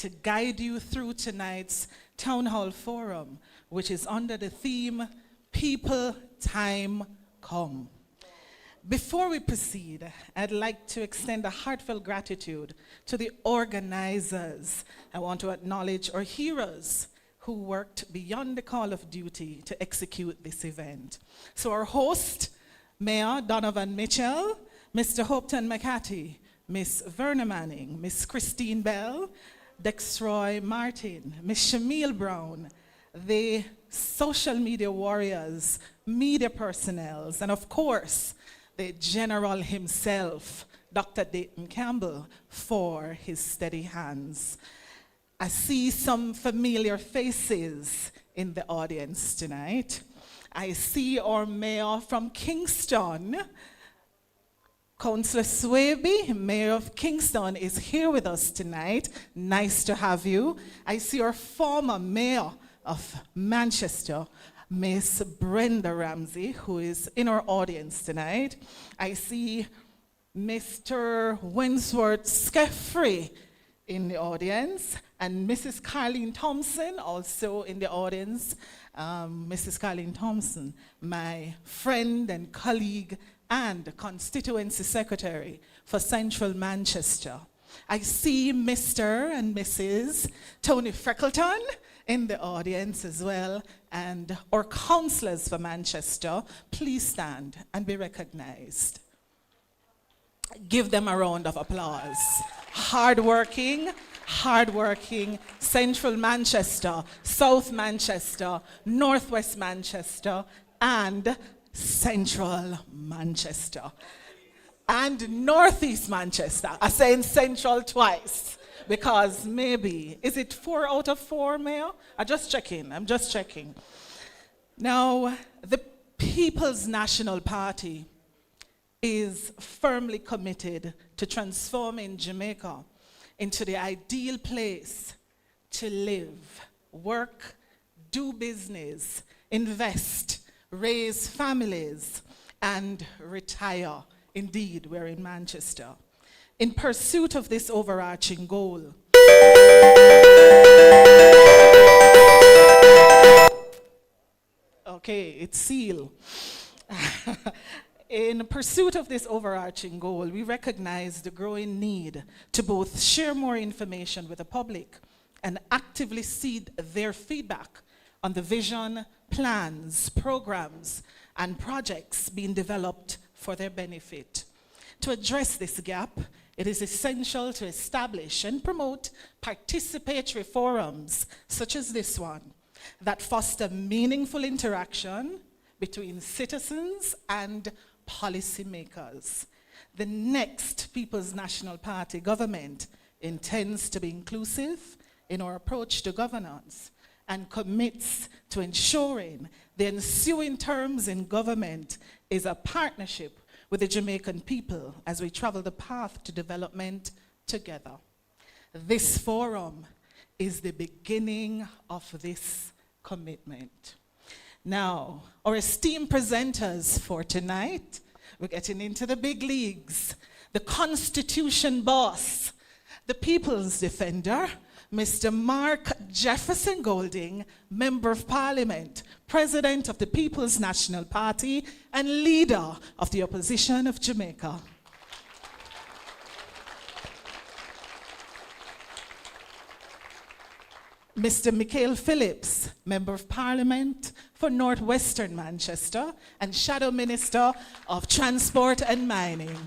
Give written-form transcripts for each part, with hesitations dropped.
to guide you through tonight's Town Hall Forum, which is under the theme, People, Time, Come. Before we proceed, I'd like to extend a heartfelt gratitude to the organizers. I want to acknowledge our heroes who worked beyond the call of duty to execute this event. So our host, Mayor Donovan Mitchell, Mr. Hopeton McCarthy, Miss Verna Manning, Miss Christine Bell, Dexroy Martin, Miss Shamil Brown, the social media warriors, media personnel, and of course, the General himself, Dr. Dayton Campbell, for his steady hands. I see some familiar faces in the audience tonight. I see our mayor from Kingston, Councillor Swaby, Mayor of Kingston, is here with us tonight. Nice to have you. I see our former mayor of Manchester, Miss Brenda Ramsey, who is in our audience tonight. I see Mr. Winsworth Skeffrey in the audience, and Mrs. Carleen Thompson also in the audience. Mrs. Carleen Thompson, my friend and colleague and constituency secretary for Central Manchester. I see Mr. and Mrs. Tony Freckleton in the audience as well, and our councillors for Manchester. Please stand and be recognized. Give them a round of applause. Hardworking Central Manchester, South Manchester, Northwest Manchester, and Central Manchester. And Northeast Manchester. I'm saying Central twice because maybe, is it 4 out of 4, Mayor? I'm just checking. Now, the People's National Party is firmly committed to transforming Jamaica into the ideal place to live, work, do business, invest, raise families, and retire. Indeed, we're in Manchester. In pursuit of this overarching goal, okay, it's sealed. In pursuit of this overarching goal, we recognize the growing need to both share more information with the public and actively seek their feedback on the vision, plans, programs, and projects being developed for their benefit. To address this gap, it is essential to establish and promote participatory forums such as this one that foster meaningful interaction between citizens and policymakers. The next People's National Party government intends to be inclusive in our approach to governance and commits to ensuring the ensuing terms in government is a partnership with the Jamaican people as we travel the path to development together. This forum is the beginning of this commitment. Now, our esteemed presenters for tonight, we're getting into the big leagues. The Constitution boss, the People's Defender, Mr. Mark Jefferson Golding, Member of Parliament, President of the People's National Party, and leader of the opposition of Jamaica. Mr. Michael Phillips, Member of Parliament for Northwestern Manchester and Shadow Minister of Transport and Mining.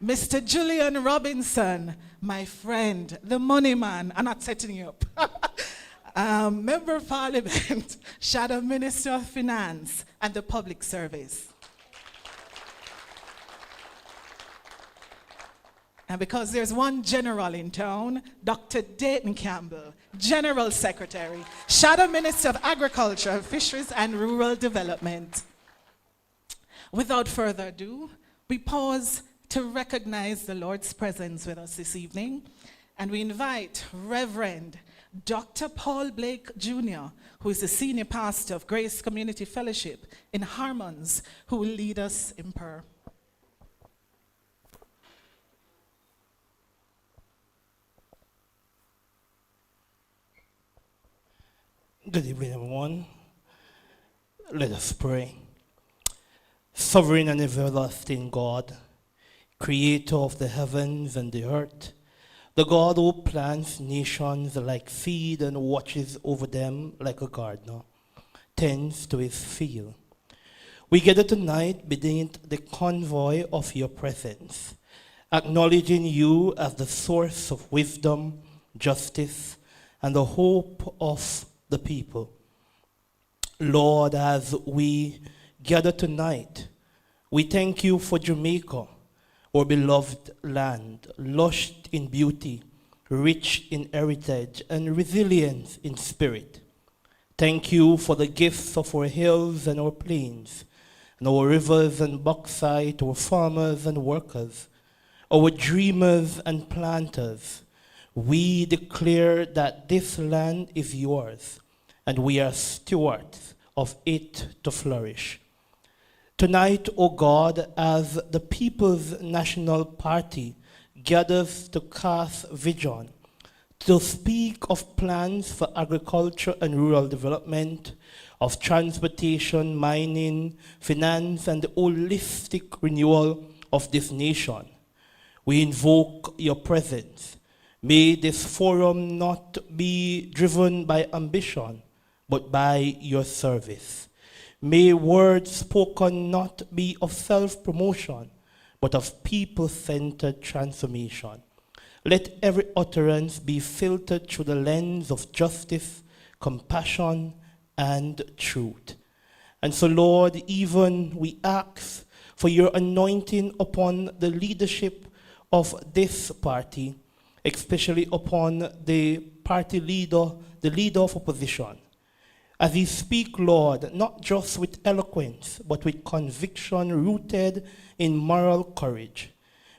Mr. Julian Robinson, my friend, the money man. I'm not setting you up. Member of Parliament, Shadow Minister of Finance and the Public Service. And because there's one general in town, Dr. Dayton Campbell, General Secretary, Shadow Minister of Agriculture, Fisheries and Rural Development. Without further ado, we pause to recognize the Lord's presence with us this evening, and we invite Reverend Dr. Paul Blake Jr., who is the Senior Pastor of Grace Community Fellowship in Harmons, who will lead us in prayer. Good evening, everyone. Let us pray. Sovereign and everlasting God, creator of the heavens and the earth, the God who plants nations like seed and watches over them like a gardener, tends to his field. We gather tonight beneath the convoy of your presence, acknowledging you as the source of wisdom, justice, and the hope of the people. Lord, as we gather tonight, we thank you for Jamaica, our beloved land, lush in beauty, rich in heritage, and resilient in spirit. Thank you for the gifts of our hills and our plains, and our rivers and bauxite, our farmers and workers, our dreamers and planters. We declare that this land is yours, and we are stewards of it to flourish. Tonight, O God, as the People's National Party gathers to cast vision, to speak of plans for agriculture and rural development, of transportation, mining, finance, and the holistic renewal of this nation, we invoke your presence. May this forum not be driven by ambition, but by your service. May words spoken not be of self-promotion, but of people-centered transformation. Let every utterance be filtered through the lens of justice, compassion, and truth. And so, Lord, even we ask for your anointing upon the leadership of this party, especially upon the party leader, the leader of opposition. As he speak, Lord, not just with eloquence, but with conviction rooted in moral courage.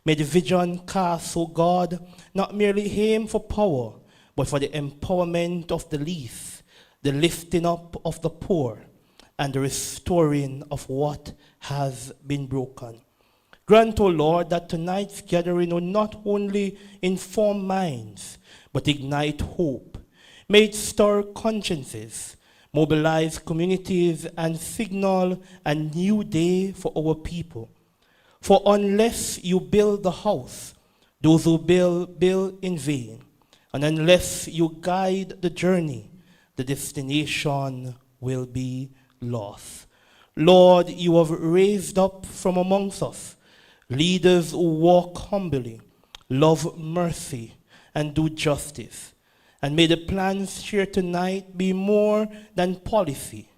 May the vision cast, O God, not merely aim for power, but for the empowerment of the least, the lifting up of the poor, and the restoring of what has been broken. Grant, O Lord, that tonight's gathering will not only inform minds, but ignite hope. May it stir consciences, mobilize communities, and signal a new day for our people. For unless you build the house, those who build in vain. And unless you guide the journey, the destination will be lost. Lord, you have raised up from amongst us leaders who walk humbly, love mercy, and do justice. And may the plans shared tonight be more than policy.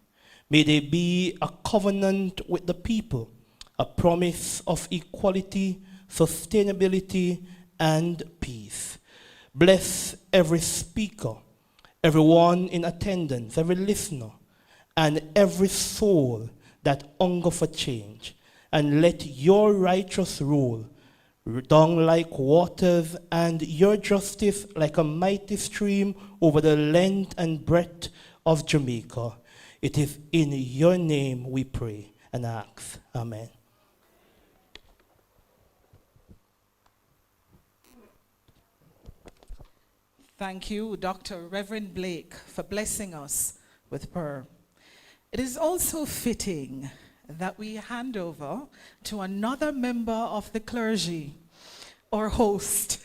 May they be a covenant with the people, a promise of equality, sustainability, and peace. Bless every speaker, everyone in attendance, every listener, and every soul that hunger for change. And let your righteous rule down like waters, and your justice like a mighty stream over the length and breadth of Jamaica. It is in your name we pray and ask. Amen. Thank you, Dr. Reverend Blake, for blessing us with prayer. It is also fitting that we hand over to another member of the clergy, or host,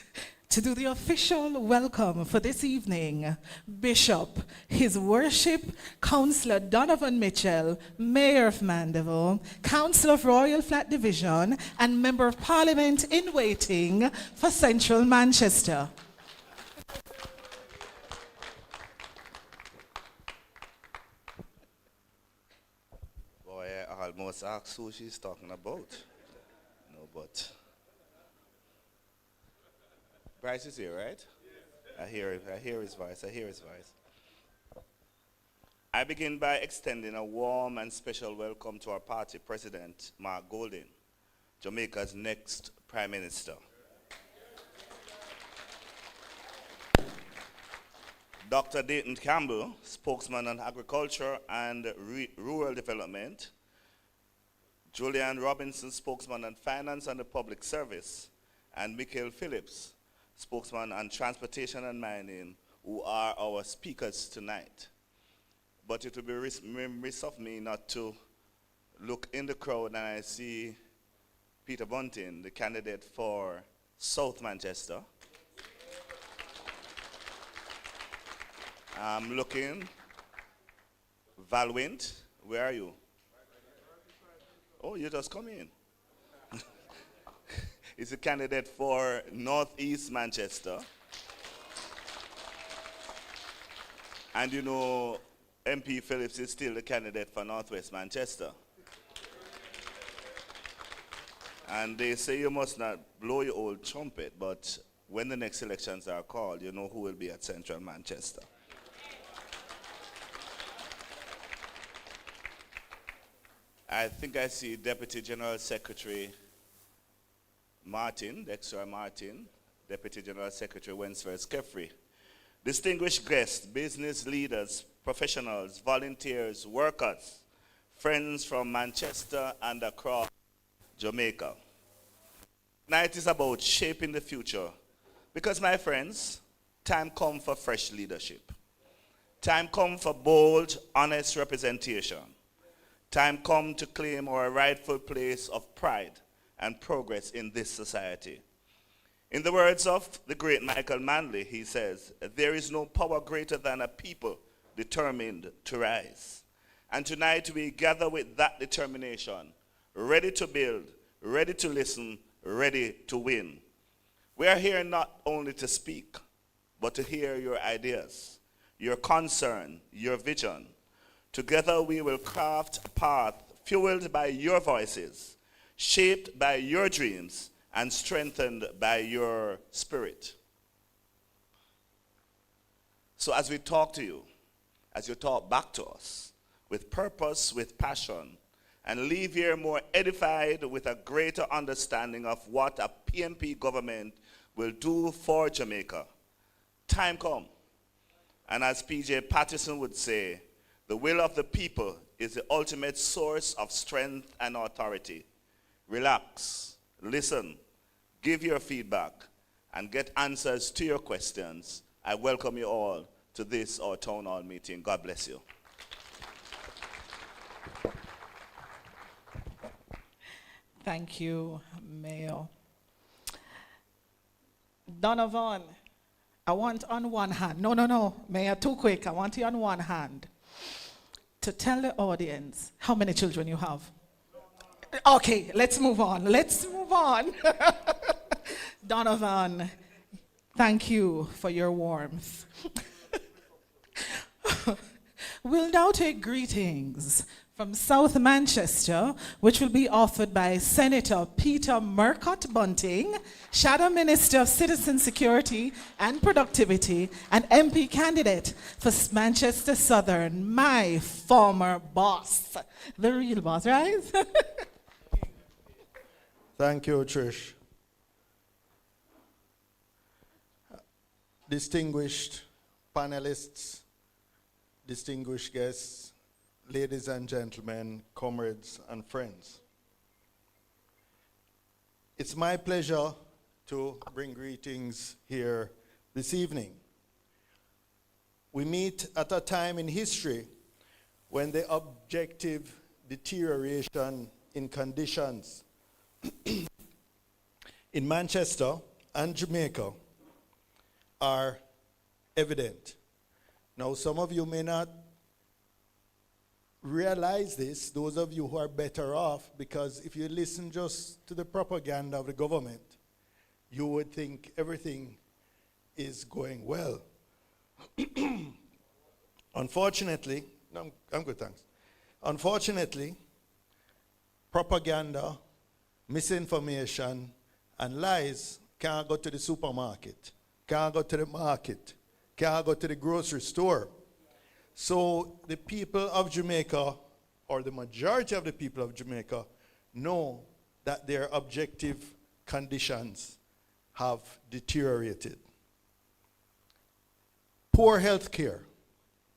to do the official welcome for this evening, Bishop, His Worship, Councillor Donovan Mitchell, Mayor of Mandeville, Councillor of Royal Flat Division, and Member of Parliament in waiting for Central Manchester. Boy, I almost asked who she's talking about. No, but Bryce is here, right? I hear his voice. I begin by extending a warm and special welcome to our party president, Mark Golding, Jamaica's next Prime Minister. Dr. Dayton Campbell, spokesman on agriculture and rural development. Julian Robinson, spokesman on finance and the public service. And Michael Phillips, spokesman on transportation and mining, who are our speakers tonight. but it would be remiss of me not to look in the crowd and I see Peter Bunting, the candidate for South Manchester. I'm looking. Valwint, where are you? Oh, you just come in. He's a candidate for Northeast Manchester. And you know, MP Phillips is still the candidate for Northwest Manchester. And they say you must not blow your old trumpet, but when the next elections are called, you know who will be at Central Manchester. I think I see Deputy General Secretary Martin, Dexter Martin, Deputy General Secretary Wensford Skeffrey. Distinguished guests, business leaders, professionals, volunteers, workers, friends from Manchester and across Jamaica. Tonight is about shaping the future because, my friends, time comes for fresh leadership. Time comes for bold, honest representation. Time comes to claim our rightful place of pride and progress in this society. In the words of the great Michael Manley, he says, "There is no power greater than a people determined to rise." And tonight we gather with that determination, ready to build, ready to listen, ready to win. We are here not only to speak, but to hear your ideas, your concern, your vision. Together we will craft a path fueled by your voices, shaped by your dreams, and strengthened by your spirit. So as we talk to you, as you talk back to us, with purpose, with passion, and leave here more edified with a greater understanding of what a PNP government will do for Jamaica. Time come. And as PJ Patterson would say, the will of the people is the ultimate source of strength and authority. Relax, listen, give your feedback, and get answers to your questions. I welcome you all to this, our town hall meeting. God bless you. Thank you, Mayor. Donovan, I want on one hand, no, Mayor, too quick. I want you on one hand to tell the audience how many children you have. Okay, let's move on. Donovan, thank you for your warmth. We'll now take greetings from South Manchester, which will be offered by Senator Peter Murcott Bunting, Shadow Minister of Citizen Security and Productivity, and MP candidate for Manchester Southern, my former boss. The real boss, right? Thank you, Trish. Distinguished panelists, distinguished guests, ladies and gentlemen, comrades and friends. It's my pleasure to bring greetings here this evening. We meet at a time in history when the objective deterioration in conditions in Manchester and Jamaica are evident. Now, some of you may not realize this, those of you who are better off, because if you listen just to the propaganda of the government, you would think everything is going well. Unfortunately, no, I'm good, thanks. Unfortunately, propaganda, misinformation, and lies can't go to the supermarket, can't go to the market, can't go to the grocery store. So the people of Jamaica, or the majority of the people of Jamaica, know that their objective conditions have deteriorated. Poor health care.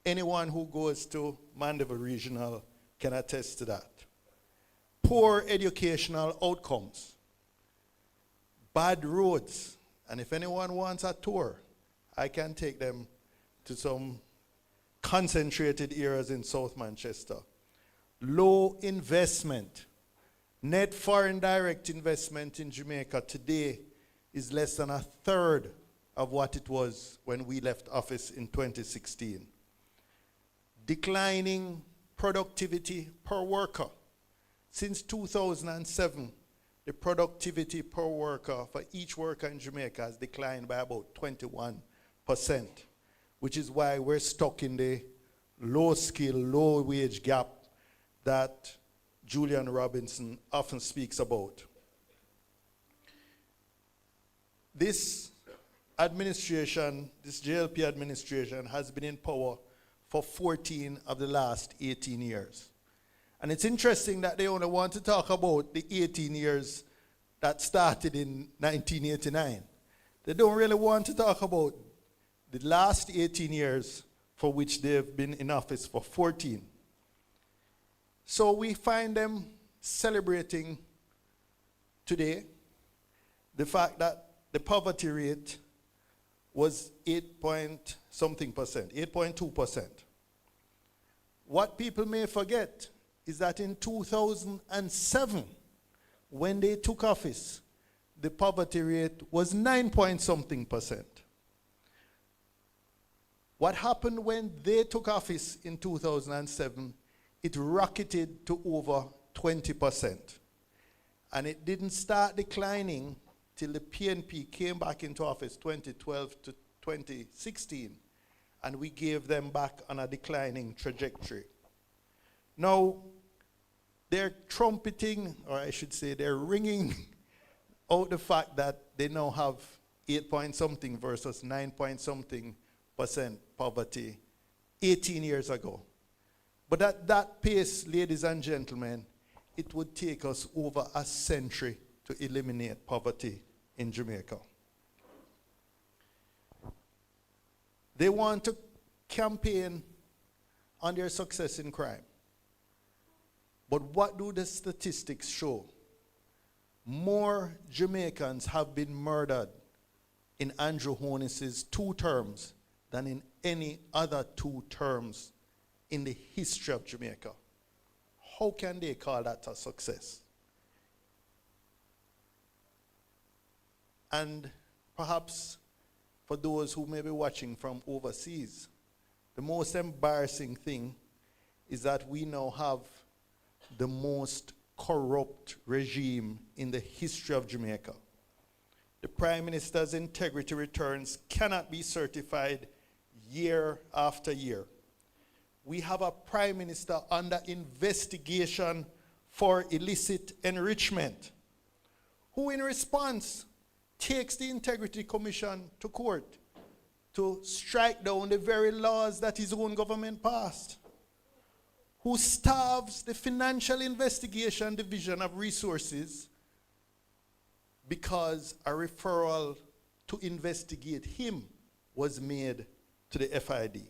Anyone who goes to Mandeville Regional can attest to that. Poor educational outcomes. Bad roads. And if anyone wants a tour, I can take them to some concentrated areas in South Manchester. Low investment. Net foreign direct investment in Jamaica today is less than a third of what it was when we left office in 2016. Declining productivity per worker. Since 2007, the productivity per worker for each worker in Jamaica has declined by about 21%, which is why we're stuck in the low skill, low wage gap that Julian Robinson often speaks about. This administration, this JLP administration, has been in power for 14 of the last 18 years. And it's interesting that they only want to talk about the 18 years that started in 1989. They don't really want to talk about the last 18 years for which they've been in office for 14. So we find them celebrating today the fact that the poverty rate was 8.2%. What people may forget is that in 2007, when they took office, the poverty rate was 9.something%. What happened when they took office in 2007, it rocketed to over 20%. And it didn't start declining till the PNP came back into office 2012 to 2016, and we gave them back on a declining trajectory. Now, they're trumpeting, or I should say they're ringing out the fact that they now have 8-point-something versus 9-point-something% poverty 18 years ago. But at that pace, ladies and gentlemen, it would take us over a century to eliminate poverty in Jamaica. They want to campaign on their success in crime. But what do the statistics show? More Jamaicans have been murdered in Andrew Holness's 2 terms than in any other 2 terms in the history of Jamaica. How can they call that a success? And perhaps for those who may be watching from overseas, the most embarrassing thing is that we now have the most corrupt regime in the history of Jamaica. The Prime Minister's integrity returns cannot be certified year after year. We have a Prime Minister under investigation for illicit enrichment, who in response takes the Integrity Commission to court to strike down the very laws that his own government passed, who starves the Financial Investigation Division of resources because a referral to investigate him was made to the FID.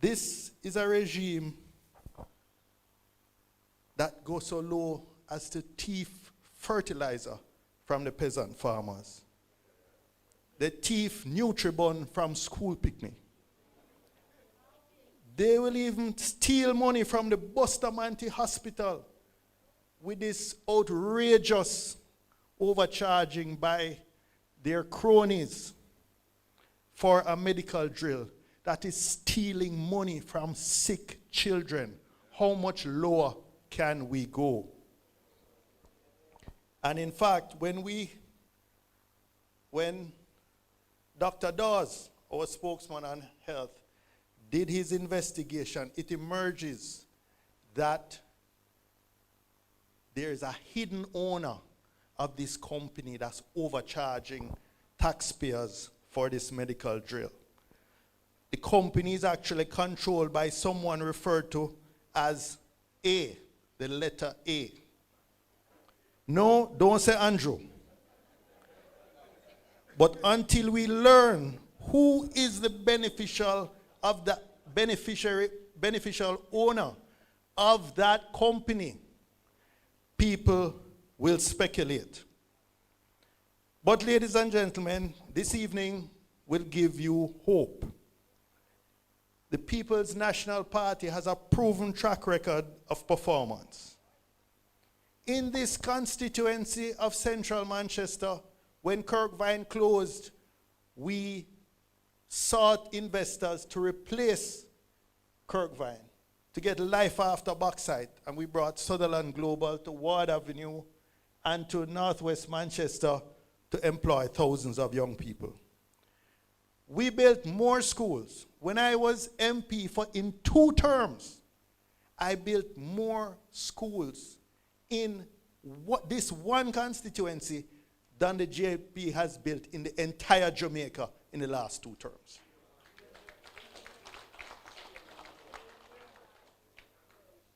This is a regime that goes so low as to thief fertilizer from the peasant farmers. They thief Nutribun from school picnic. They will even steal money from the Bustamante Hospital with this outrageous overcharging by their cronies for a medical drill that is stealing money from sick children. How much lower can we go? And in fact, when Dr. Dawes, our spokesman on health, did his investigation, it emerges that there is a hidden owner of this company that's overcharging taxpayers for this medical drill. The company is actually controlled by someone referred to as A, the letter A. No, don't say Andrew. But until we learn who is the beneficial owner of that company, people will speculate. But ladies and gentlemen, this evening will give you hope. the People's National Party has a proven track record of performance. In this constituency of Central Manchester, when Kirkvine closed, we sought investors to replace Kirkvine, to get life after bauxite, and we brought Sutherland Global to Ward Avenue and to Northwest Manchester to employ thousands of young people. We built more schools. When I was MP in 2 terms, I built more schools in this one constituency than the JP has built in the entire Jamaica in the last 2 terms.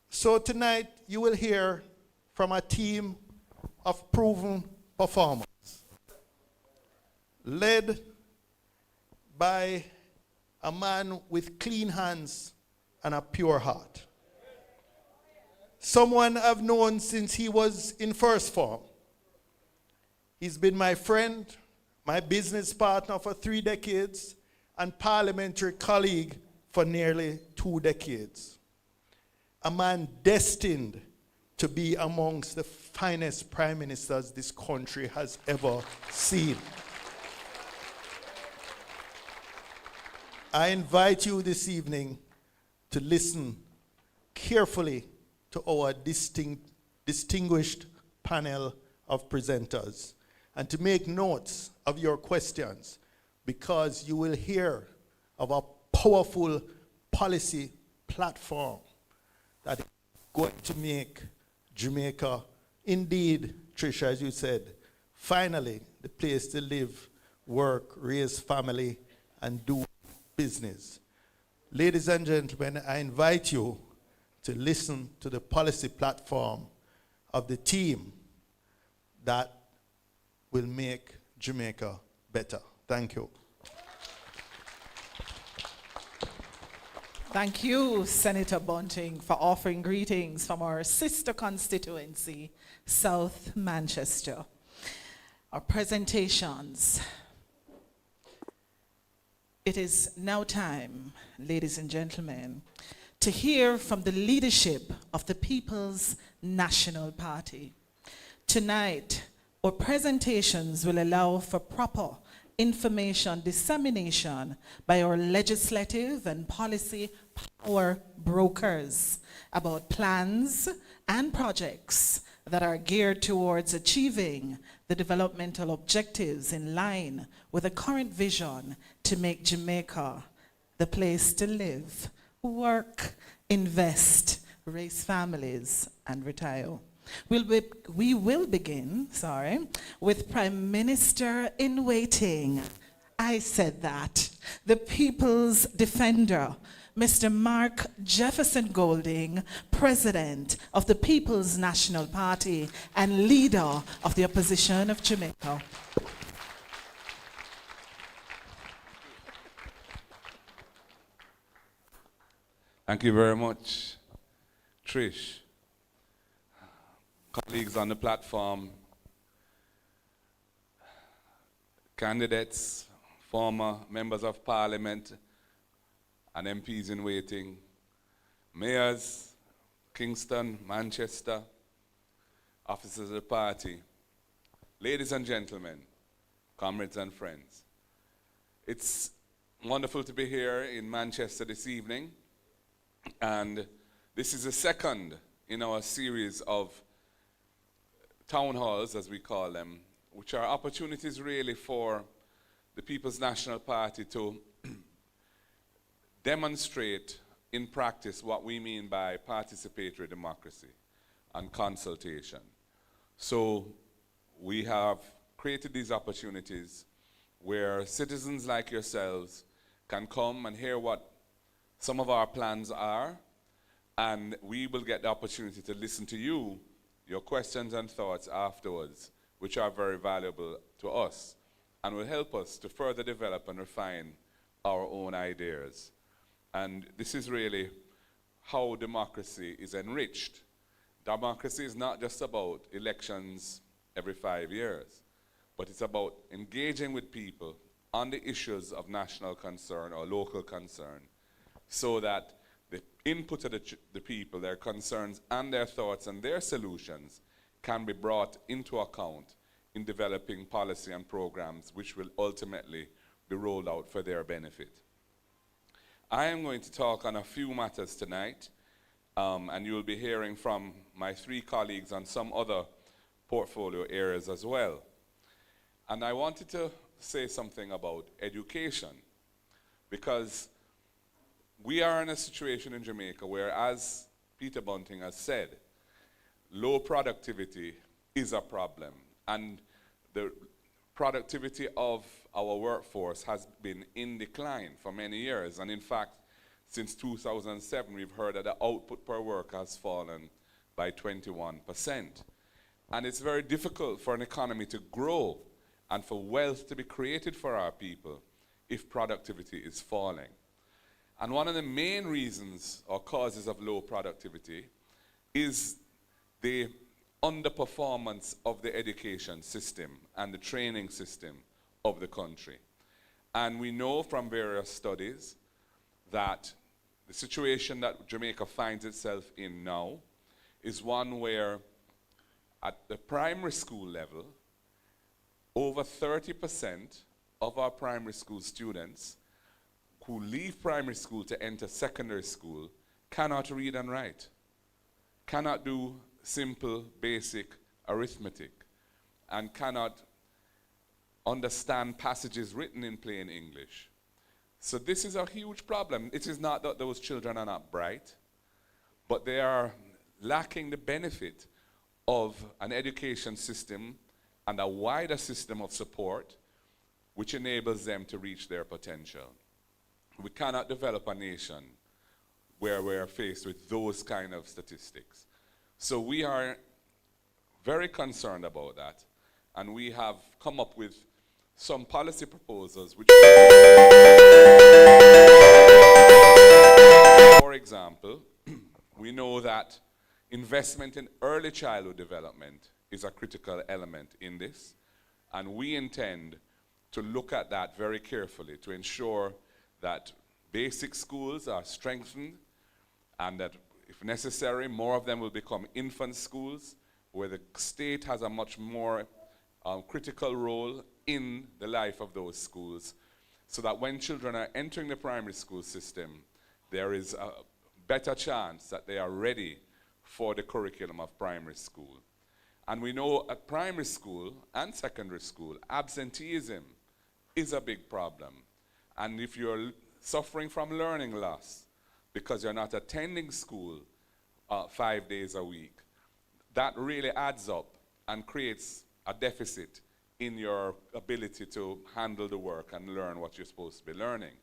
So tonight you will hear from a team of proven performers, led by a man with clean hands and a pure heart. Someone I've known since he was in first form. He's been my friend, my business partner for 3 decades, and parliamentary colleague for nearly 2 decades. A man destined to be amongst the finest prime ministers this country has ever seen. I invite you this evening to listen carefully to our distinguished panel of presenters and to make notes of your questions, because you will hear of a powerful policy platform that is going to make Jamaica, indeed, Tricia, as you said, finally the place to live, work, raise family, and do business. Ladies and gentlemen, I invite you to listen to the policy platform of the team that will make Jamaica better. Thank you. Thank you, Senator Bunting, for offering greetings from our sister constituency, South Manchester. Our presentations. It is now time, ladies and gentlemen, to hear from the leadership of the People's National Party. Tonight, our presentations will allow for proper information dissemination by our legislative and policy power brokers about plans and projects that are geared towards achieving the developmental objectives in line with the current vision to make Jamaica the place to live, work, invest, raise families, and retire. We will begin, with Prime Minister in Waiting. I said that. The People's Defender, Mr. Mark Jefferson Golding, President of the People's National Party and leader of the opposition of Jamaica. Thank you very much, Trish. Colleagues on the platform, candidates, former members of parliament, and MPs in waiting, mayors, Kingston, Manchester, officers of the party, ladies and gentlemen, comrades and friends. It's wonderful to be here in Manchester this evening, and this is the second in our series of town halls, as we call them, which are opportunities really for the People's National Party to demonstrate in practice what we mean by participatory democracy and consultation. So we have created these opportunities where citizens like yourselves can come and hear what some of our plans are, and we will get the opportunity to listen to you, your questions and thoughts afterwards, which are very valuable to us and will help us to further develop and refine our own ideas. And this is really how democracy is enriched. Democracy is not just about elections every 5 years, but it's about engaging with people on the issues of national concern or local concern so that the input of the people, their concerns and their thoughts and their solutions can be brought into account in developing policy and programs which will ultimately be rolled out for their benefit. I am going to talk on a few matters tonight, and you'll be hearing from my three colleagues on some other portfolio areas as well. And I wanted to say something about education, because we are in a situation in Jamaica where, as Peter Bunting has said, low productivity is a problem, and the productivity of our workforce has been in decline for many years. And in fact, since 2007, we've heard that the output per worker has fallen by 21%. And it's very difficult for an economy to grow and for wealth to be created for our people if productivity is falling. And one of the main reasons or causes of low productivity is the underperformance of the education system and the training system of the country. And we know from various studies that the situation that Jamaica finds itself in now is one where at the primary school level, over 30% of our primary school students who leave primary school to enter secondary school cannot read and write, cannot do simple, basic arithmetic, and cannot understand passages written in plain English. So this is a huge problem. It is not that those children are not bright, but they are lacking the benefit of an education system and a wider system of support which enables them to reach their potential. We cannot develop a nation where we're faced with those kind of statistics. So we are very concerned about that, and we have come up with some policy proposals which, for example, we know that investment in early childhood development is a critical element in this, and we intend to look at that very carefully to ensure that basic schools are strengthened and that, if necessary, more of them will become infant schools, where the state has a much more critical role in the life of those schools, so that when children are entering the primary school system, there is a better chance that they are ready for the curriculum of primary school. And we know at primary school and secondary school, absenteeism is a big problem. And if you're suffering from learning loss because you're not attending school 5 days a week, that really adds up and creates a deficit in your ability to handle the work and learn what you're supposed to be learning.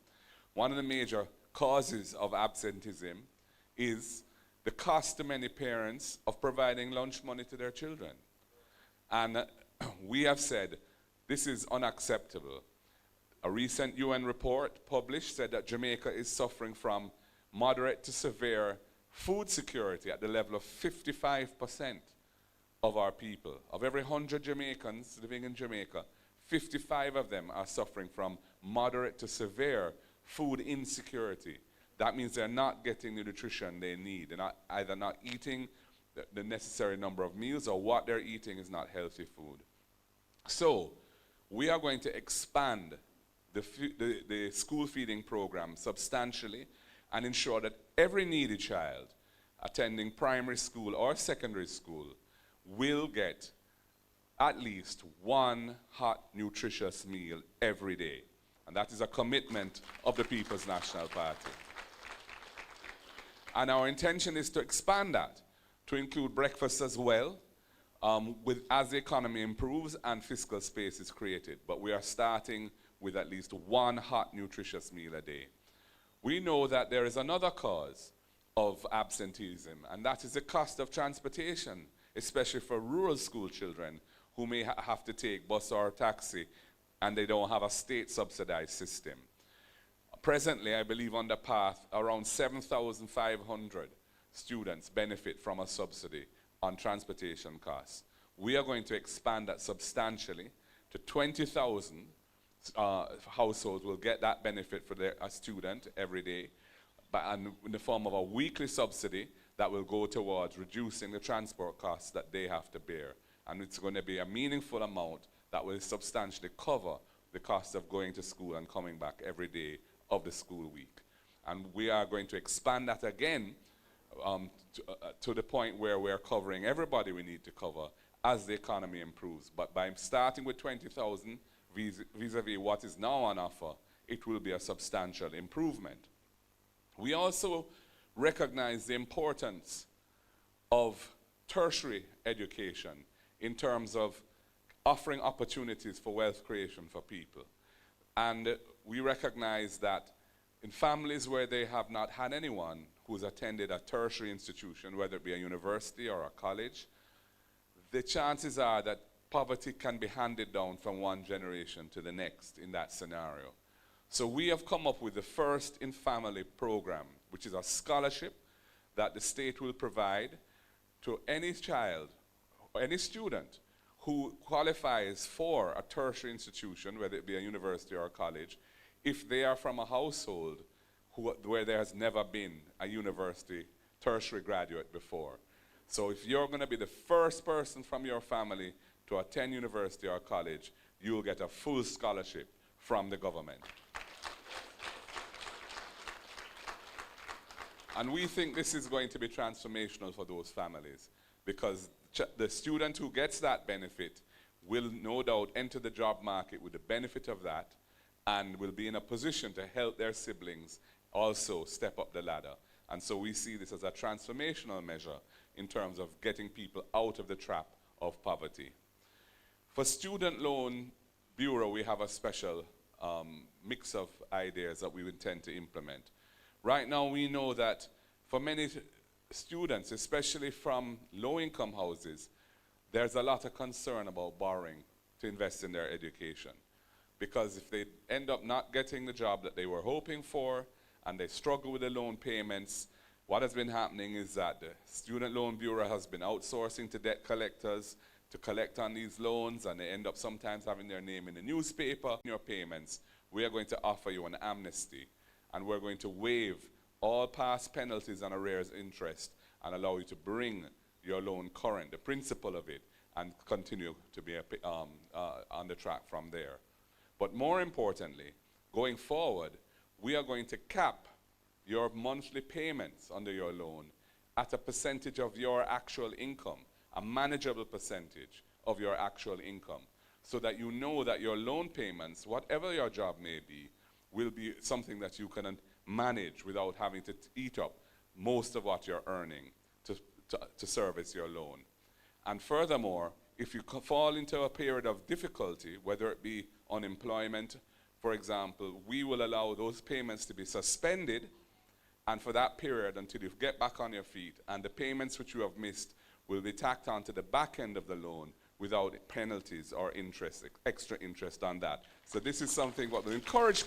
One of the major causes of absenteeism is the cost to many parents of providing lunch money to their children. And we have said this is unacceptable. A recent UN report published said that Jamaica is suffering from moderate to severe food security at the level of 55% of our people. Of every 100 Jamaicans living in Jamaica, 55 of them are suffering from moderate to severe food insecurity. That means they're not getting the nutrition they need. They're either not eating the necessary number of meals, or what they're eating is not healthy food. So we are going to expand the school feeding program substantially and ensure that every needy child attending primary school or secondary school will get at least one hot, nutritious meal every day. And that is a commitment of the People's National Party. And our intention is to expand that to include breakfast as well, as the economy improves and fiscal space is created. But we are starting with at least one hot, nutritious meal a day. We know that there is another cause of absenteeism, and that is the cost of transportation, especially for rural school children who may have to take bus or taxi, and they don't have a state-subsidized system. Presently, I believe on the path, around 7,500 students benefit from a subsidy on transportation costs. We are going to expand that substantially to 20,000 households will get that benefit for a student every day. in the form of a weekly subsidy that will go towards reducing the transport costs that they have to bear. And it's going to be a meaningful amount that will substantially cover the cost of going to school and coming back every day of the school week. And we are going to expand that again to the point where we're covering everybody we need to cover as the economy improves. But by starting with 20,000 vis-a-vis what is now on offer, it will be a substantial improvement. We also recognize the importance of tertiary education in terms of offering opportunities for wealth creation for people. And we recognize that in families where they have not had anyone who's attended a tertiary institution, whether it be a university or a college, the chances are that poverty can be handed down from one generation to the next in that scenario. So we have come up with the First in Family program, which is a scholarship that the state will provide to any child or any student who qualifies for a tertiary institution, whether it be a university or a college, if they are from a household where there has never been a university tertiary graduate before. So if you're going to be the first person from your family to attend university or college, you'll get a full scholarship from the government. And we think this is going to be transformational for those families, because the student who gets that benefit will no doubt enter the job market with the benefit of that and will be in a position to help their siblings also step up the ladder. And so we see this as a transformational measure in terms of getting people out of the trap of poverty. For Student Loan Bureau, we have a special mix of ideas that we intend to implement. Right now, we know that for many students, especially from low-income houses, there's a lot of concern about borrowing to invest in their education. Because if they end up not getting the job that they were hoping for, and they struggle with the loan payments, what has been happening is that the Student Loan Bureau has been outsourcing to debt collectors to collect on these loans, and they end up sometimes having their name in the newspaper. In your payments, we are going to offer you an amnesty, and we're going to waive all past penalties and arrears interest and allow you to bring your loan current, the principal of it, and continue to be on the track from there. But more importantly, going forward, we are going to cap your monthly payments under your loan at a percentage of your actual income, a manageable percentage of your actual income, so that you know that your loan payments, whatever your job may be, will be something that you can manage without having to eat up most of what you're earning to service your loan. And furthermore, if you fall into a period of difficulty, whether it be unemployment, for example, we will allow those payments to be suspended, and for that period until you get back on your feet, and the payments which you have missed will be tacked onto the back end of the loan without penalties or interest, extra interest on that. So this is something what will encourage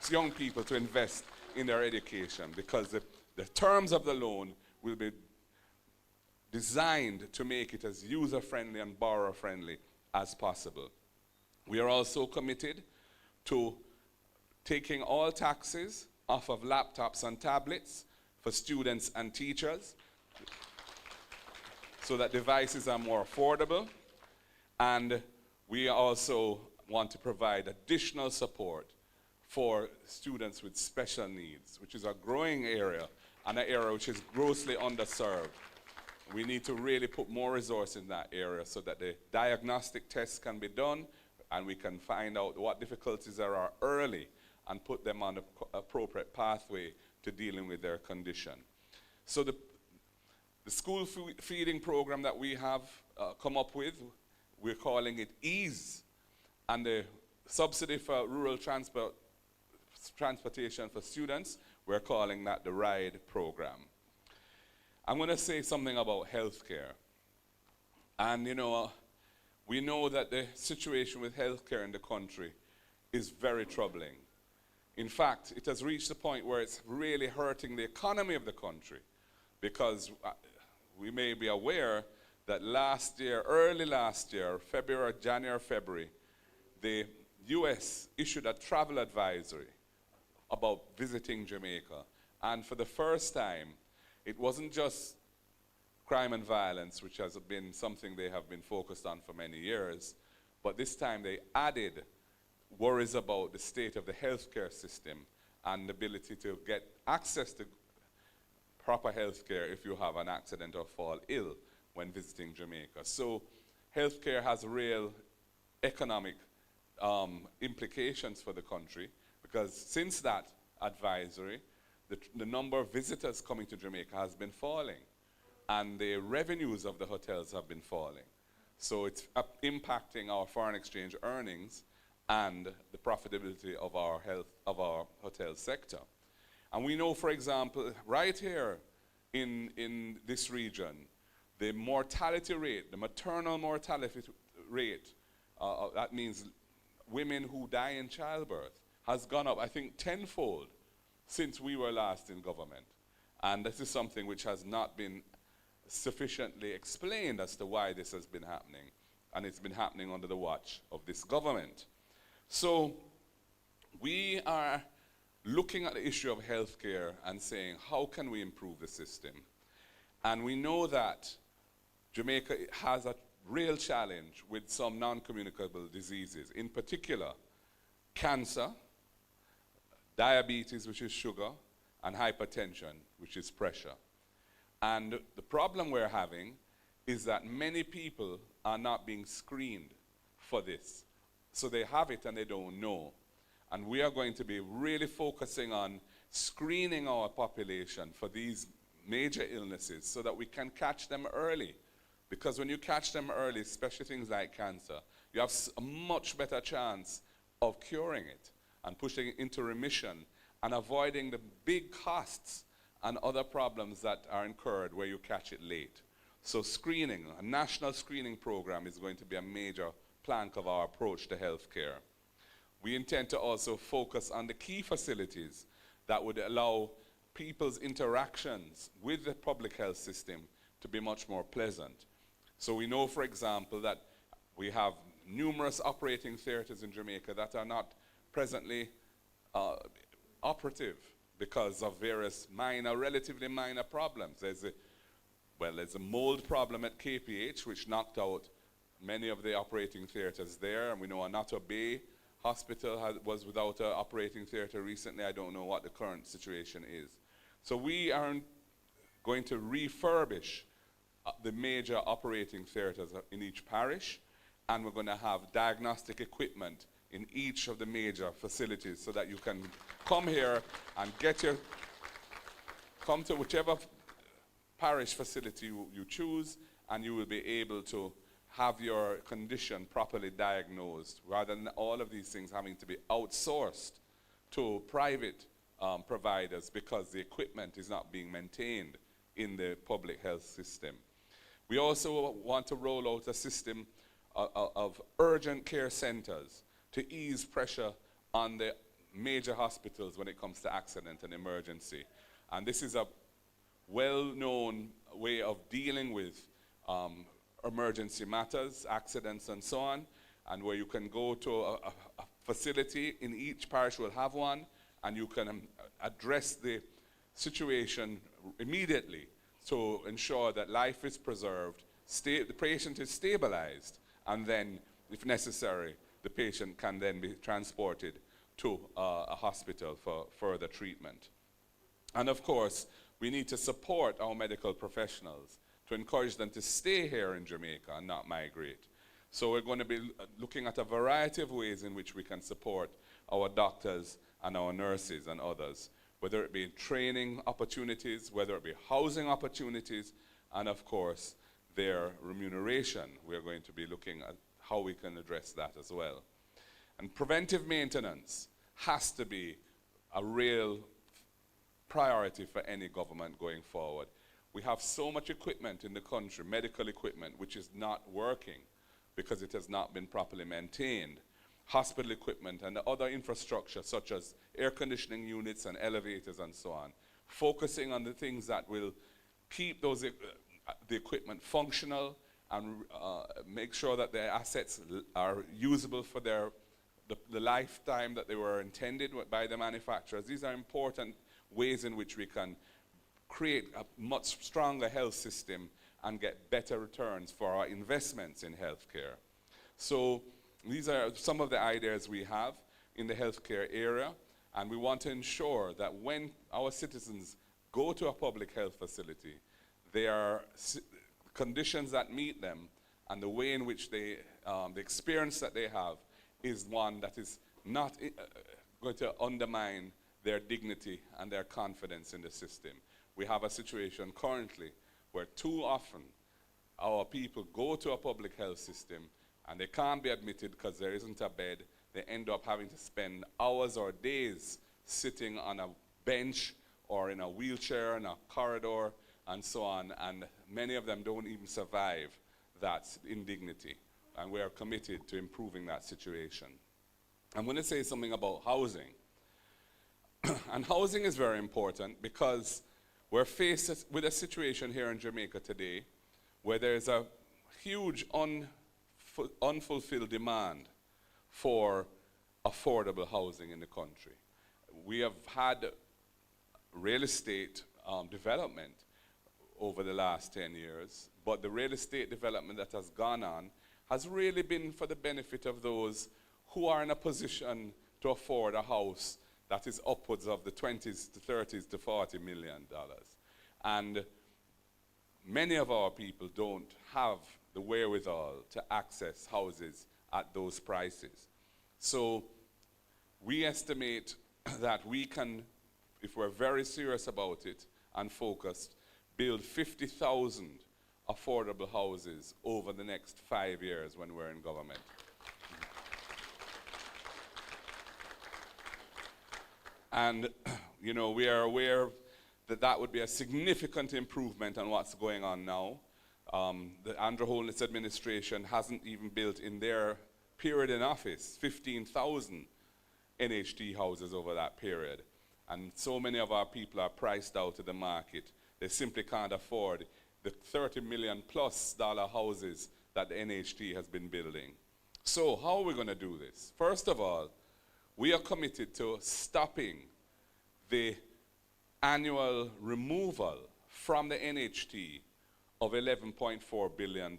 young people to invest in their education, because the terms of the loan will be designed to make it as user-friendly and borrower-friendly as possible. We are also committed to taking all taxes off of laptops and tablets for students and teachers so that devices are more affordable. And we also want to provide additional support for students with special needs, which is a growing area and an area which is grossly underserved. We need to really put more resources in that area so that the diagnostic tests can be done and we can find out what difficulties there are early and put them on the appropriate pathway to dealing with their condition. So the school feeding program that we have come up with, we're calling it EASE, and the subsidy for rural transportation for students, we're calling that the RIDE program. I'm going to say something about healthcare. And you know, we know that the situation with healthcare in the country is very troubling. In fact, it has reached a point where it's really hurting the economy of the country, because we may be aware that last year, early last year, January, February, the US issued a travel advisory about visiting Jamaica. And for the first time, it wasn't just crime and violence, which has been something they have been focused on for many years, but this time they added worries about the state of the healthcare system and the ability to get access to proper healthcare if you have an accident or fall ill when visiting Jamaica. So healthcare has real economic implications for the country, because since that advisory, the number of visitors coming to Jamaica has been falling, and the revenues of the hotels have been falling. So it's impacting our foreign exchange earnings and the profitability of our hotel sector. And we know, for example, right here in this region, the mortality rate, the maternal mortality rate, that means women who die in childbirth, has gone up, I think, tenfold since we were last in government. And this is something which has not been sufficiently explained as to why this has been happening. And it's been happening under the watch of this government. So we are looking at the issue of healthcare and saying, how can we improve the system? And we know that Jamaica has a real challenge with some non-communicable diseases, in particular cancer, diabetes, which is sugar, and hypertension, which is pressure. And the problem we're having is that many people are not being screened for this. So they have it and they don't know. And we are going to be really focusing on screening our population for these major illnesses so that we can catch them early. Because when you catch them early, especially things like cancer, you have a much better chance of curing it and pushing it into remission and avoiding the big costs and other problems that are incurred where you catch it late. So screening, a national screening program, is going to be a major plank of our approach to healthcare. We intend to also focus on the key facilities that would allow people's interactions with the public health system to be much more pleasant. So we know, for example, that we have numerous operating theaters in Jamaica that are not presently operative because of various minor, relatively minor problems. There's a mold problem at KPH, which knocked out many of the operating theaters there. And we know Anato Bay Hospital was without an operating theater recently. I don't know what the current situation is. So we are going to refurbish the major operating theaters in each parish, and we're going to have diagnostic equipment in each of the major facilities so that you can come here and come to whichever parish facility you choose, and you will be able to have your condition properly diagnosed, rather than all of these things having to be outsourced to private providers because the equipment is not being maintained in the public health system. We also want to roll out a system of urgent care centers to ease pressure on the major hospitals when it comes to accident and emergency. And this is a well-known way of dealing with emergency matters, accidents and so on, and where you can go to a facility. In each parish will have one, and you can address the situation immediately to ensure that life is preserved, the patient is stabilized, and then, if necessary, the patient can then be transported to a hospital for further treatment. And of course, we need to support our medical professionals to encourage them to stay here in Jamaica and not migrate. So we're going to be looking at a variety of ways in which we can support our doctors and our nurses and others, whether it be training opportunities, whether it be housing opportunities, and of course, their remuneration. We're going to be looking at how we can address that as well. And preventive maintenance has to be a real priority for any government going forward. We have so much equipment in the country, medical equipment, which is not working because it has not been properly maintained. Hospital equipment and the other infrastructure such as air conditioning units and elevators and so on. Focusing on the things that will keep those the equipment functional and make sure that their assets are usable for the lifetime that they were intended by the manufacturers. These are important ways in which we can create a much stronger health system and get better returns for our investments in healthcare. So these are some of the ideas we have in the healthcare area, and we want to ensure that when our citizens go to a public health facility, there are conditions that meet them, and the way in which they, the experience that they have is one that is not going to undermine their dignity and their confidence in the system. We have a situation currently where too often our people go to a public health system and they can't be admitted because there isn't a bed. They end up having to spend hours or days sitting on a bench or in a wheelchair in a corridor and so on, and many of them don't even survive that indignity, and we are committed to improving that situation. I'm going to say something about housing. And housing is very important because we're faced with a situation here in Jamaica today where there's a huge unfulfilled demand for affordable housing in the country. We have had real estate development over the last 10 years, but the real estate development that has gone on has really been for the benefit of those who are in a position to afford a house that is upwards of the 20s to 30s to $40 million. And many of our people don't have the wherewithal to access houses at those prices. So we estimate that we can, if we're very serious about it and focused, build 50,000 affordable houses over the next 5 years when we're in government. And, you know, we are aware that that would be a significant improvement on what's going on now. The Andrew Holness administration hasn't even built in their period in office 15,000 NHT houses over that period. And so many of our people are priced out of the market. They simply can't afford the $30 million plus houses that the NHT has been building. So how are we going to do this? First of all, we are committed to stopping the annual removal from the NHT of $11.4 billion,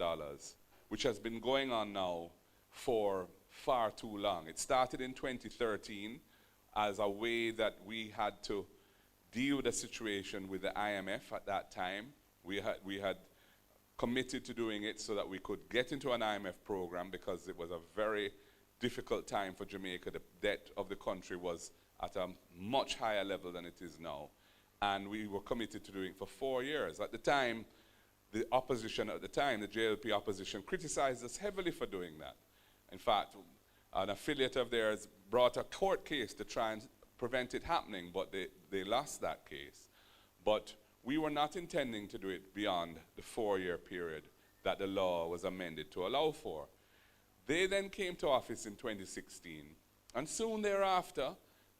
which has been going on now for far too long. It started in 2013 as a way that we had to deal with the situation with the IMF at that time. We had committed to doing it so that we could get into an IMF program because it was a very difficult time for Jamaica. The debt of the country was at a much higher level than it is now. And we were committed to doing it for 4 years. At the time, the opposition at the time, the JLP opposition, criticized us heavily for doing that. In fact, an affiliate of theirs brought a court case to try and prevent it happening, but they lost that case. But we were not intending to do it beyond the 4-year period that the law was amended to allow for. They then came to office in 2016, and soon thereafter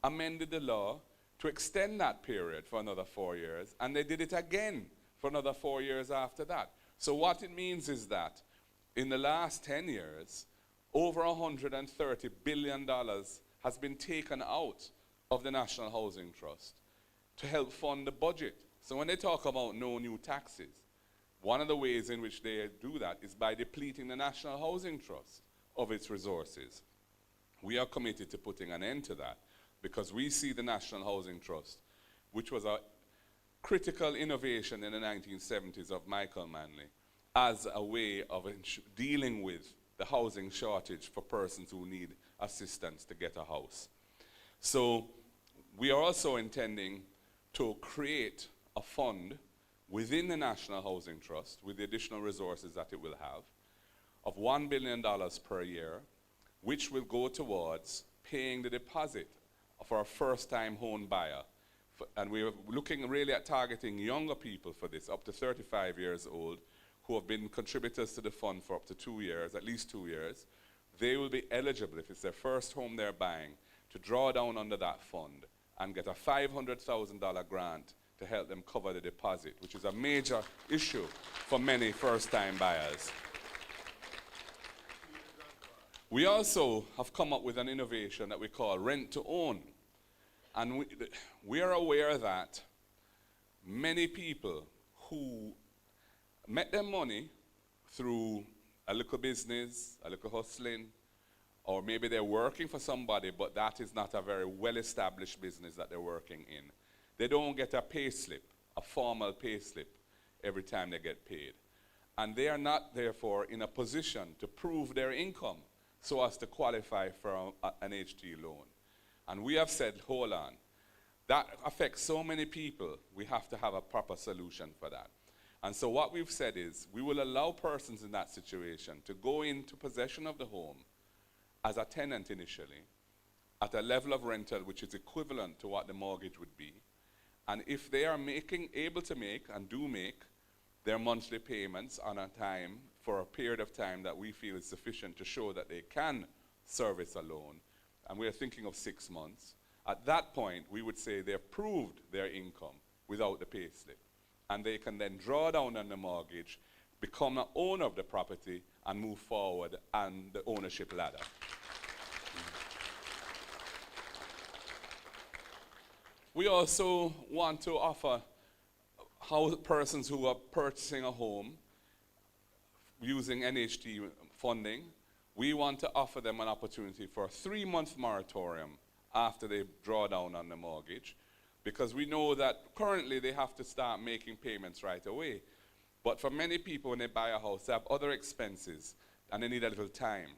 amended the law to extend that period for another 4 years, and they did it again for another 4 years after that. So what it means is that in the last 10 years, over $130 billion has been taken out of the National Housing Trust to help fund the budget. So when they talk about no new taxes, one of the ways in which they do that is by depleting the National Housing Trust of its resources. We are committed to putting an end to that because we see the National Housing Trust, which was a critical innovation in the 1970s of Michael Manley, as a way of dealing with the housing shortage for persons who need assistance to get a house. So we are also intending to create a fund within the National Housing Trust with the additional resources that it will have of $1 billion per year, which will go towards paying the deposit for a first-time home buyer. And we're looking really at targeting younger people for this, up to 35 years old, who have been contributors to the fund for up to 2 years, at least 2 years. They will be eligible, if it's their first home they're buying, to draw down under that fund and get a $500,000 grant to help them cover the deposit, which is a major issue for many first-time buyers. We also have come up with an innovation that we call rent to own. And we are aware that many people who make their money through a little business, a little hustling, or maybe they're working for somebody, but that is not a very well-established business that they're working in. They don't get a pay slip, a formal pay slip, every time they get paid. And they are not, therefore, in a position to prove their income so as to qualify for an HT loan. And we have said, hold on, that affects so many people, we have to have a proper solution for that. And so what we've said is, we will allow persons in that situation to go into possession of the home as a tenant initially, at a level of rental which is equivalent to what the mortgage would be. And if they are able to make, and do make, their monthly payments on a time, for a period of time that we feel is sufficient to show that they can service a loan, and we're thinking of 6 months, at that point we would say they've proved their income without the pay slip. And they can then draw down on the mortgage, become an owner of the property, and move forward on the ownership ladder. We also want to offer how persons who are purchasing a home using NHT funding, we want to offer them an opportunity for a 3-month moratorium after they draw down on the mortgage, because we know that currently they have to start making payments right away. But for many people, when they buy a house, they have other expenses and they need a little time,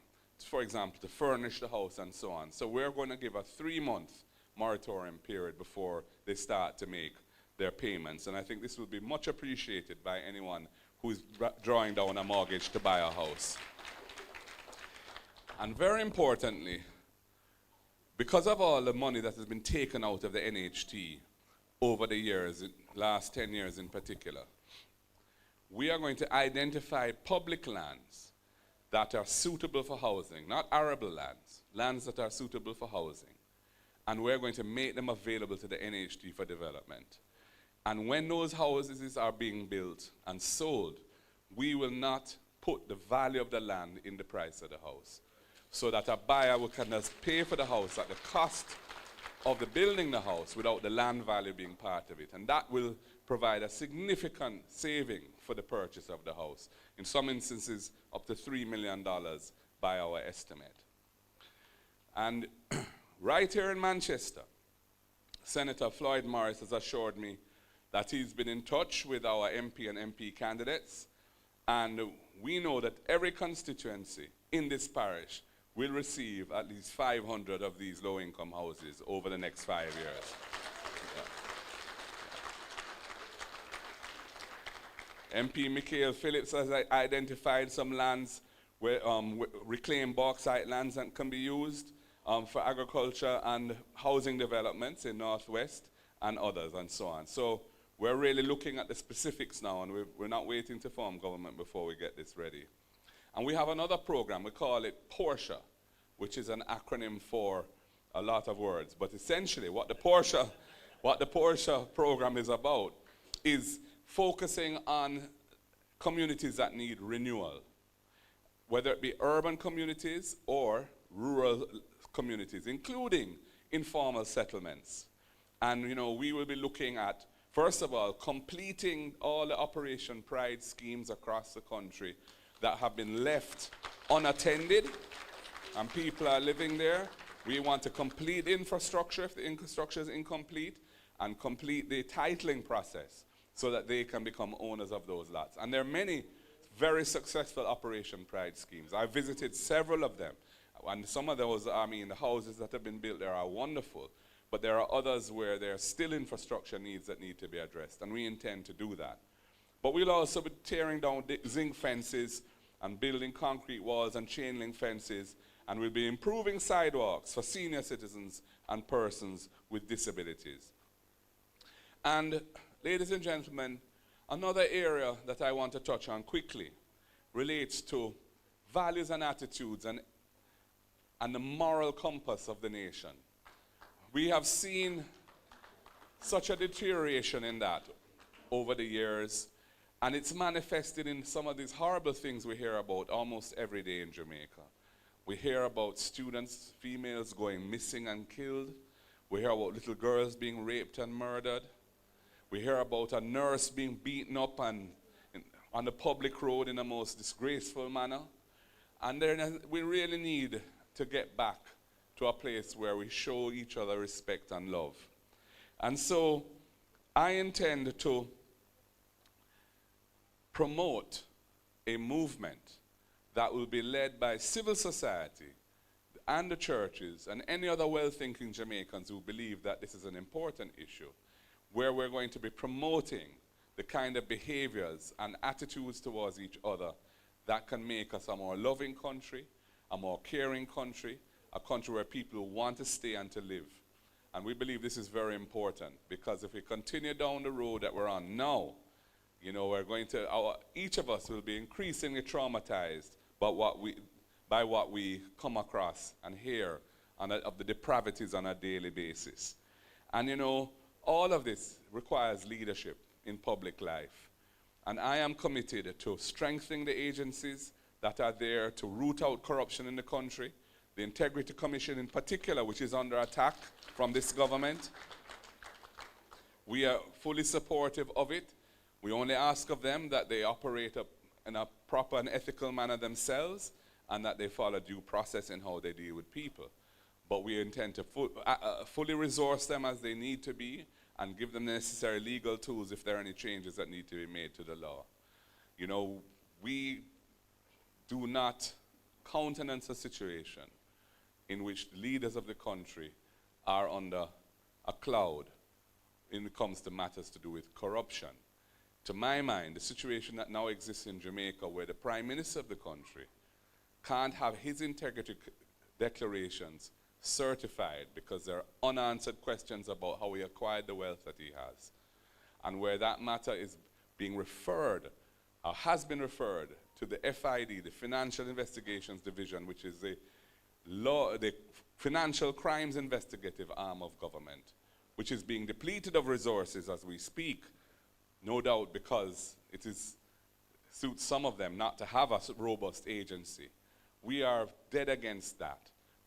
for example, to furnish the house and so on. So we're going to give a 3-month moratorium period before they start to make their payments. And I think this will be much appreciated by anyone who's drawing down a mortgage to buy a house. And very importantly, because of all the money that has been taken out of the NHT over the years, last 10 years in particular, we are going to identify public lands that are suitable for housing, not arable lands, lands that are suitable for housing. And we're going to make them available to the NHT for development. And when those houses are being built and sold, we will not put the value of the land in the price of the house, so that a buyer can just pay for the house at the cost of the building the house without the land value being part of it. And that will provide a significant saving for the purchase of the house. In some instances, up to $3 million by our estimate. And right here in Manchester, Senator Floyd Morris has assured me that he's been in touch with our MP and MP candidates, and we know that every constituency in this parish will receive at least 500 of these low-income houses over the next 5 years. Yeah. MP Michael Phillips has identified some lands where reclaimed bauxite lands that can be used for agriculture and housing developments in Northwest and others and so on. So we're really looking at the specifics now, and we're not waiting to form government before we get this ready. And we have another program, we call it Portia, which is an acronym for a lot of words. But essentially what the Portia program is about is focusing on communities that need renewal, whether it be urban communities or rural communities, including informal settlements. And we will be looking at, first of all, completing all the Operation Pride schemes across the country that have been left unattended, and people are living there. We want to complete infrastructure if the infrastructure is incomplete, and complete the titling process so that they can become owners of those lots. And there are many very successful Operation Pride schemes. I visited several of them, and some of those, the houses that have been built there are wonderful, but there are others where there are still infrastructure needs that need to be addressed, and we intend to do that. But we'll also be tearing down zinc fences and building concrete walls and chain link fences, and we'll be improving sidewalks for senior citizens and persons with disabilities. And ladies and gentlemen, another area that I want to touch on quickly relates to values and attitudes and the moral compass of the nation. We have seen such a deterioration in that over the years, and it's manifested in some of these horrible things we hear about almost every day in Jamaica. We hear about students, females going missing and killed. We hear about little girls being raped and murdered. We hear about a nurse being beaten up on the public road in a most disgraceful manner. And then we really need to get back to a place where we show each other respect and love. And so I intend to promote a movement that will be led by civil society and the churches and any other well-thinking Jamaicans who believe that this is an important issue, where we're going to be promoting the kind of behaviors and attitudes towards each other that can make us a more loving country, a more caring country, a country where people want to stay and to live. And we believe this is very important, because if we continue down the road that we're on now, you know, we're going to, each of us will be increasingly traumatized by what we come across and hear of the depravities on a daily basis. And you know, all of this requires leadership in public life. And I am committed to strengthening the agencies that are there to root out corruption in the country. The Integrity Commission in particular, which is under attack from this government. We are fully supportive of it. We only ask of them that they operate in a proper and ethical manner themselves, and that they follow due process in how they deal with people. But we intend to fully resource them as they need to be, and give them the necessary legal tools if there are any changes that need to be made to the law. You know, we do not countenance a situation in which the leaders of the country are under a cloud when it comes to matters to do with corruption. To my mind, the situation that now exists in Jamaica, where the Prime Minister of the country can't have his integrity declarations certified because there are unanswered questions about how he acquired the wealth that he has, and where that matter is being referred, or has been referred, to the FID, the Financial Investigations Division, which is the financial crimes investigative arm of government, which is being depleted of resources as we speak, no doubt because it suits some of them not to have a robust agency. We are dead against that.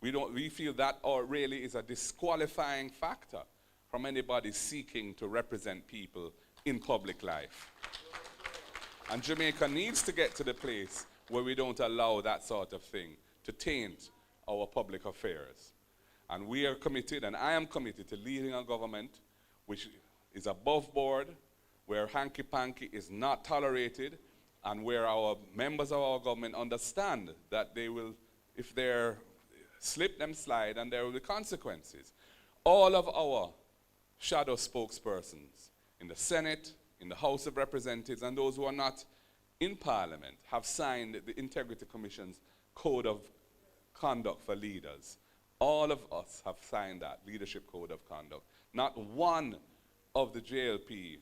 We feel that really is a disqualifying factor from anybody seeking to represent people in public life. And Jamaica needs to get to the place where we don't allow that sort of thing to taint our public affairs. And we are committed, and I am committed, to leading a government which is above board, where hanky-panky is not tolerated, and where our members of our government understand that they will, if they're slip, them slide, and there will be consequences. All of our shadow spokespersons in the Senate, in the House of Representatives, and those who are not in Parliament have signed the Integrity Commission's Code of Conduct for Leaders. All of us have signed that Leadership Code of Conduct. Not one of the JLP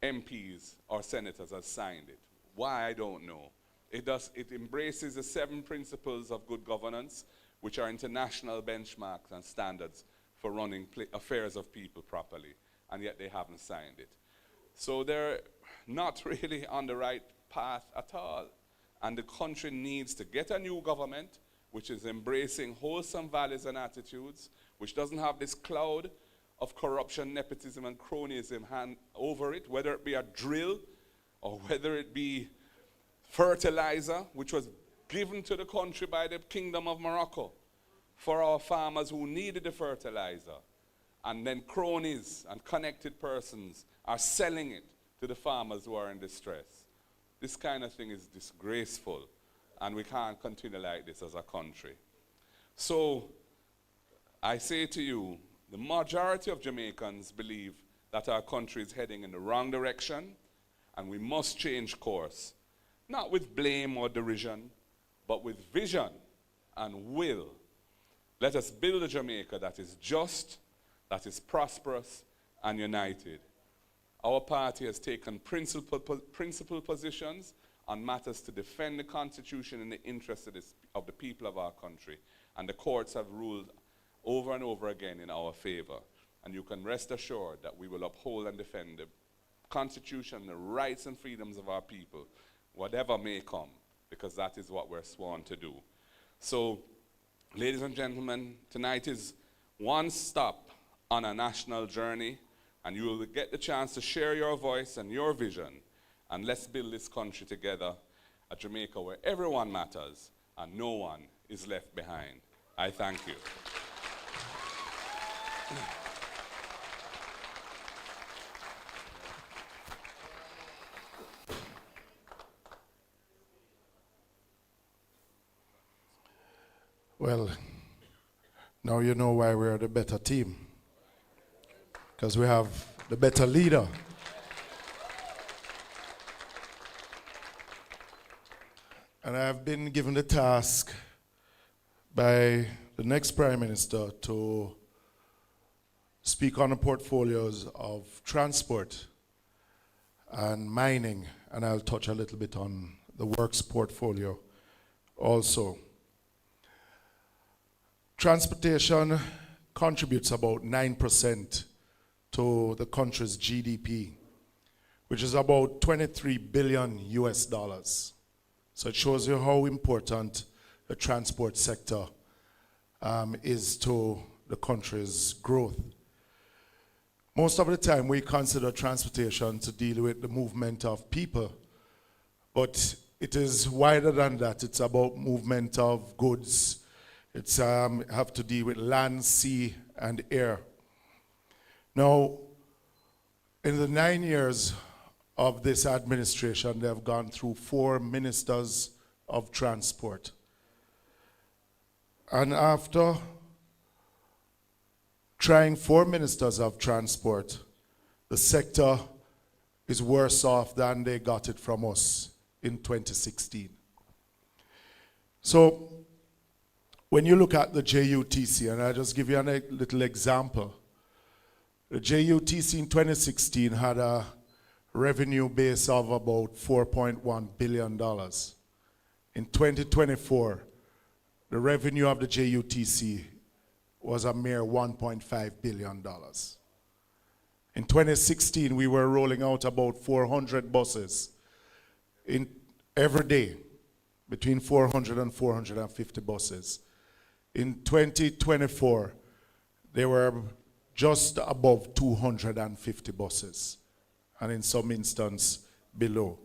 MPs or senators has signed it. Why, I don't know. It embraces the 7 principles of good governance, which are international benchmarks and standards for running affairs of people properly, and yet they haven't signed it. So they're not really on the right path at all. And the country needs to get a new government which is embracing wholesome values and attitudes, which doesn't have this cloud of corruption, nepotism, and cronyism over it, whether it be a drill or whether it be fertilizer, which was given to the country by the Kingdom of Morocco for our farmers who needed the fertilizer. And then cronies and connected persons are selling it to the farmers who are in distress. This kind of thing is disgraceful, and we can't continue like this as a country. So I say to you, the majority of Jamaicans believe that our country is heading in the wrong direction, and we must change course, not with blame or derision, but with vision and will. Let us build a Jamaica that is just, that is prosperous, and united. Our party has taken principled positions on matters to defend the Constitution in the interest of the people of our country, and the courts have ruled over and over again in our favor. And you can rest assured that we will uphold and defend the Constitution, the rights and freedoms of our people, whatever may come, because that is what we're sworn to do. So, ladies and gentlemen, tonight is one stop on a national journey, and you will get the chance to share your voice and your vision. And let's build this country together, a Jamaica where everyone matters and no one is left behind. I thank you. Well, now you know why we're the better team. Because we have the better leader. And I have been given the task by the next Prime Minister to speak on the portfolios of transport and mining, and I'll touch a little bit on the works portfolio also. Transportation contributes about 9% to the country's GDP, which is about 23 billion US dollars. So it shows you how important the transport sector is to the country's growth. Most of the time we consider transportation to deal with the movement of people, but it is wider than that. It's about movement of goods. It's have to deal with land, sea, and air. Now, in the 9 years of this administration, they have gone through 4 ministers of transport. And after trying 4 ministers of transport, the sector is worse off than they got it from us in 2016. So, when you look at the JUTC, and I'll just give you a little example. The JUTC in 2016 had a revenue base of about $4.1 billion. In 2024, the revenue of the JUTC was a mere $1.5 billion. In 2016, we were rolling out about 400 buses every day, between 400 and 450 buses. In 2024, there were just above 250 buses, and in some instances below.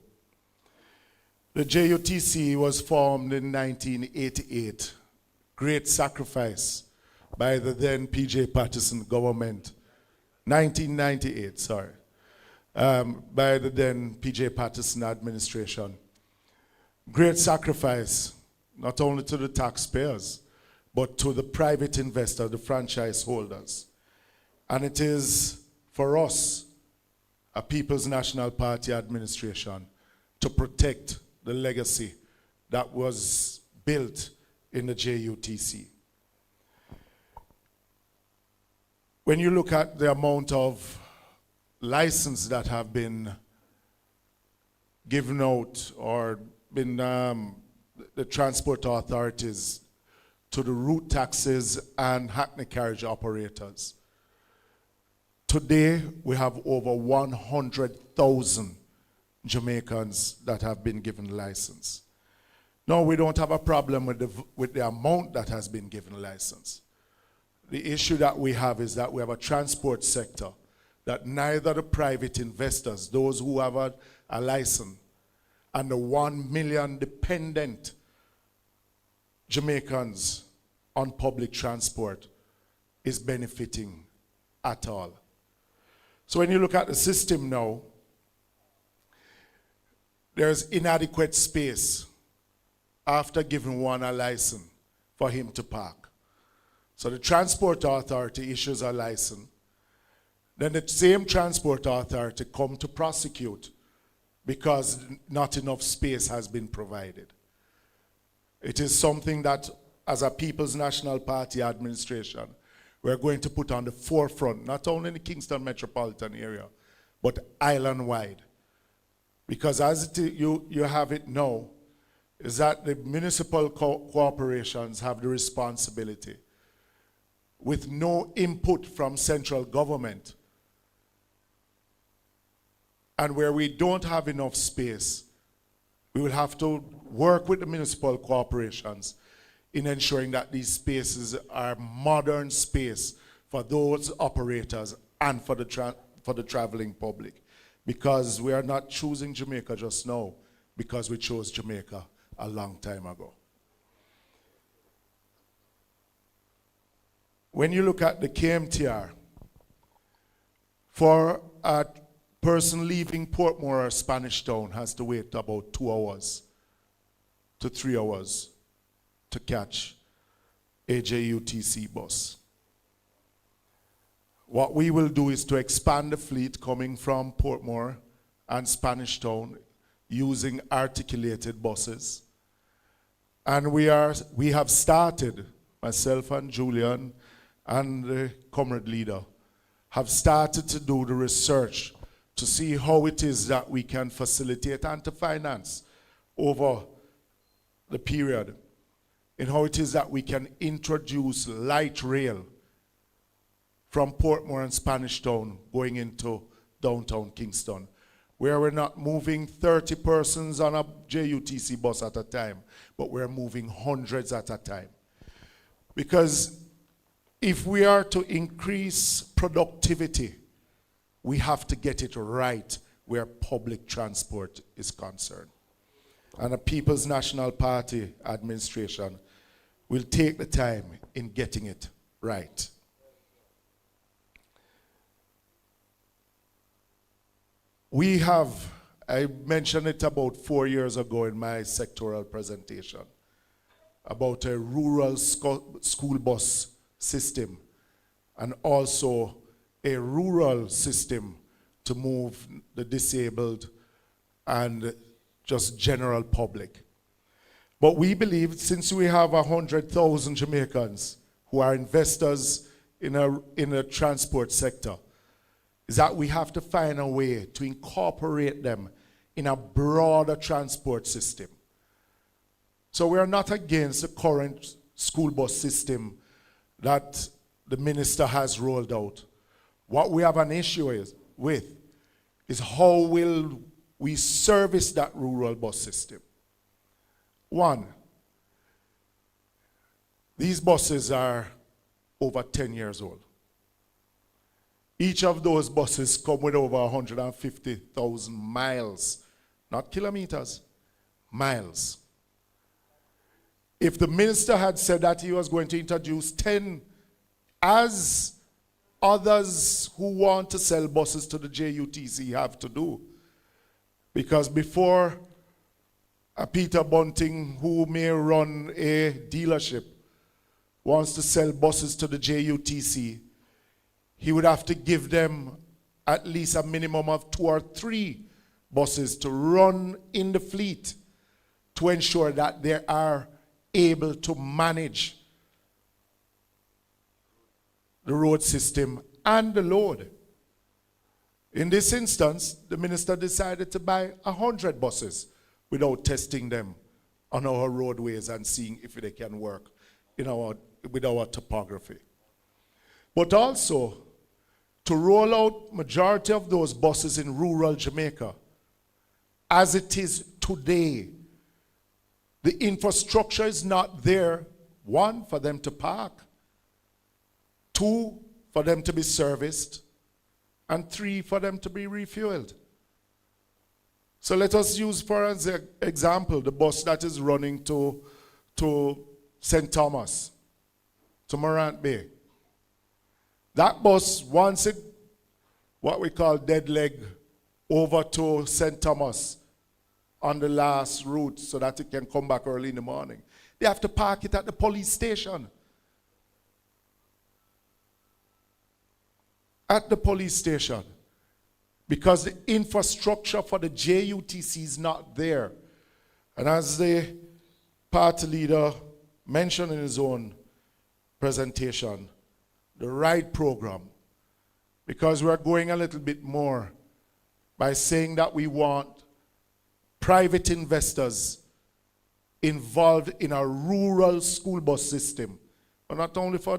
The JUTC was formed in 1988, great sacrifice by the then P.J. Patterson government, 1998, sorry, by the then P.J. Patterson administration. Great sacrifice, not only to the taxpayers, but to the private investor, the franchise holders. And it is for us, a People's National Party administration, to protect the legacy that was built in the JUTC. When you look at the amount of license that have been given out or been the transport authorities to the route taxis and hackney carriage operators. Today, we have over 100,000 Jamaicans that have been given license. No, we don't have a problem with the amount that has been given license. The issue that we have is that we have a transport sector that neither the private investors, those who have a license, and the 1 million dependent Jamaicans on public transport is benefiting at all. So when you look at the system now, there's inadequate space after giving one a license for him to park. So the transport authority issues a license. Then the same transport authority come to prosecute because not enough space has been provided. It is something that, as a People's National Party administration, we're going to put on the forefront, not only in the Kingston metropolitan area, but island-wide. Because as you have it now, is that the municipal corporations have the responsibility, with no input from central government. And where we don't have enough space, we will have to work with the municipal corporations in ensuring that these spaces are modern space for those operators and for the traveling public. Because we are not choosing Jamaica just now, because we chose Jamaica a long time ago. When you look at the KMTR, for a person leaving Portmore or Spanish Town has to wait about 2 hours to 3 hours to catch a JUTC bus. What we will do is to expand the fleet coming from Portmore and Spanish Town using articulated buses. And we have started, myself and Julian and the comrade leader, have started to do the research to see how it is that we can facilitate and to finance over the period, and how it is that we can introduce light rail from Portmore and Spanish Town going into downtown Kingston, where we're not moving 30 persons on a JUTC bus at a time, but we're moving hundreds at a time. Because if we are to increase productivity, we have to get it right where public transport is concerned. And the People's National Party administration will take the time in getting it right. We have, I mentioned it about 4 years ago in my sectoral presentation, about a rural school bus system and also a rural system to move the disabled and just general public. But we believe, since we have 100,000 Jamaicans who are investors in a transport sector, is that we have to find a way to incorporate them in a broader transport system. So we are not against the current school bus system that the minister has rolled out. What we have an issue with is how will we service that rural bus system. One, these buses are over 10 years old. Each of those buses come with over 150,000 miles, not kilometers, miles. If the minister had said that he was going to introduce 10, as others who want to sell buses to the JUTC have to do, because before a Peter Bunting, who may run a dealership, wants to sell buses to the JUTC, he would have to give them at least a minimum of 2 or 3 buses to run in the fleet to ensure that they are able to manage the road system and the load. In this instance, the minister decided to buy 100 buses without testing them on our roadways and seeing if they can work with our topography. But also, to roll out majority of those buses in rural Jamaica, as it is today, the infrastructure is not there, 1, for them to park, 2, for them to be serviced, and 3, for them to be refueled. So let us use, for example, the bus that is running to St. Thomas, to Morant Bay. That bus, once it, what we call dead leg, over to St. Thomas on the last route so that it can come back early in the morning, they have to park it at the police station. At the police station. Because the infrastructure for the JUTC is not there. And as the party leader mentioned in his own presentation, the RIDE program, because we're going a little bit more by saying that we want private investors involved in a rural school bus system, but not only for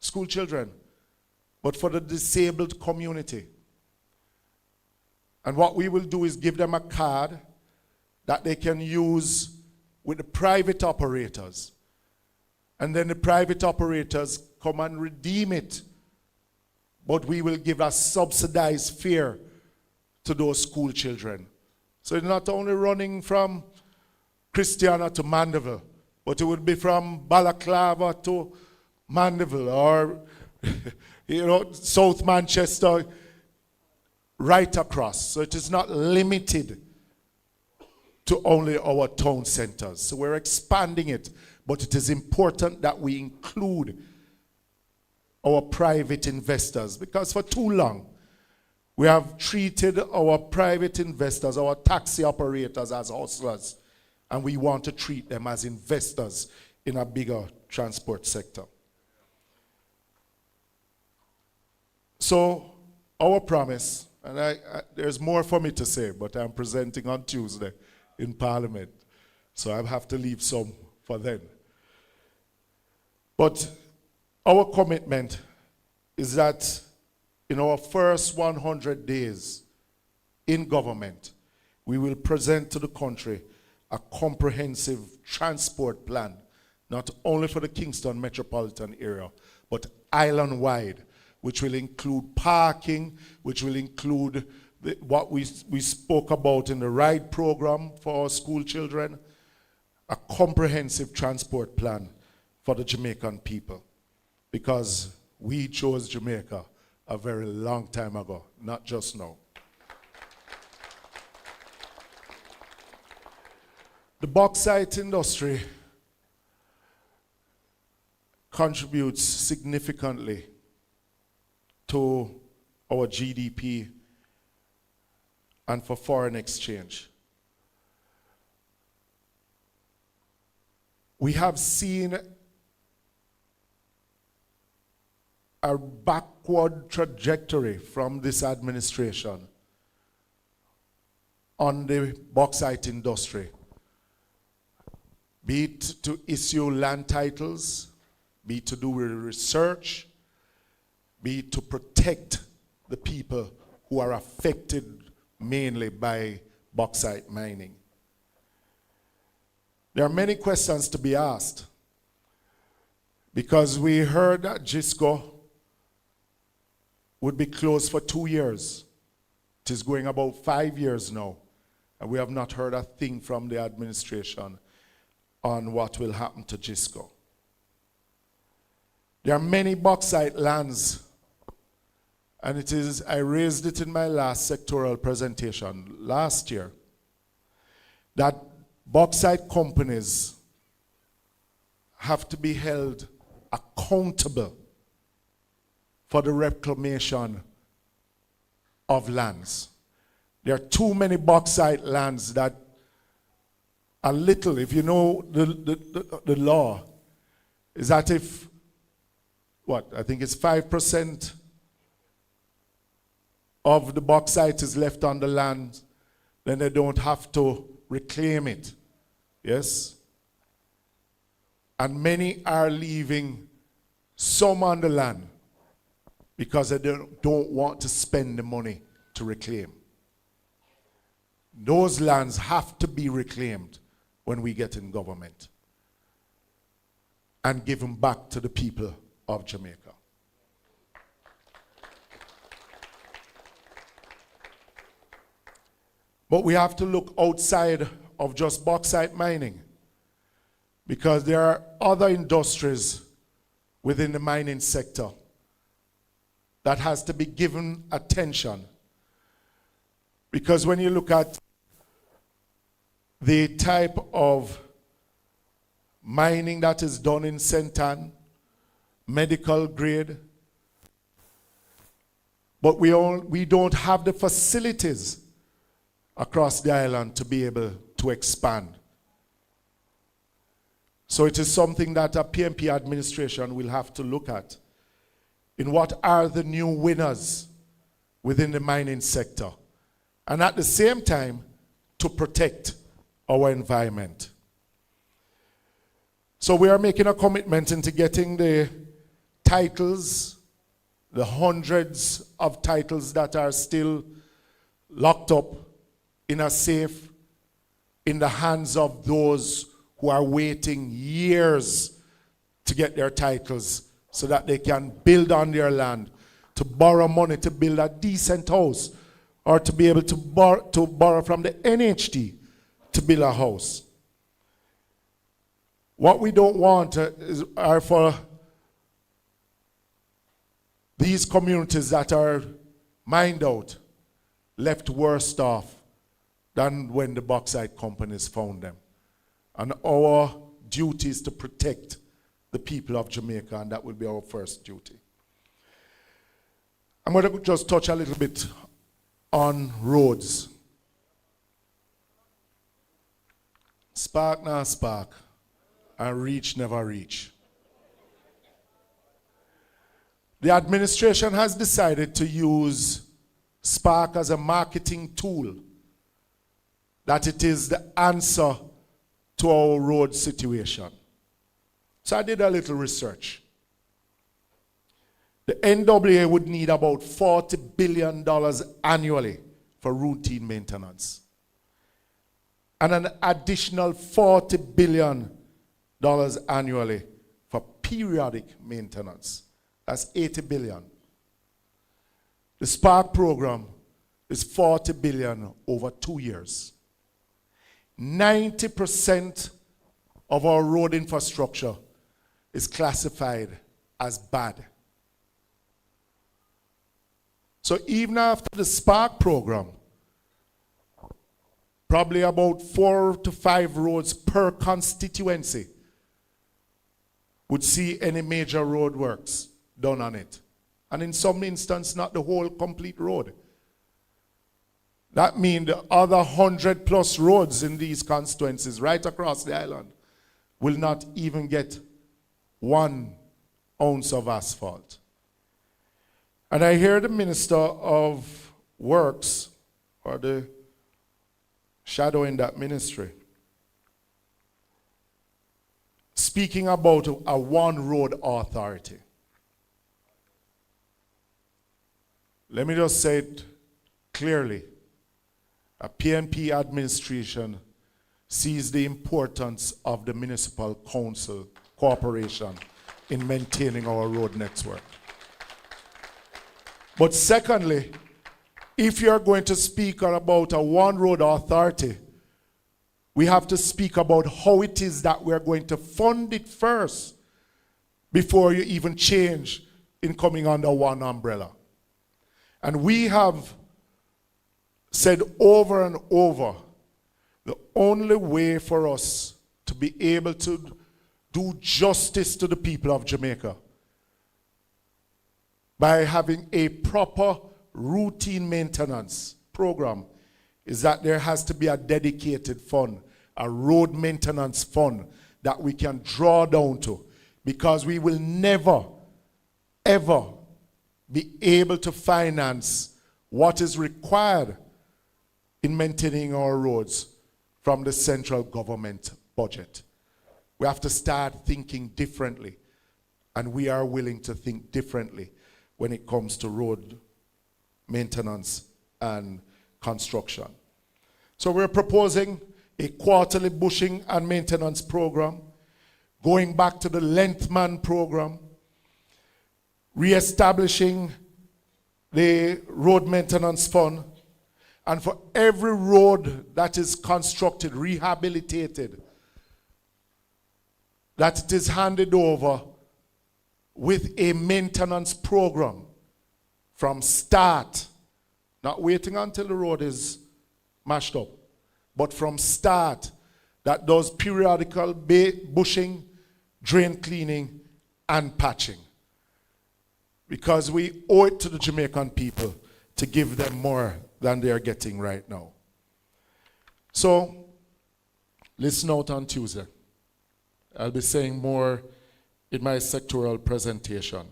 school children, but for the disabled community. And what we will do is give them a card that they can use with the private operators. And then the private operators come and redeem it. But we will give a subsidized fare to those school children. So it's not only running from Christiana to Mandeville, but it would be from Balaclava to Mandeville, or South Manchester, right across. So it is not limited to only our town centers. So we're expanding it, but it is important that we include our private investors, because for too long we have treated our private investors, our taxi operators, as hustlers, and we want to treat them as investors in a bigger transport sector. So our promise, and there's more for me to say, but I'm presenting on Tuesday in Parliament, so I have to leave some for then. But our commitment is that in our first 100 days in government, we will present to the country a comprehensive transport plan, not only for the Kingston metropolitan area, but island-wide, which will include parking, which will include what we spoke about in the RIDE program for our school children, a comprehensive transport plan for the Jamaican people. Because we chose Jamaica a very long time ago, not just now. The bauxite industry contributes significantly to our GDP and for foreign exchange. We have seen a backward trajectory from this administration on the bauxite industry, be it to issue land titles, be it to do with research, be it to protect the people who are affected mainly by bauxite mining. There are many questions to be asked, because we heard that GISCO would be closed for 2 years. It is going about 5 years now, and we have not heard a thing from the administration on what will happen to GISCO. There are many bauxite lands, and I raised it in my last sectoral presentation last year, that bauxite companies have to be held accountable for the reclamation of lands. There are too many bauxite lands that are little, if you know the law, is that if, I think it's 5% of the bauxite is left on the land, then they don't have to reclaim it. Yes? And many are leaving some on the land because they don't want to spend the money to reclaim. Those lands have to be reclaimed when we get in government and given back to the people of Jamaica. But we have to look outside of just bauxite mining, because there are other industries within the mining sector that has to be given attention. Because when you look at the type of mining that is done in St. Ann, medical grade, but we don't have the facilities across the island to be able to expand. So it is something that a PNP administration will have to look at. In what are the new winners within the mining sector? And at the same time, to protect our environment. So we are making a commitment into getting the titles, the hundreds of titles that are still locked up in a safe, in the hands of those who are waiting years to get their titles so that they can build on their land, to borrow money to build a decent house, or to be able to borrow from the NHT to build a house. What we don't want are for these communities that are mined out, left worse off than when the bauxite companies found them. And our duty is to protect the people of Jamaica, and that will be our first duty. I'm going to just touch a little bit on roads. Spark now spark, and reach never reach. The administration has decided to use Spark as a marketing tool, that it is the answer to our road situation. So I did a little research. The NWA would need about $40 billion annually for routine maintenance, and an additional $40 billion annually for periodic maintenance. That's $80 billion. The Spark program is $40 billion over 2 years. 90% of our road infrastructure is classified as bad. So even after the Spark program, probably about 4 to 5 roads per constituency would see any major road works done on it. And in some instances, not the whole complete road. That means the other 100 plus roads in these constituencies right across the island will not even get 1 ounce of asphalt. And I hear the Minister of Works, or the shadow in that ministry, speaking about a one road authority. Let me just say it clearly. A PNP administration sees the importance of the municipal council cooperation in maintaining our road network. But secondly, if you're going to speak about a one road authority, we have to speak about how it is that we're going to fund it first before you even change in coming under one umbrella. And we have said over and over, the only way for us to be able to do justice to the people of Jamaica by having a proper routine maintenance program is that there has to be a dedicated fund, a road maintenance fund that we can draw down to, because we will never, ever be able to finance what is required in maintaining our roads from the central government budget. We have to start thinking differently, and we are willing to think differently when it comes to road maintenance and construction. So we're proposing a quarterly bushing and maintenance program, going back to the Lengthman program, reestablishing the road maintenance fund, and for every road that is constructed, rehabilitated, that it is handed over with a maintenance program from start, not waiting until the road is mashed up, but from start, that does periodical bushing, drain cleaning, and patching. Because we owe it to the Jamaican people to give them more than they are getting right now. So, listen out on Tuesday. I'll be saying more in my sectoral presentation.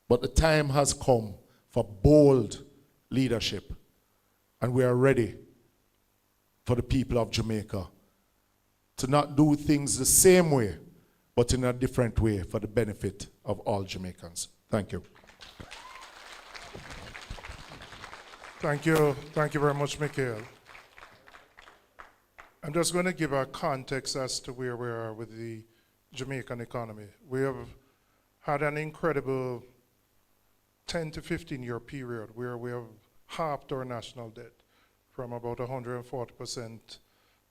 But the time has come for bold leadership, and we are ready for the people of Jamaica to not do things the same way, but in a different way for the benefit of all Jamaicans. Thank you. Thank you very much, Mikhail. I'm just going to give a context as to where we are with the Jamaican economy. We have had an incredible 10 to 15 year period where we have halved our national debt from about 140%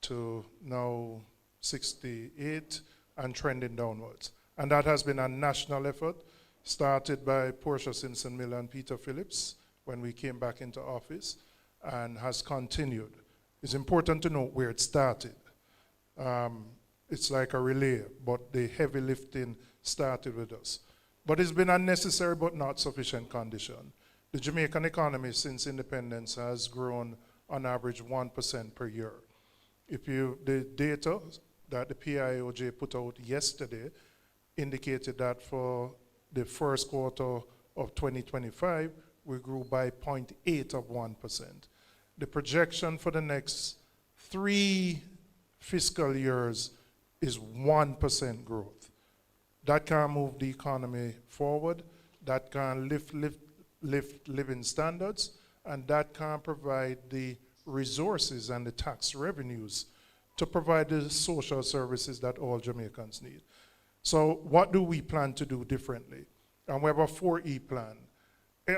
to now 68 and trending downwards. And that has been a national effort started by Portia Simpson Miller and Peter Phillips when we came back into office and has continued. It's important to note where it started. It's like a relay, but the heavy lifting started with us. But it's been a necessary but not sufficient condition. The Jamaican economy since independence has grown on average 1% per year. The data that the PIOJ put out yesterday indicated that for the first quarter of 2025, we grew by 0.8 of 1%. The projection for the next 3 fiscal years is 1% growth. That can move the economy forward, that can lift living standards, and that can provide the resources and the tax revenues to provide the social services that all Jamaicans need. So what do we plan to do differently? And we have a 4E plan.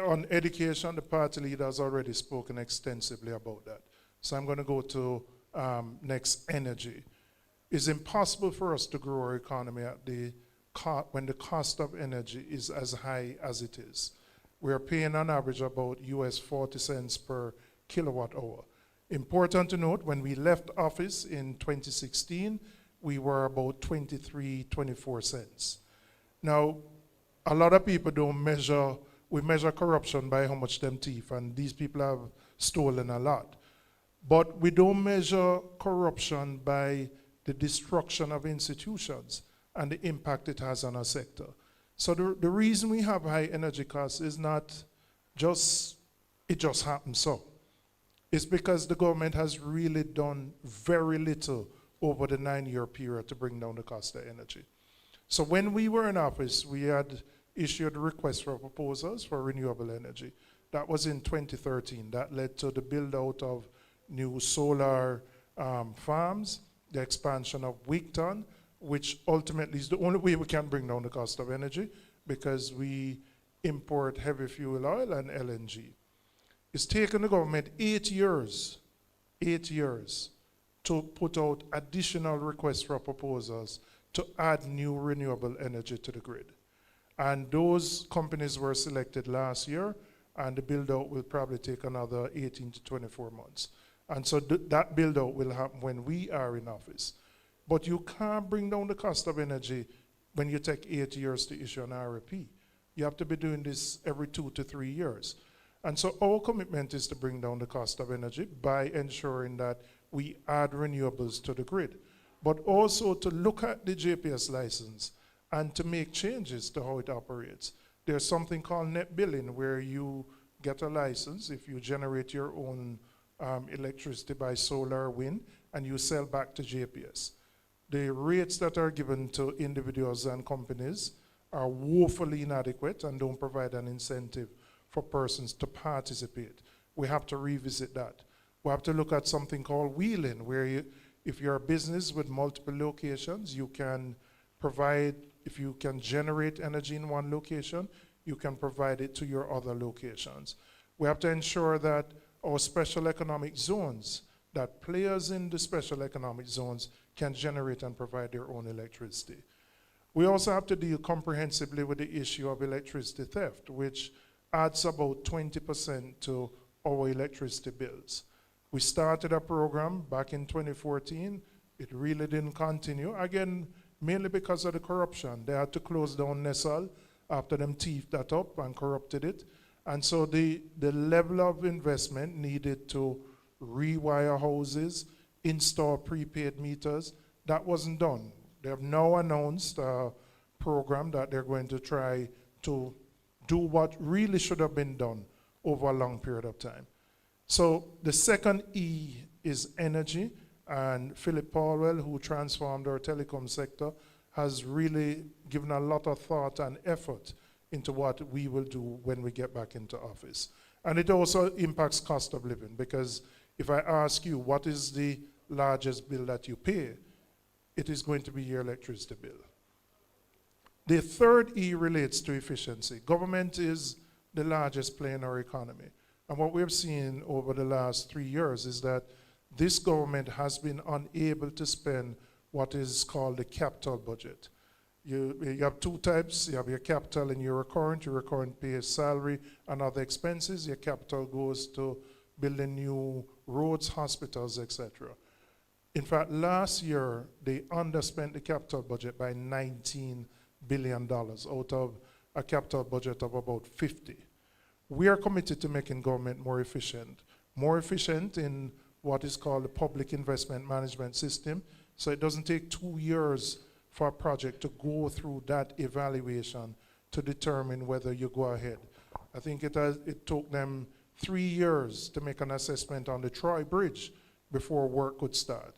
On education, the party leader has already spoken extensively about that. So I'm going to go to next, energy. It's impossible for us to grow our economy at when the cost of energy is as high as it is. We are paying on average about US 40 cents per kilowatt hour. Important to note, when we left office in 2016, we were about 23, 24 cents. Now, a lot of people we measure corruption by how much them thief, and these people have stolen a lot. But we don't measure corruption by the destruction of institutions and the impact it has on our sector. So the reason we have high energy costs is not just, it just happens so. It's because the government has really done very little over the 9-year period to bring down the cost of energy. So when we were in office, we had issued requests for proposals for renewable energy. That was in 2013. That led to the build out of new solar farms, the expansion of Wigton, which ultimately is the only way we can bring down the cost of energy because we import heavy fuel oil and LNG. It's taken the government 8 years to put out additional requests for proposals to add new renewable energy to the grid. And those companies were selected last year, and the build-out will probably take another 18 to 24 months. And so that build-out will happen when we are in office. But you can't bring down the cost of energy when you take 8 years to issue an RFP. You have to be doing this every 2 to 3 years. And so our commitment is to bring down the cost of energy by ensuring that we add renewables to the grid, but also to look at the JPS license and to make changes to how it operates. There's something called net billing where you get a license if you generate your own electricity by solar or wind and you sell back to JPS. The rates that are given to individuals and companies are woefully inadequate and don't provide an incentive for persons to participate. We have to revisit that. We have to look at something called wheeling, where if you're a business with multiple locations, you can provide, if you can generate energy in one location, you can provide it to your other locations. We have to ensure that our special economic zones, that players in the special economic zones can generate and provide their own electricity. We also have to deal comprehensively with the issue of electricity theft, which adds about 20% to our electricity bills. We started a program back in 2014. It really didn't continue, again, mainly because of the corruption. They had to close down Nessal after them thieved that up and corrupted it. And so the level of investment needed to rewire houses, install prepaid meters, that wasn't done. They have now announced a program that they're going to try to do what really should have been done over a long period of time. So the second E is energy, and Philip Powell, who transformed our telecom sector, has really given a lot of thought and effort into what we will do when we get back into office. And it also impacts cost of living, because if I ask you what is the largest bill that you pay, it is going to be your electricity bill. The third E relates to efficiency. Government is the largest player in our economy. And what we've seen over the last 3 years is that this government has been unable to spend what is called the capital budget. You have two types. You have your capital and your recurrent pays salary and other expenses. Your capital goes to building new roads, hospitals, etc. In fact, last year, they underspent the capital budget by $19 billion out of a capital budget of about 50. We are committed to making government more efficient in what is called the public investment management system. So it doesn't take 2 years for a project to go through that evaluation to determine whether you go ahead. I think it took them 3 years to make an assessment on the Troy Bridge before work could start.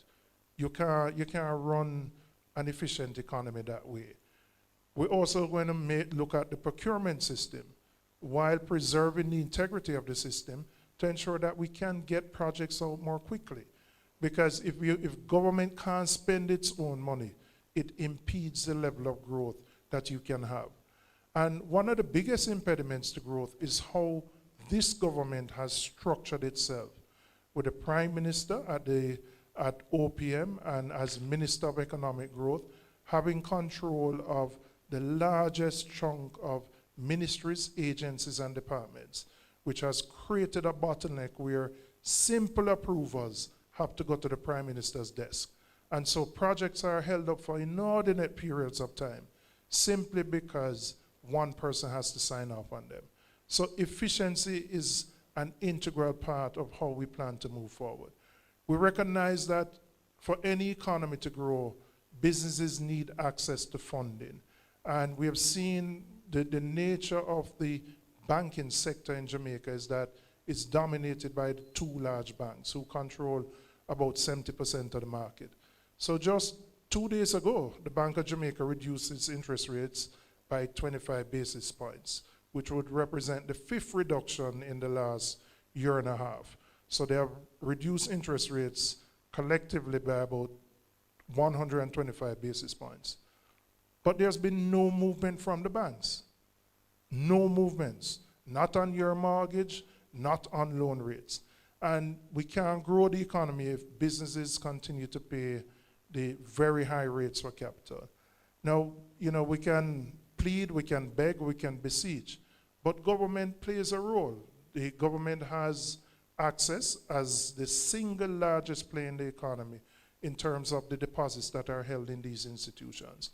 You can't run an efficient economy that way. We're also going to look at the procurement system while preserving the integrity of the system to ensure that we can get projects out more quickly. Because if government can't spend its own money, it impedes the level of growth that you can have. And one of the biggest impediments to growth is how this government has structured itself, with the Prime Minister at OPM and as Minister of Economic Growth, having control of the largest chunk of ministries, agencies, and departments, which has created a bottleneck where simple approvals have to go to the Prime Minister's desk. And so projects are held up for inordinate periods of time, simply because one person has to sign off on them. So efficiency is an integral part of how we plan to move forward. We recognize that for any economy to grow, businesses need access to funding. And we have seen the nature of the banking sector in Jamaica is that it's dominated by the two large banks who control about 70% of the market. So just 2 days ago, the Bank of Jamaica reduced its interest rates by 25 basis points, which would represent the 5th reduction in the last year and a half. So they have reduced interest rates collectively by about 125 basis points. But there's been no movement from the banks. No movements. Not on your mortgage, not on loan rates. And we can't grow the economy if businesses continue to pay the very high rates for capital. Now, we can plead, we can beg, we can beseech, but government plays a role. The government has access as the single largest player in the economy in terms of the deposits that are held in these institutions.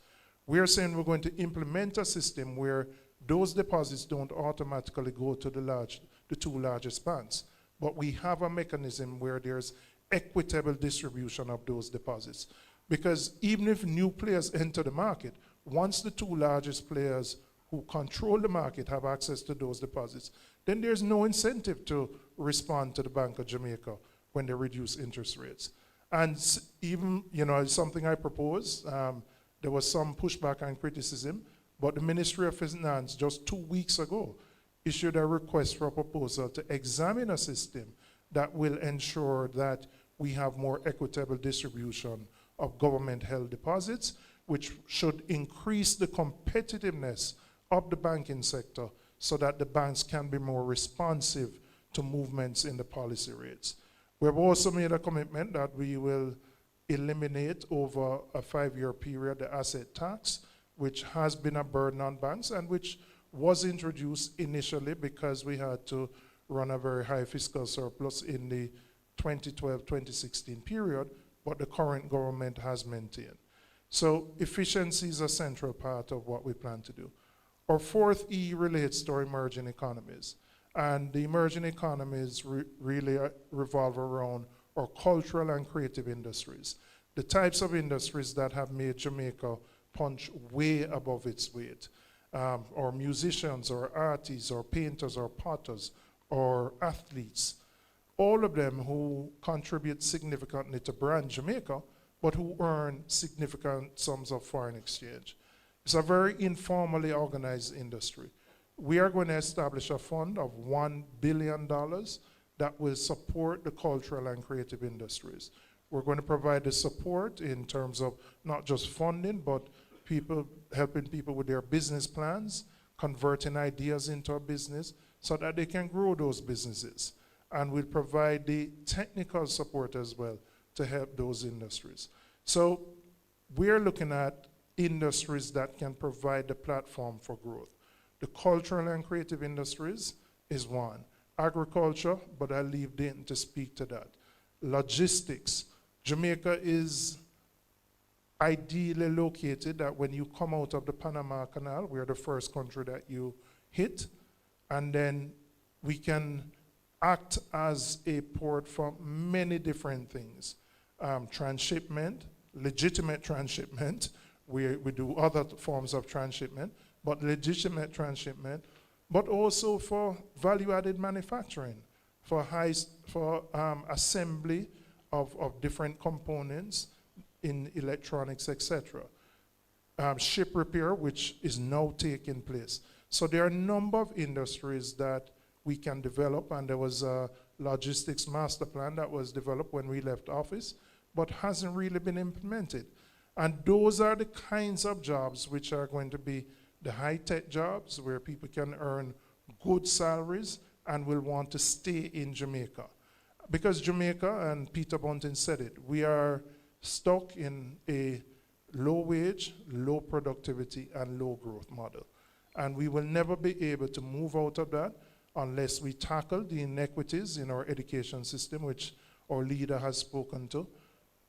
We are saying we're going to implement a system where those deposits don't automatically go to the two largest banks, but we have a mechanism where there's equitable distribution of those deposits. Because even if new players enter the market, once the two largest players who control the market have access to those deposits, then there's no incentive to respond to the Bank of Jamaica when they reduce interest rates. And even, it's something I propose. There was some pushback and criticism, but the Ministry of Finance just 2 weeks ago issued a request for a proposal to examine a system that will ensure that we have more equitable distribution of government-held deposits, which should increase the competitiveness of the banking sector so that the banks can be more responsive to movements in the policy rates. We have also made a commitment that we will eliminate over a 5-year period the asset tax, which has been a burden on banks and which was introduced initially because we had to run a very high fiscal surplus in the 2012-2016 period, but the current government has maintained. So efficiency is a central part of what we plan to do. Our fourth E relates to our emerging economies. And the emerging economies really revolve around our cultural and creative industries. The types of industries that have made Jamaica punch way above its weight. Or musicians, or artists, or painters, or potters, or athletes. All of them who contribute significantly to brand Jamaica, but who earn significant sums of foreign exchange. It's a very informally organized industry. We are going to establish a fund of $1 billion that will support the cultural and creative industries. We're going to provide the support in terms of not just funding, but helping people with their business plans, converting ideas into a business so that they can grow those businesses. And we'll provide the technical support as well to help those industries. So we're looking at industries that can provide the platform for growth. The cultural and creative industries is one. Agriculture, but I'll leave Dayton to speak to that. Logistics. Jamaica is ideally located that when you come out of the Panama Canal, we're the first country that you hit, and then we can act as a port for many different things. Transshipment, legitimate transshipment. We do other forms of transshipment, but legitimate transshipment, but also for value-added manufacturing, for assembly of different components in electronics, etc. Ship repair, which is now taking place. So there are a number of industries that we can develop, and there was a logistics master plan that was developed when we left office, but hasn't really been implemented. And those are the kinds of jobs which are going to be the high-tech jobs where people can earn good salaries and will want to stay in Jamaica. Because Jamaica, and Peter Bunting said it, we are stuck in a low wage, low productivity, and low growth model. And we will never be able to move out of that unless we tackle the inequities in our education system, which our leader has spoken to,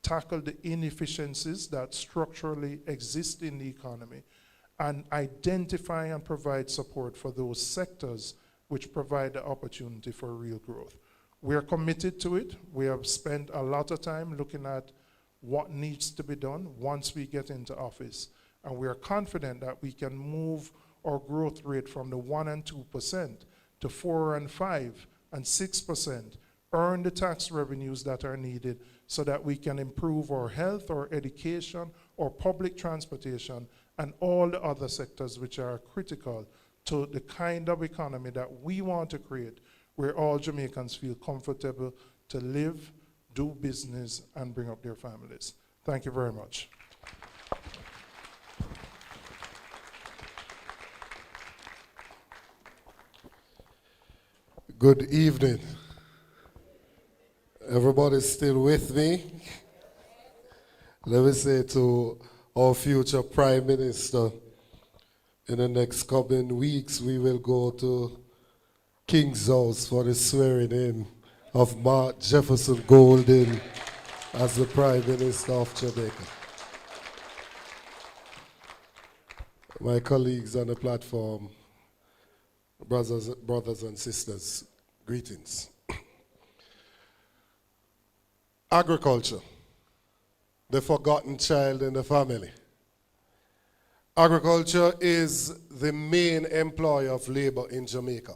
tackle the inefficiencies that structurally exist in the economy, and identify and provide support for those sectors which provide the opportunity for real growth. We are committed to it. We have spent a lot of time looking at what needs to be done once we get into office. And we are confident that we can move our growth rate from the 1% and 2% to 4% and 5% and 6%, earn the tax revenues that are needed so that we can improve our health, our education, our public transportation, and all the other sectors which are critical to the kind of economy that we want to create, where all Jamaicans feel comfortable to live, do business, and bring up their families. Thank you very much. Good evening. Everybody's still with me? Let me say to our future Prime Minister, in the next coming weeks, we will go to King's House for the swearing in of Mark Jefferson Golden as the Prime Minister of Jamaica. My colleagues on the platform, brothers and sisters, greetings. Agriculture, the forgotten child in the family. Agriculture is the main employer of labor in Jamaica.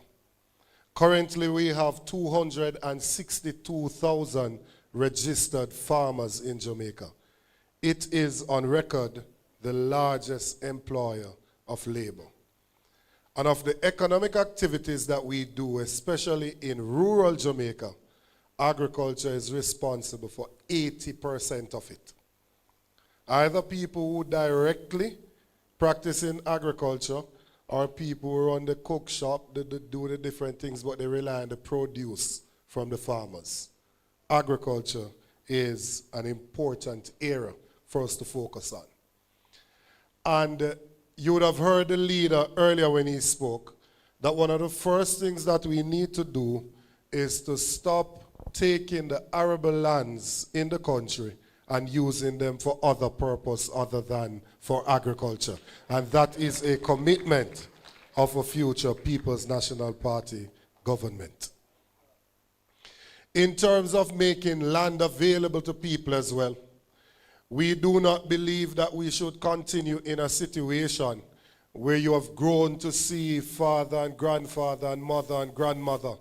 Currently, we have 262,000 registered farmers in Jamaica. It is on record the largest employer of labor. And of the economic activities that we do, especially in rural Jamaica, agriculture is responsible for 80% of it. Either people who directly practice in agriculture or people who run the cook shop, they do the different things, but they rely on the produce from the farmers. Agriculture is an important area for us to focus on. And you would have heard the leader earlier when he spoke that one of the first things that we need to do is to stop taking the arable lands in the country and using them for other purpose other than for agriculture. And that is a commitment of a future People's National Party government. In terms of making land available to people as well, we do not believe that we should continue in a situation where you have grown to see father and grandfather and mother and grandmother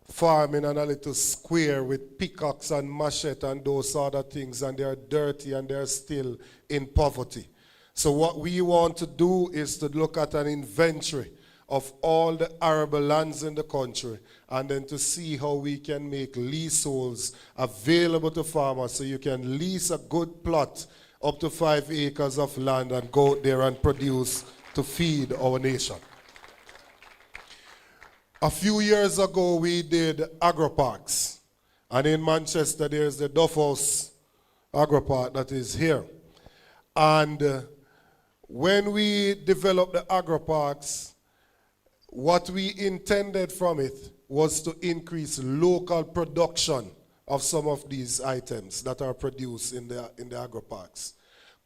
farming in a little square with pickaxe and machete and those other things, and they're dirty and they're still in poverty. So what we want to do is to look at an inventory of all the arable lands in the country and then to see how we can make leaseholds available to farmers so you can lease a good plot up to 5 acres of land and go out there and produce to feed our nation. A few years ago, we did agro-parks. And in Manchester, there's the Duff House agro-park that is here. And when we developed the agro-parks, what we intended from it was to increase local production of some of these items that are produced in the agro-parks.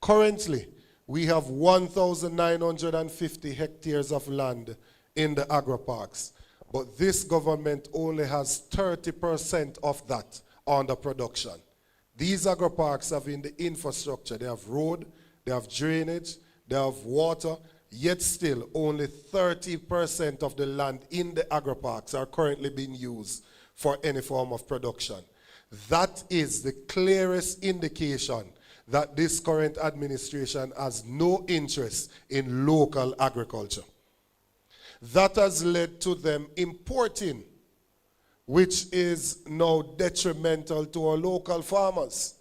Currently, we have 1,950 hectares of land in the agro-parks, but this government only has 30% of that under production. These agro-parks have in the infrastructure, they have road, they have drainage, they have water, yet still only 30% of the land in the agro-parks are currently being used for any form of production. That is the clearest indication that this current administration has no interest in local agriculture. That has led to them importing, which is now detrimental to our local farmers.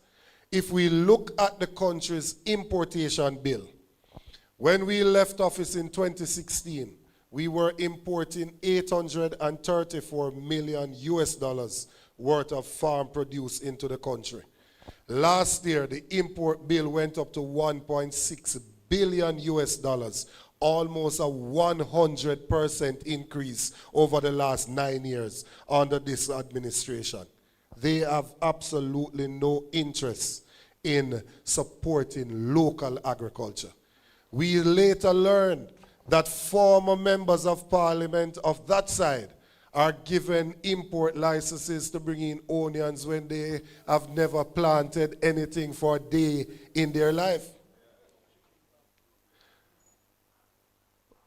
If we look at the country's importation bill, when we left office in 2016, we were importing $834 million worth of farm produce into the country. Last year, the import bill went up to $1.6 billion, almost a 100% increase over the last 9 years under this administration. They have absolutely no interest in supporting local agriculture. We later learned that former members of parliament of that side are given import licenses to bring in onions when they have never planted anything for a day in their life.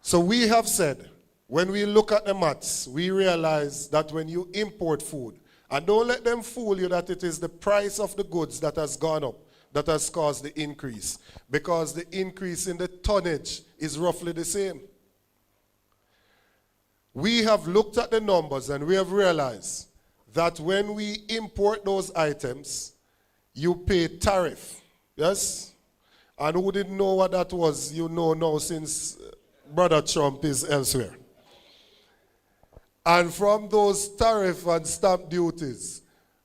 So we have said, when we look at the maths, we realize that when you import food, and don't let them fool you that it is the price of the goods that has gone up that has caused the increase, because the increase in the tonnage is roughly the same. We have looked at the numbers and we have realized that when we import those items, you pay tariff, yes? And who didn't know what that was, you know now since Brother Trump is elsewhere. And from those tariff and stamp duties,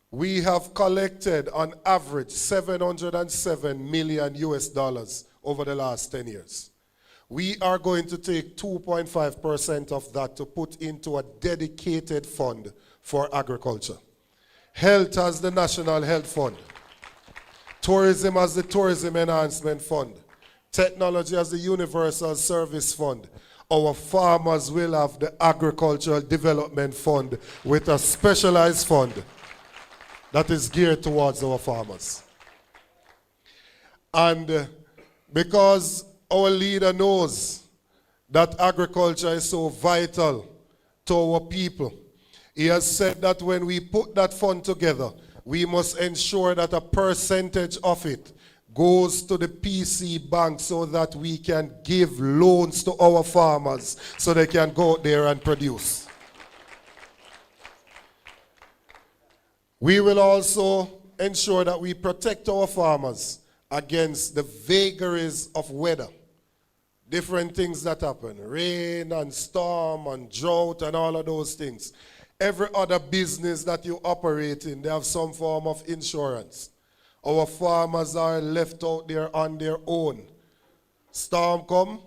we have collected on average $707 million over the last 10 years. We are going to take 2.5% of that to put into a dedicated fund for agriculture. Health has the National Health Fund. Tourism has the Tourism Enhancement Fund. Technology has the Universal Service Fund. Our farmers will have the Agricultural Development Fund with a specialized fund that is geared towards our farmers. And because our leader knows that agriculture is so vital to our people, he has said that when we put that fund together, we must ensure that a percentage of it goes to the PC bank so that we can give loans to our farmers so they can go out there and produce. We will also ensure that we protect our farmers against the vagaries of weather. Different things that happen, rain and storm and drought and all of those things. Every other business that you operate in, they have some form of insurance. Our farmers are left out there on their own. Storm come,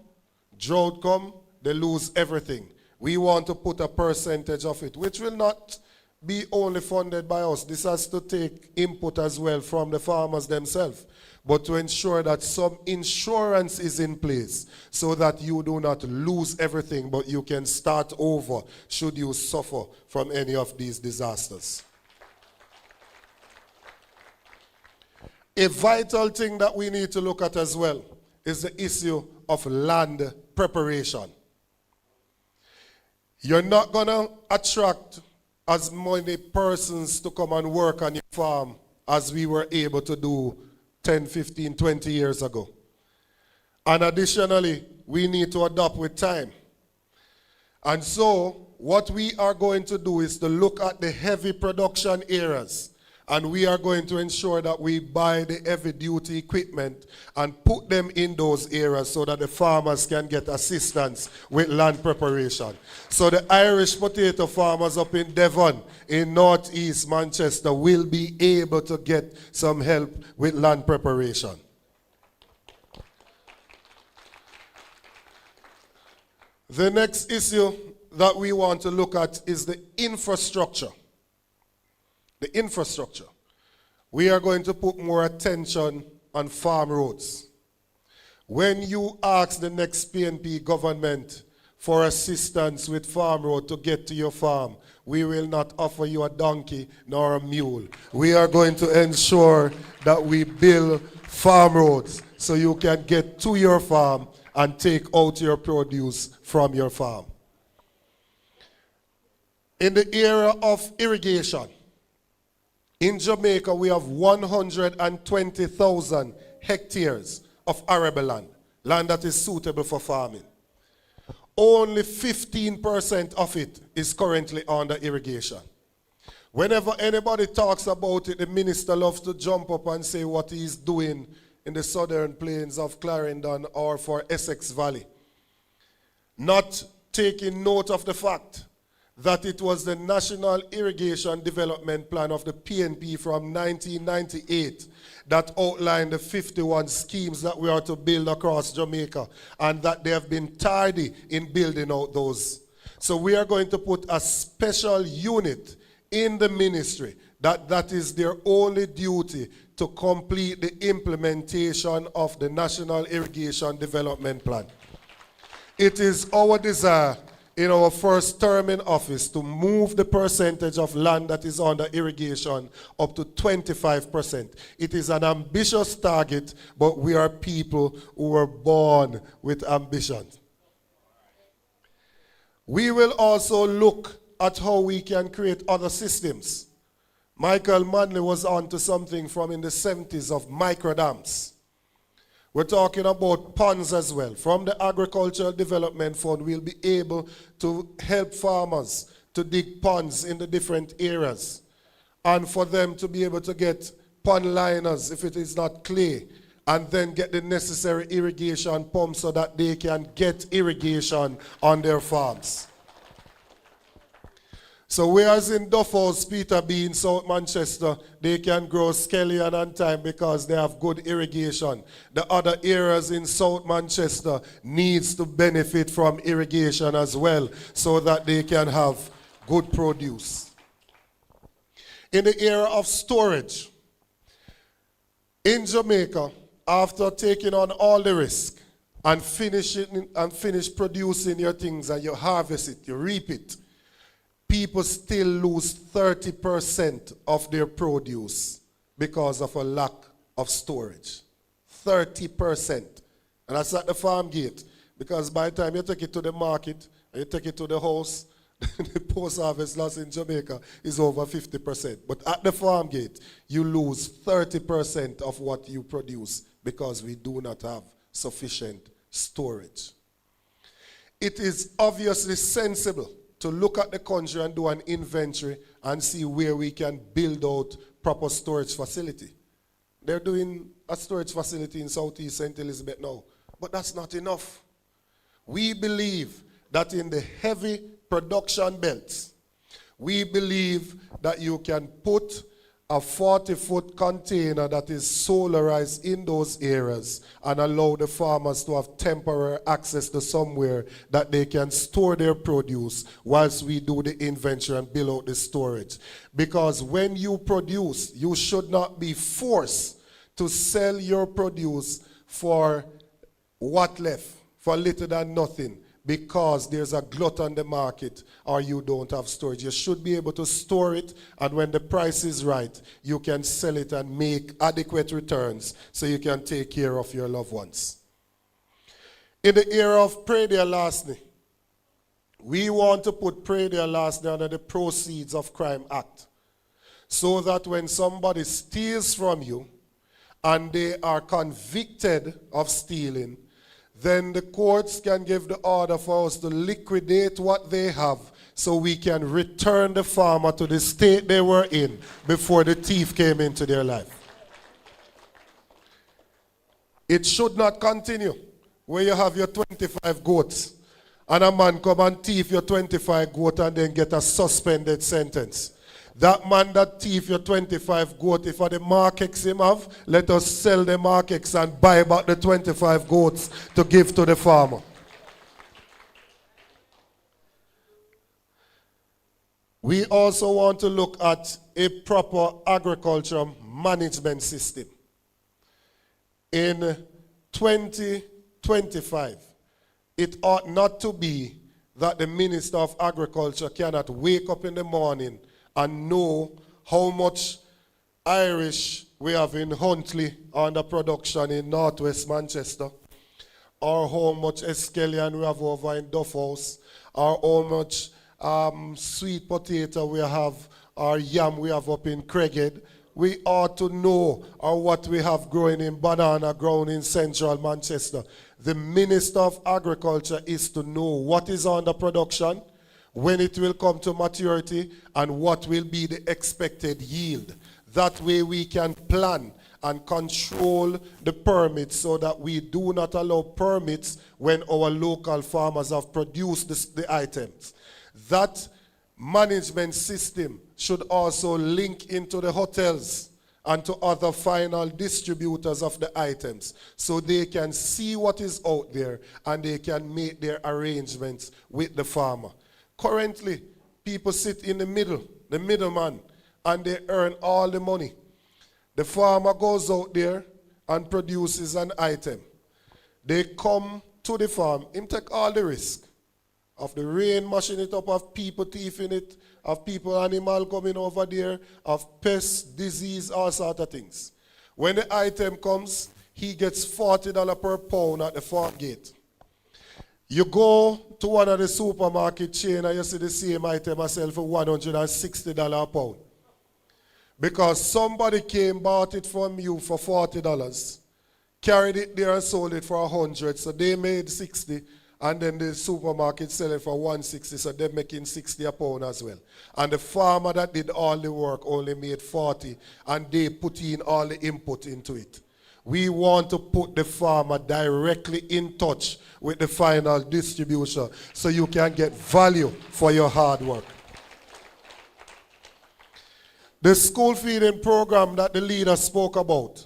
drought come, they lose everything. We want to put a percentage of it, which will not be only funded by us. This has to take input as well from the farmers themselves, but to ensure that some insurance is in place so that you do not lose everything, but you can start over should you suffer from any of these disasters. A vital thing that we need to look at as well is the issue of land preparation. You're not going to attract as many persons to come and work on your farm as we were able to do 10, 15, 20 years ago. And additionally, we need to adapt with time. And so, what we are going to do is to look at the heavy production areas And we are going to ensure that we buy the heavy-duty equipment and put them in those areas so that the farmers can get assistance with land preparation. So the Irish potato farmers up in Devon, in northeast Manchester, will be able to get some help with land preparation. The next issue that we want to look at is the infrastructure. The infrastructure. We are going to put more attention on farm roads. When you ask the next PNP government for assistance with farm road to get to your farm, we will not offer you a donkey nor a mule. We are going to ensure that we build farm roads so you can get to your farm and take out your produce from your farm. In the area of irrigation, in Jamaica, we have 120,000 hectares of arable land, land that is suitable for farming. Only 15% of it is currently under irrigation. Whenever anybody talks about it, the minister loves to jump up and say what he's doing in the southern plains of Clarendon or for Essex Valley, not taking note of the fact that it was the National Irrigation Development Plan of the PNP from 1998 that outlined the 51 schemes that we are to build across Jamaica, and that they have been tardy in building out those. So we are going to put a special unit in the ministry that is their only duty to complete the implementation of the National Irrigation Development Plan. It is our desire in our first term in office to move the percentage of land that is under irrigation up to 25%. It is an ambitious target, but we are people who were born with ambition. We will also look at how we can create other systems. Michael Manley was on to something from in the 70s of microdams. We're talking about ponds as well. From the Agricultural Development Fund, we'll be able to help farmers to dig ponds in the different areas, and for them to be able to get pond liners if it is not clay, and then get the necessary irrigation pumps so that they can get irrigation on their farms. So whereas in Duffhouse, Peterby in South Manchester, they can grow scallion and thyme because they have good irrigation. The other areas in South Manchester needs to benefit from irrigation as well so that they can have good produce. In the area of storage, in Jamaica, after taking on all the risk and finish producing your things and you harvest it, you reap it, people still lose 30% of their produce because of a lack of storage. 30%. And that's at the farm gate. Because by the time you take it to the market, and you take it to the house, the post-harvest loss in Jamaica is over 50%. But at the farm gate, you lose 30% of what you produce because we do not have sufficient storage. It is obviously sensible to look at the country and do an inventory and see where we can build out proper storage facility. They're doing a storage facility in Southeast St. Elizabeth now, but that's not enough. We believe that in the heavy production belts, we believe that you can put a 40-foot container that is solarized in those areas and allow the farmers to have temporary access to somewhere that they can store their produce whilst we do the inventory and build out the storage. Because when you produce, you should not be forced to sell your produce for what left, for little than nothing, because there's a glut on the market or you don't have storage. You should be able to store it, and when the price is right, you can sell it and make adequate returns so you can take care of your loved ones. In the area of Pray There Lastly, we want to put Pray There Lastly under the Proceeds of Crime Act, so that when somebody steals from you and they are convicted of stealing, then the courts can give the order for us to liquidate what they have so we can return the farmer to the state they were in before the thief came into their life. It should not continue where you have your 25 goats and a man come and thief your 25 goat and then get a suspended sentence. That man that thief your 25 goat, if the markets him have, let us sell the markets and buy back the 25 goats to give to the farmer. We also want to look at a proper agriculture management system. In 2025, it ought not to be that the Minister of Agriculture cannot wake up in the morning and know how much Irish we have in Huntley under production in northwest Manchester, or how much escallion we have over in Duff House, or how much sweet potato we have, or yam we have up in Craighead. We ought to know or what we have growing in banana grown in central Manchester. The Minister of Agriculture is to know what is under production, when it will come to maturity, and what will be the expected yield. That way we can plan and control the permits so that we do not allow permits when our local farmers have produced the items. That management system should also link into the hotels and to other final distributors of the items so they can see what is out there and they can make their arrangements with the farmer. Currently, people sit in the middleman, and they earn all the money. The farmer goes out there and produces an item. They come to the farm, him take all the risk of the rain mashing it up, of people thieving it, of people, animal coming over there, of pests, disease, all sorts of things. When the item comes, he gets $40 per pound at the farm gate. You go to one of the supermarket chain and you see the same item I sell for $160 a pound. Because somebody came, bought it from you for $40, carried it there and sold it for $100, so they made $60, and then the supermarket sell it for $160, so they're making $60 a pound as well. And the farmer that did all the work only made $40, and they put in all the input into it. We want to put the farmer directly in touch with the final distributor so you can get value for your hard work. The school feeding program that the leader spoke about,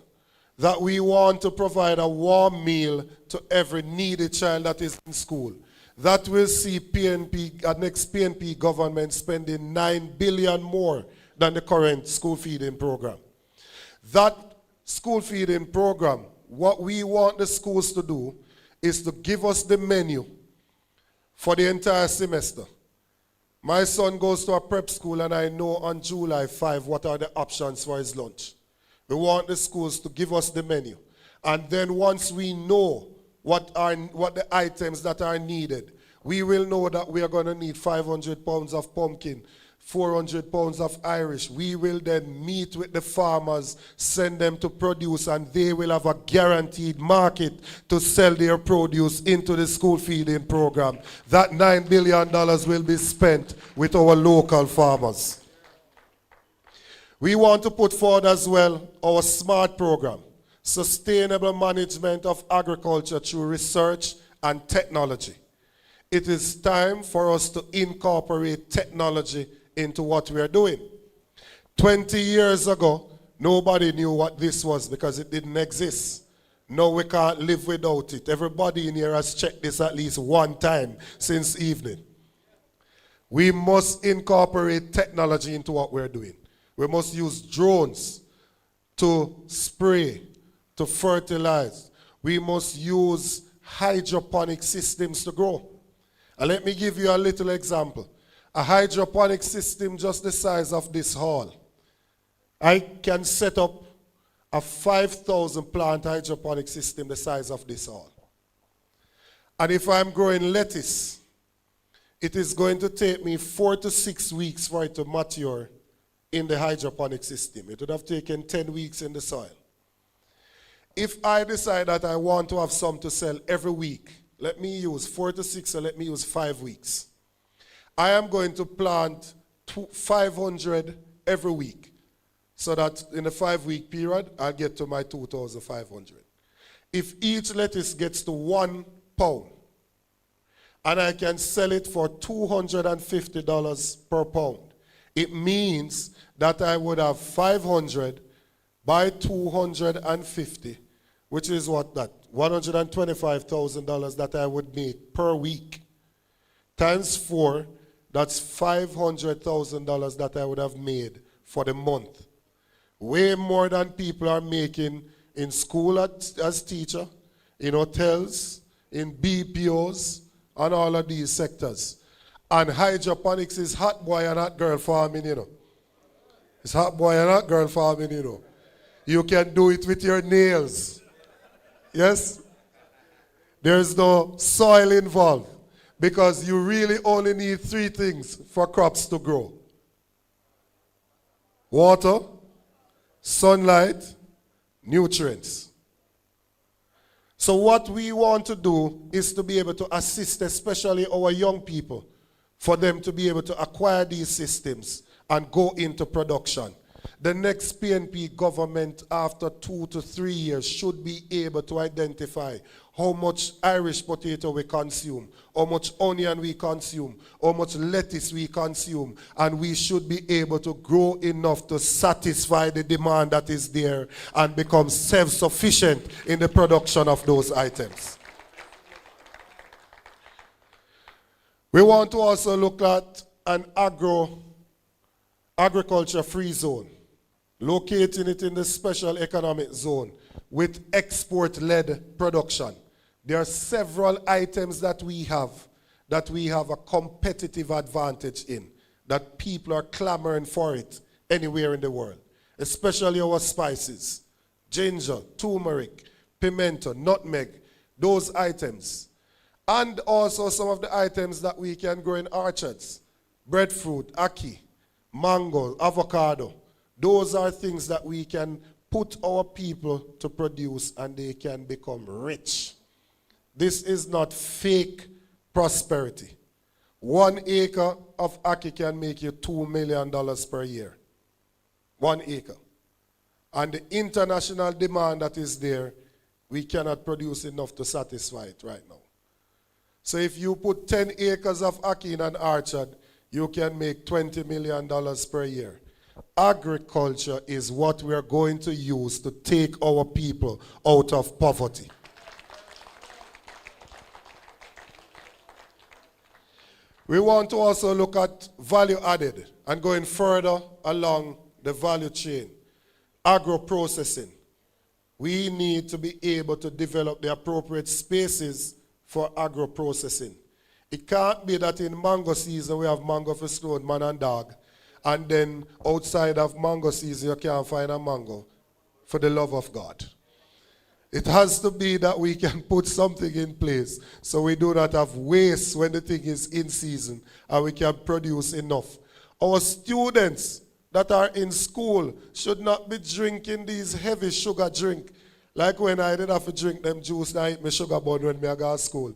that we want to provide a warm meal to every needy child that is in school, that will see PNP, next PNP government spending $9 billion more than the current school feeding program. That school feeding program, what we want the schools to do is to give us the menu for the entire semester. My son goes to a prep school and I know on July 5 what are the options for his lunch. We want the schools to give us the menu. And then once we know what the items that are needed, we will know that we are going to need 500 pounds of pumpkin, 400 pounds of Irish. We will then meet with the farmers, send them to produce, and they will have a guaranteed market to sell their produce into the school feeding program. That $9 billion will be spent with our local farmers. We want to put forward as well our SMART program, Sustainable Management of Agriculture through Research and Technology. It is time for us to incorporate technology into what we are doing. 20 years ago, nobody knew what this was because it didn't exist. Now we can't live without it. Everybody in here has checked this at least one time since evening. We must incorporate technology into what we're doing. We must use drones to spray, to fertilize. We must use hydroponic systems to grow. And let me give you a little example. A hydroponic system just the size of this hall. I can set up a 5,000 plant hydroponic system the size of this hall. And if I'm growing lettuce, it is going to take me 4 to 6 weeks for it to mature in the hydroponic system. It would have taken 10 weeks in the soil. If I decide that I want to have some to sell every week, let me use 4 to 6 or let me use 5 weeks. I am going to plant 500 every week so that in a 5-week period, I'll get to my 2,500. If each lettuce gets to 1 pound and I can sell it for $250 per pound, it means that I would have 500 by 250, which is what that? $125,000 that I would make per week. Times 4, that's $500,000 that I would have made for the month. Way more than people are making in school as teacher, in hotels, in BPOs, and all of these sectors. And hydroponics is hot boy and hot girl farming, you know. It's hot boy and hot girl farming, you know. You can do it with your nails. Yes? There's no soil involved because you really only need 3 things for crops to grow: water, sunlight, nutrients. So what we want to do is to be able to assist especially our young people for them to be able to acquire these systems and go into production. The next PNP government after 2 to 3 years should be able to identify how much Irish potato we consume, how much onion we consume, how much lettuce we consume, and we should be able to grow enough to satisfy the demand that is there and become self-sufficient in the production of those items. We want to also look at an agriculture-free zone, locating it in the special economic zone with export-led production. There are several items that we have a competitive advantage in, that people are clamoring for it anywhere in the world, especially our spices, ginger, turmeric, pimento, nutmeg, those items. And also some of the items that we can grow in orchards, breadfruit, ackee, mango, avocado. Those are things that we can put our people to produce and they can become rich. This is not fake prosperity. 1 acre of ackee can make you $2 million per year. 1 acre. And the international demand that is there, we cannot produce enough to satisfy it right now. So if you put 10 acres of ackee in an orchard, you can make $20 million per year. Agriculture is what we are going to use to take our people out of poverty. We want to also look at value added and going further along the value chain. Agro-processing. We need to be able to develop the appropriate spaces for agro-processing. It can't be that in mango season we have mango for stone, man and dog, and then outside of mango season you can't find a mango, for the love of God. It has to be that we can put something in place so we do not have waste when the thing is in season and we can produce enough. Our students that are in school should not be drinking these heavy sugar drink. Like when I did have to drink them juice, I eat my sugar bun when I go to school.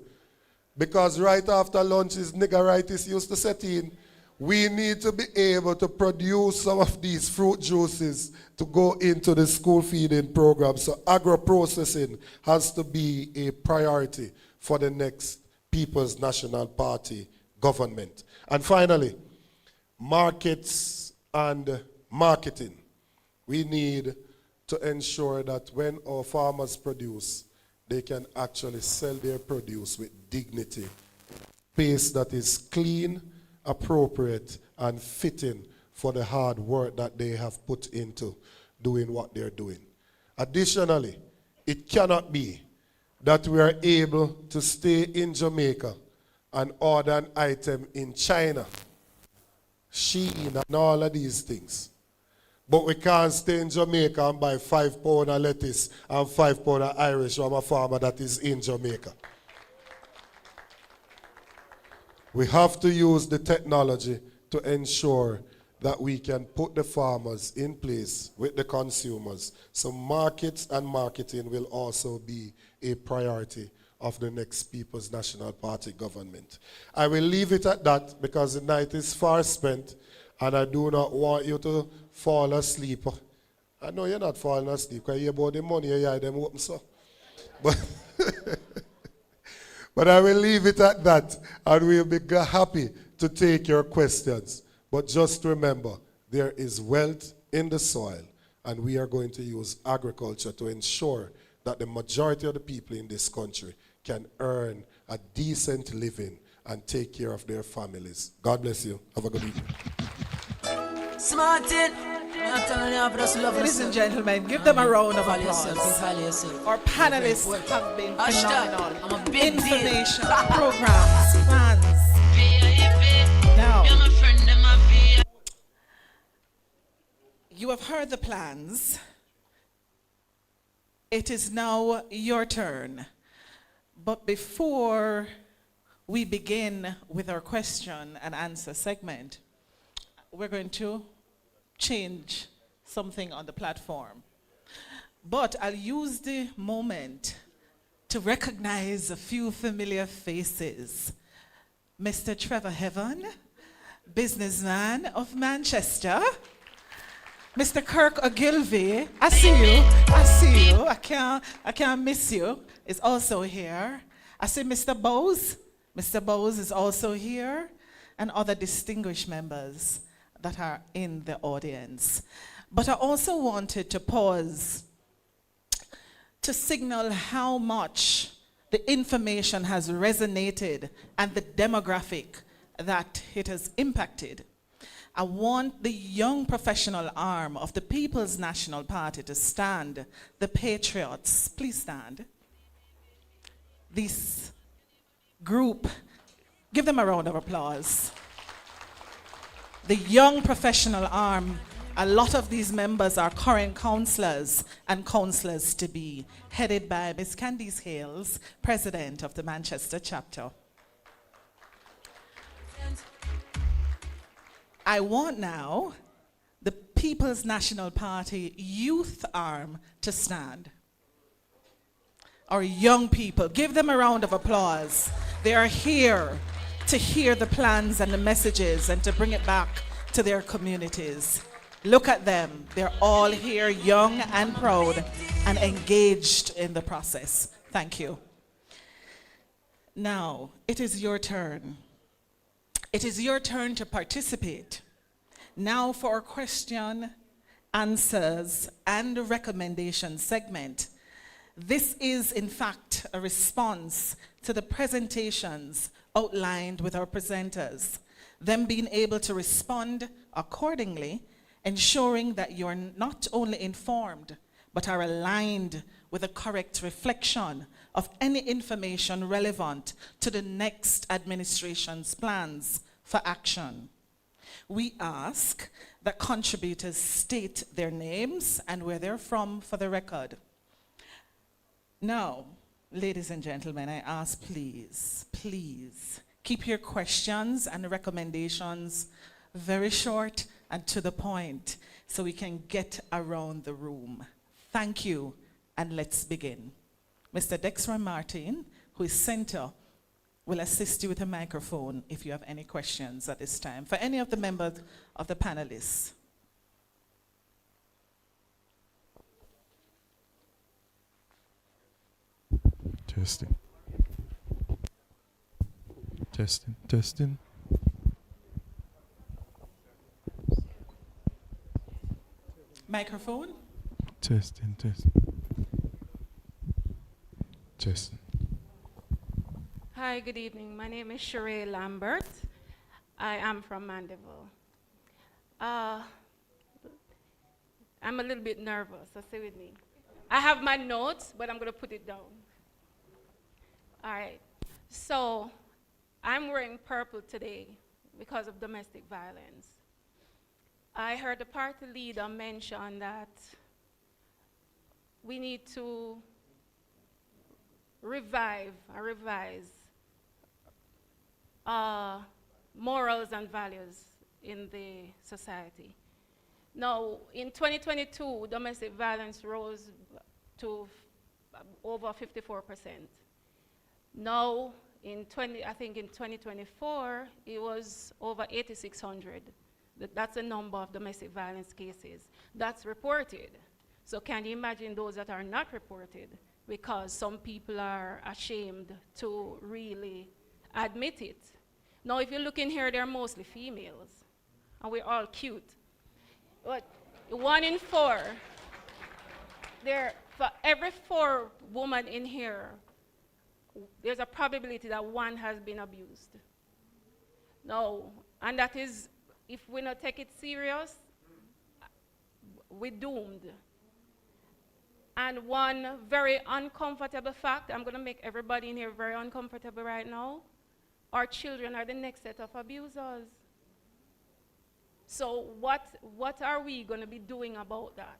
Because right after lunch is niggeritis used to set in. We need to be able to produce some of these fruit juices to go into the school feeding program. So agro-processing has to be a priority for the next People's National Party government. And finally, markets and marketing. We need to ensure that when our farmers produce, they can actually sell their produce with dignity. Pace that is clean, appropriate, and fitting for the hard work that they have put into doing what they're doing. Additionally, it cannot be that we are able to stay in Jamaica and order an item in China, Shein, and all of these things. But we can't stay in Jamaica and buy 5 pounds of lettuce and 5 pounds of Irish from a farmer that is in Jamaica. We have to use the technology to ensure that we can put the farmers in place with the consumers. So markets and marketing will also be a priority of the next People's National Party government. I will leave it at that because the night is far spent and I do not want you to fall asleep. I know you're not falling asleep because you about the money you hear them open so. But, but I will leave it at that and we'll be happy to take your questions. But just remember, there is wealth in the soil and we are going to use agriculture to ensure that the majority of the people in this country can earn a decent living and take care of their families. God bless you. Have a good evening. Ladies and gentlemen, give them a round of applause. Our panelists have been phenomenal. Information, programs, plans. Now, you have heard the plans. It is now your turn. But before we begin with our question and answer segment, we're going to change something on the platform. But I'll use the moment to recognize a few familiar faces. Mr. Trevor Heaven, businessman of Manchester. Mr. Kirk Ogilvie, I see you. I can't miss you. Is also here. I see Mr. Bowes. Mr. Bowes is also here, and other distinguished members that are in the audience. But I also wanted to pause to signal how much the information has resonated and the demographic that it has impacted. I want the young professional arm of the People's National Party to stand. The Patriots, please stand. This group, give them a round of applause. The young professional arm, a lot of these members are current councillors and councillors to be, headed by Ms. Candice Hales, President of the Manchester chapter. I want now the People's National Party youth arm to stand. Our young people, give them a round of applause. They are here to hear the plans and the messages and to bring it back to their communities. Look at them. They're all here, young and proud and engaged in the process. Thank you. Now, it is your turn. It is your turn to participate. Now for our question, answers, and recommendation segment. This is, in fact, a response to the presentations outlined with our presenters, them being able to respond accordingly, ensuring that you're not only informed, but are aligned with a correct reflection of any information relevant to the next administration's plans for action. We ask that contributors state their names and where they're from for the record. Now, ladies and gentlemen, I ask please keep your questions and recommendations very short and to the point so we can get around the room. Thank you, and let's begin. Mr. Dexter Martin, who is center, will assist you with a microphone if you have any questions at this time for any of the members of the panelists. Testing. Microphone. Testing. Hi, good evening. My name is Sheree Lambert. I am from Mandeville. I'm a little bit nervous, so stay with me. I have my notes, but I'm going to put it down. All right. So I'm wearing purple today because of domestic violence. I heard the party leader mention that we need to revise morals and values in the society. Now, in 2022, domestic violence rose to over 54%. Now, I think in 2024, it was over 8,600. That's the number of domestic violence cases that's reported. So can you imagine those that are not reported? Because some people are ashamed to really admit it. Now, if you look in here, they're mostly females, and we're all cute. But 1 in 4, for every 4 women in here, there's a probability that one has been abused. No, and that is, if we not take it serious, we're doomed. And one very uncomfortable fact, I'm gonna make everybody in here very uncomfortable right now, our children are the next set of abusers. So what are we gonna be doing about that?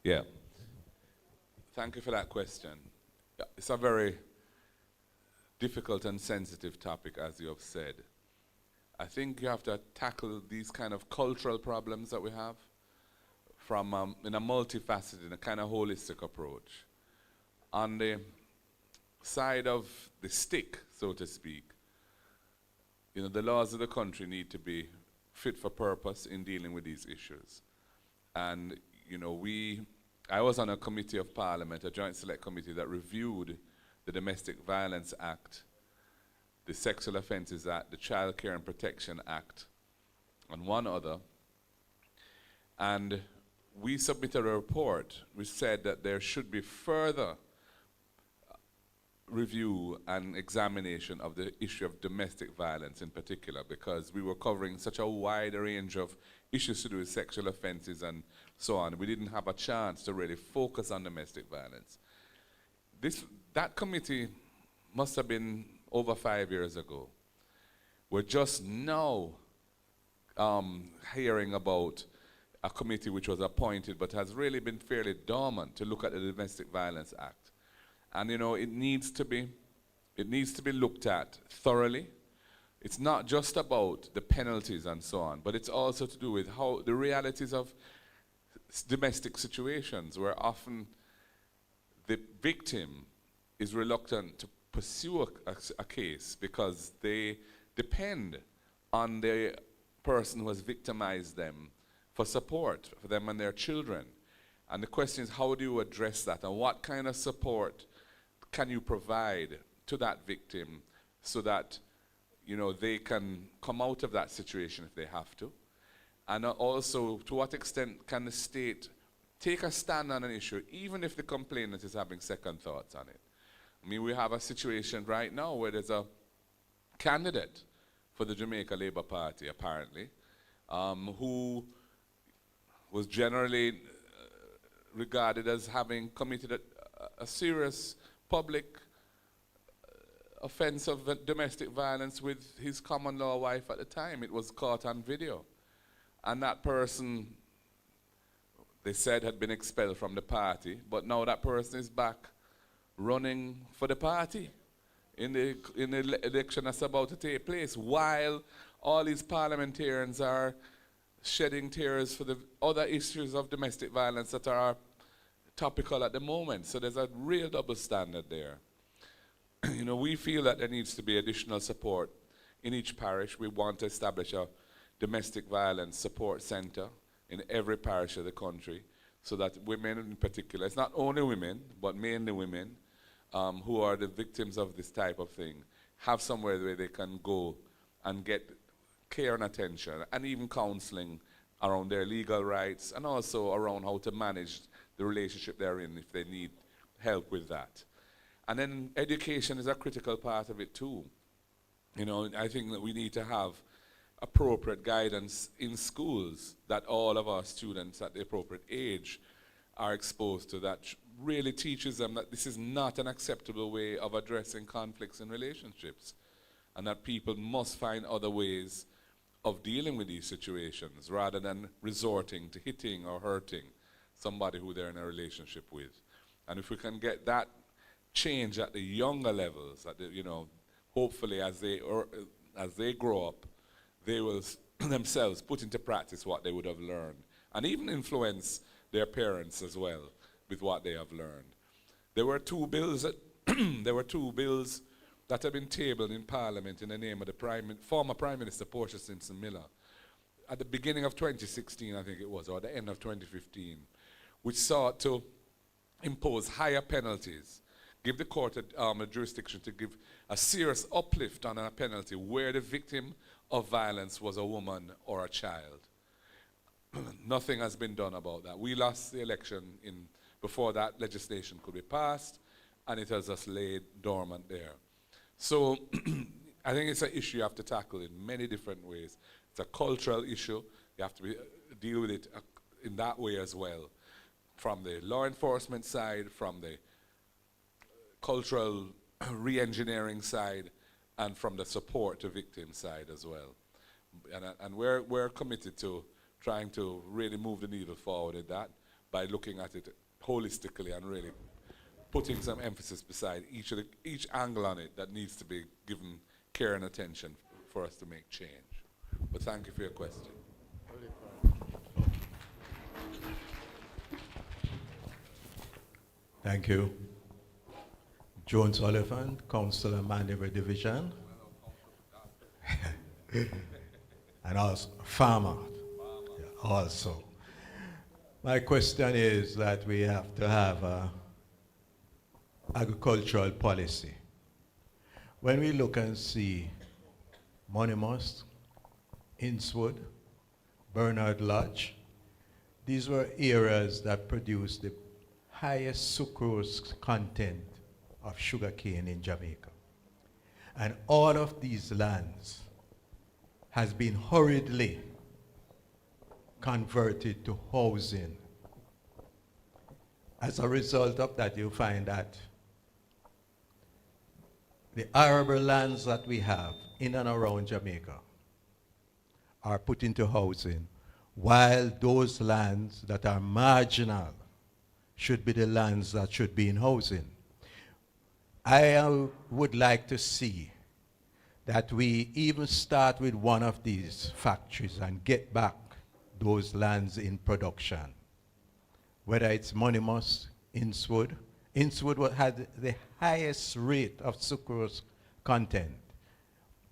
Yeah. Thank you for that question. Yeah, it's a very difficult and sensitive topic, as you have said. I think you have to tackle these kind of cultural problems that we have from in a multifaceted, in a kind of holistic approach. On the side of the stick, so to speak, the laws of the country need to be fit for purpose in dealing with these issues. And I was on a committee of parliament, a joint select committee that reviewed the Domestic Violence Act, the Sexual Offences Act, the Child Care and Protection Act, and one other. And we submitted a report which said that there should be further review and examination of the issue of domestic violence in particular, because we were covering such a wide range of issues to do with sexual offenses and so on. We didn't have a chance to really focus on domestic violence. That committee must have been over 5 years ago. We're just now hearing about a committee which was appointed but has really been fairly dormant to look at the Domestic Violence Act. And it needs to be looked at thoroughly. It's not just about the penalties and so on, but it's also to do with how the realities of domestic situations, where often the victim is reluctant to pursue a case because they depend on the person who has victimized them for support for them and their children. And the question is, how do you address that, and what kind of support can you provide to that victim so that they can come out of that situation if they have to? And also, to what extent can the state take a stand on an issue, even if the complainant is having second thoughts on it? I mean, we have a situation right now where there's a candidate for the Jamaica Labour Party, apparently, who was generally regarded as having committed a serious public offense of domestic violence with his common law wife at the time. It was caught on video. And that person, they said, had been expelled from the party, but now that person is back running for the party in the election that's about to take place, while all these parliamentarians are shedding tears for the other issues of domestic violence that are topical at the moment. So there's a real double standard there. We feel that there needs to be additional support in each parish. We want to establish a domestic violence support center in every parish of the country, so that women in particular, it's not only women, but mainly women who are the victims of this type of thing, have somewhere where they can go and get care and attention, and even counseling around their legal rights, and also around how to manage the relationship they're in if they need help with that. And then education is a critical part of it too. I think that we need to have appropriate guidance in schools that all of our students at the appropriate age are exposed to, that really teaches them that this is not an acceptable way of addressing conflicts in relationships, and that people must find other ways of dealing with these situations rather than resorting to hitting or hurting somebody who they're in a relationship with. And if we can get that change at the younger levels, at the, hopefully as they grow up, they will themselves put into practice what they would have learned, and even influence their parents as well with what they have learned. There were two bills that that have been tabled in Parliament in the name of the former Prime Minister Portia Simpson Miller at the beginning of 2016, I think it was, or the end of 2015, which sought to impose higher penalties, give the court a jurisdiction to give a serious uplift on a penalty where the victim of violence was a woman or a child. Nothing has been done about that. We lost the election before that legislation could be passed, and it has just laid dormant there. So I think it's an issue you have to tackle in many different ways. It's a cultural issue. You have to deal with it in that way as well. From the law enforcement side, from the cultural re-engineering side, and from the support to victim side as well. And we're committed to trying to really move the needle forward in that by looking at it holistically and really putting some emphasis beside each angle on it that needs to be given care and attention for us to make change. But thank you for your question. Thank you. Jones Oliphant, Councillor Mandeville Division. And also farmer. Yeah, also. My question is that we have to have an agricultural policy. When we look and see Monimus, Innswood, Bernard Lodge, these were areas that produced the highest sucrose content of sugarcane in Jamaica. And all of these lands has been hurriedly converted to housing. As a result of that, you find that the arable lands that we have in and around Jamaica are put into housing, while those lands that are marginal should be the lands that should be in housing. I would like to see that we even start with one of these factories and get back those lands in production. Whether it's Monimus, Innswood. Innswood had the highest rate of sucrose content,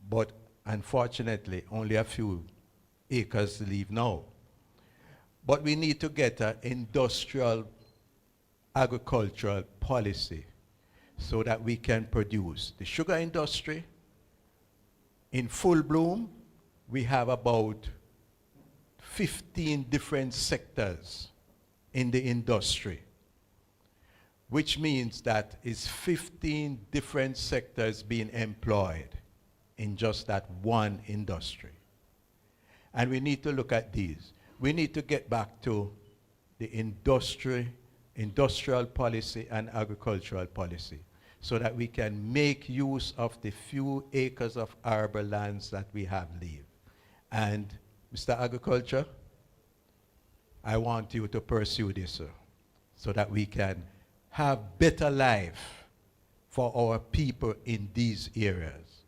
but unfortunately only a few acres leave now. But we need to get an industrial agricultural policy so that we can produce. The sugar industry, in full bloom, we have about 15 different sectors in the industry, which means that it's 15 different sectors being employed in just that one industry. And we need to look at these. We need to get back to the industrial policy and agricultural policy so that we can make use of the few acres of arable lands that we have left. And Mr. Agriculture, I want you to pursue this, sir, so that we can have better life for our people in these areas.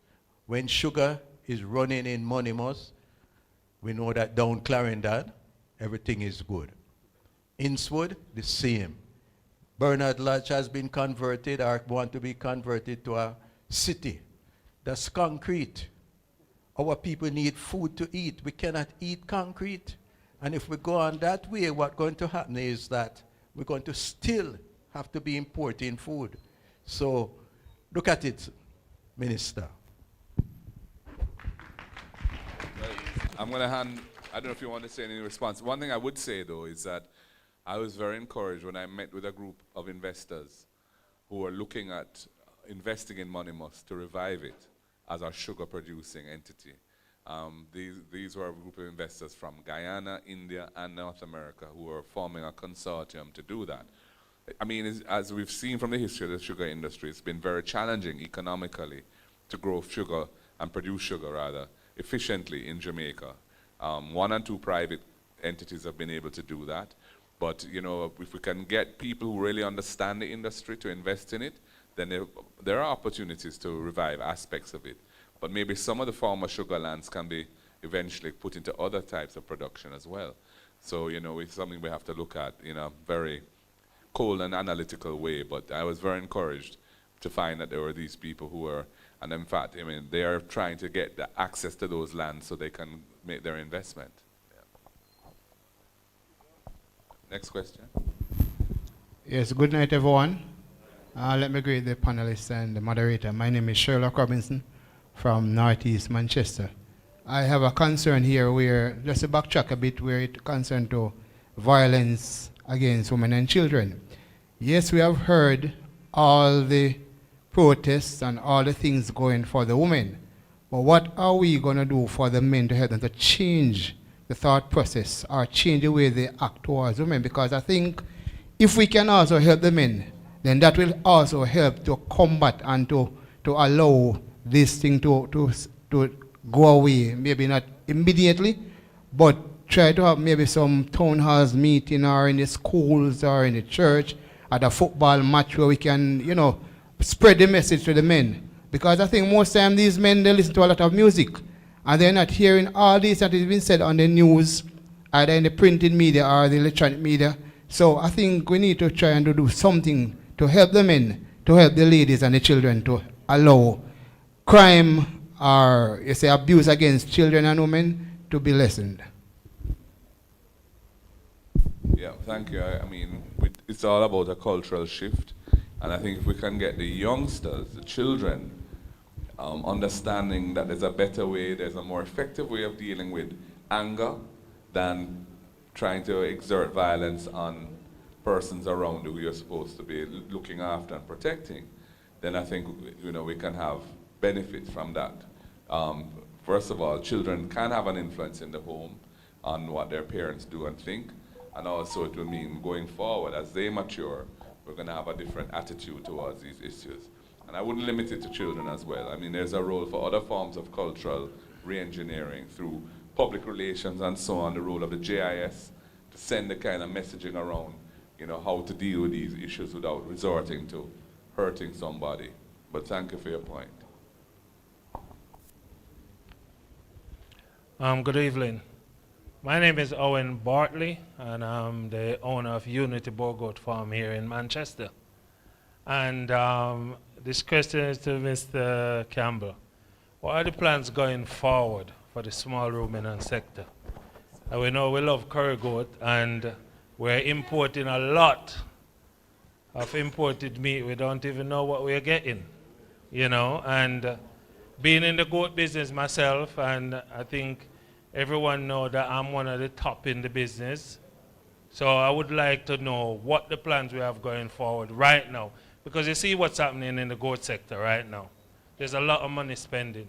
When sugar is running in Monimus, we know that down Clarendon, everything is good. Innswood, the same. Bernard Lodge has been converted or want to be converted to a city. That's concrete. Our people need food to eat. We cannot eat concrete. And if we go on that way, what's going to happen is that we're going to still have to be importing food. So look at it, Minister. I'm going to hand, I don't know if you want to say any response. One thing I would say, though, is that I was very encouraged when I met with a group of investors who were looking at investing in Monimus to revive it as a sugar-producing entity. These were a group of investors from Guyana, India, and North America who were forming a consortium to do that. I mean, as we've seen from the history of the sugar industry, it's been very challenging economically to grow sugar and produce sugar, rather, efficiently in Jamaica. One and two private entities have been able to do that. But you know, if we can get people who really understand the industry to invest in it, then there are opportunities to revive aspects of it. But maybe some of the former sugar lands can be eventually put into other types of production as well. So, you know, it's something we have to look at in a very cold and analytical way. But I was very encouraged to find that there were these people who were, and in fact, I mean, they are trying to get the access to those lands so they can make their investment. Yeah. Next question. Yes, good night, everyone. Let me greet the panelists and the moderator. My name is Sherlock Robinson from Northeast Manchester. I have a concern here where, just to backtrack a bit, where it concerns to violence against women and children. Yes, we have heard all the protests and all the things going for the women, but what are we going to do for the men to help them to change the thought process or change the way they act towards women? Because I think if we can also help the men, then that will also help to combat and to allow this thing to go away. Maybe not immediately, but try to have maybe some town halls meeting or in the schools or in the church at a football match where we can, you know, spread the message to the men. Because I think most time these men, they listen to a lot of music and they're not hearing all this that has been said on the news, either in the printed media or the electronic media. So I think we need to try and do something to help the men, to help the ladies and the children, to allow crime or, you say, abuse against children and women to be lessened. Yeah, thank you. I mean, it's all about a cultural shift. And I think if we can get the youngsters, the children, understanding that there's a better way, there's a more effective way of dealing with anger than trying to exert violence on persons around who you're supposed to be looking after and protecting, then I think, you know, we can have benefits from that. First of all, children can have an influence in the home on what their parents do and think, and also it will mean going forward, as they mature, we're going to have a different attitude towards these issues. And I wouldn't limit it to children as well. I mean, there's a role for other forms of cultural re-engineering through public relations and so on, the role of the JIS to send the kind of messaging around, you know, how to deal with these issues without resorting to hurting somebody. But thank you for your point. Good evening. My name is Owen Bartley, and I'm the owner of Unity Bourgoat Farm here in Manchester. And this question is to Mr. Campbell. What are the plans going forward for the small ruminant sector? We know we love curry goat, and we're importing a lot of imported meat. We don't even know what we're getting, you know. And being in the goat business myself, and I think everyone knows that I'm one of the top in the business. So I would like to know what the plans we have going forward right now. Because you see what's happening in the goat sector right now. There's a lot of money spending.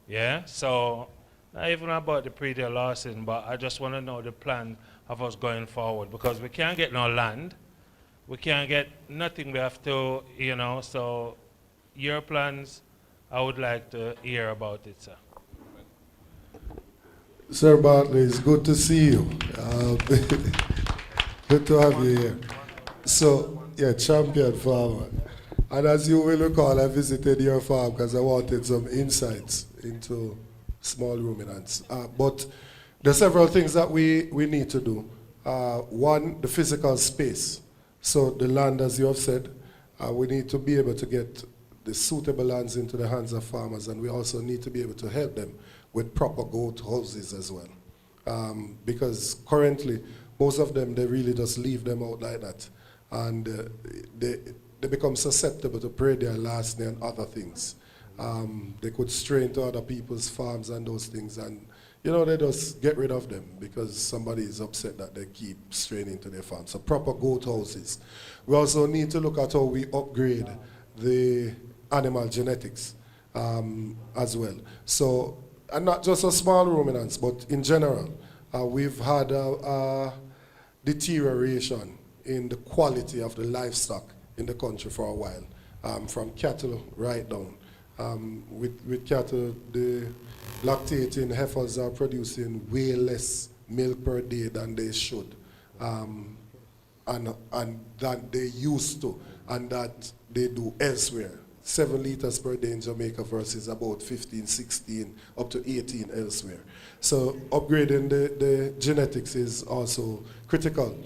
Yeah, so not even about the pre-deal losing, but I just want to know the plan of us going forward, because we can't get no land. We can't get nothing. We have to, you know, so your plans, I would like to hear about it, sir. Sir Bartley, it's good to see you. Good to have you here. So, yeah, champion farmer. And as you will recall, I visited your farm because I wanted some insights into small ruminants. But there are several things that we need to do. One, the physical space. So the land, as you have said, we need to be able to get the suitable lands into the hands of farmers, and we also need to be able to help them with proper goat houses as well. Because currently, most of them, they really just leave them out like that. And they become susceptible to predator larceny and other things. They could stray into other people's farms and those things, and you know, they just get rid of them because somebody is upset that they keep straying into their farm. So proper goat houses. We also need to look at how we upgrade the animal genetics as well. So, and not just for small ruminants, but in general, we've had a deterioration in the quality of the livestock in the country for a while, from cattle right down. With cattle, the lactating heifers are producing way less milk per day than they should. and that they used to, and that they do elsewhere. 7 liters per day in Jamaica versus about 15, 16, up to 18 elsewhere. So upgrading the genetics is also critical.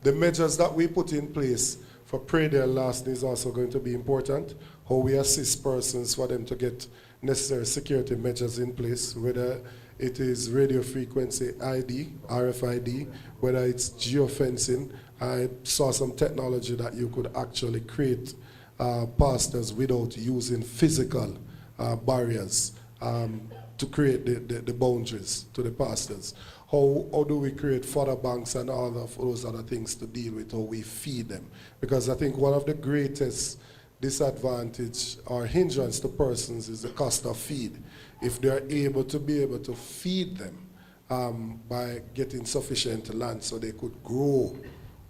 The measures that we put in place for predial lasting is also going to be important. How we assist persons for them to get necessary security measures in place, whether it is radio frequency ID, RFID, whether it's geofencing. I saw some technology that you could actually create pastors without using physical barriers to create the boundaries to the pastors. How do we create fodder banks and all of those other things to deal with how we feed them? Because I think one of the greatest disadvantage or hindrance to persons is the cost of feed. If they are able to feed them by getting sufficient land so they could grow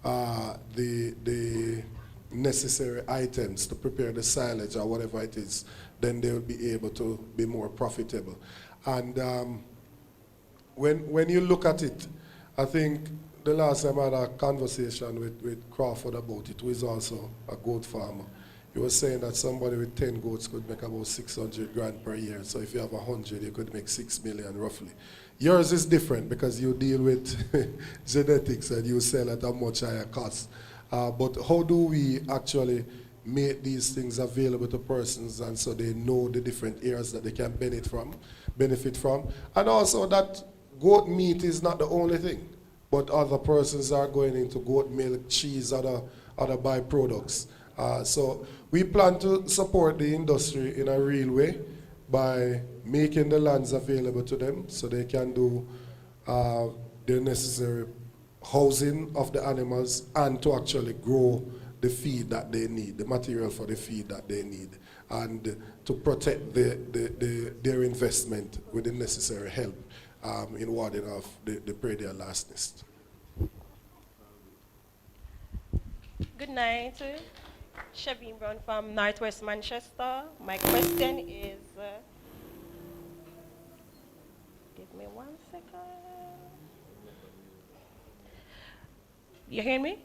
the necessary items to prepare the silage or whatever it is, then they will be able to be more profitable. And when you look at it, I think the last time I had a conversation with Crawford about it, who is also a goat farmer. He was saying that somebody with 10 goats could make about 600 grand per year. So if you have 100, you could make 6 million roughly. Yours is different because you deal with genetics and you sell at a much higher cost. But how do we actually make these things available to persons and so they know the different areas that they can benefit from? And also that goat meat is not the only thing, but other persons are going into goat milk, cheese, other byproducts. So we plan to support the industry in a real way by making the lands available to them so they can do the necessary housing of the animals and to actually grow the feed that they need, the material for the feed that they need, and to protect their investment with the necessary help in warding off the predial lastness. Good night. Shaveen Brown from Northwest Manchester. My question is, give me 1 second. You hear me?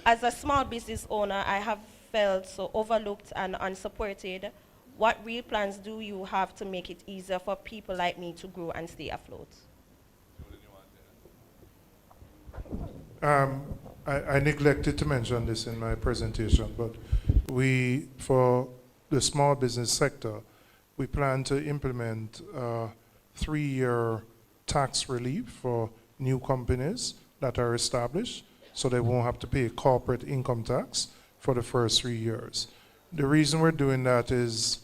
As a small business owner, I have felt so overlooked and unsupported. What real plans do you have to make it easier for people like me to grow and stay afloat? I neglected to mention this in my presentation, but for the small business sector, we plan to implement a 3-year tax relief for new companies that are established, so they won't have to pay corporate income tax for the first 3 years. The reason we're doing that is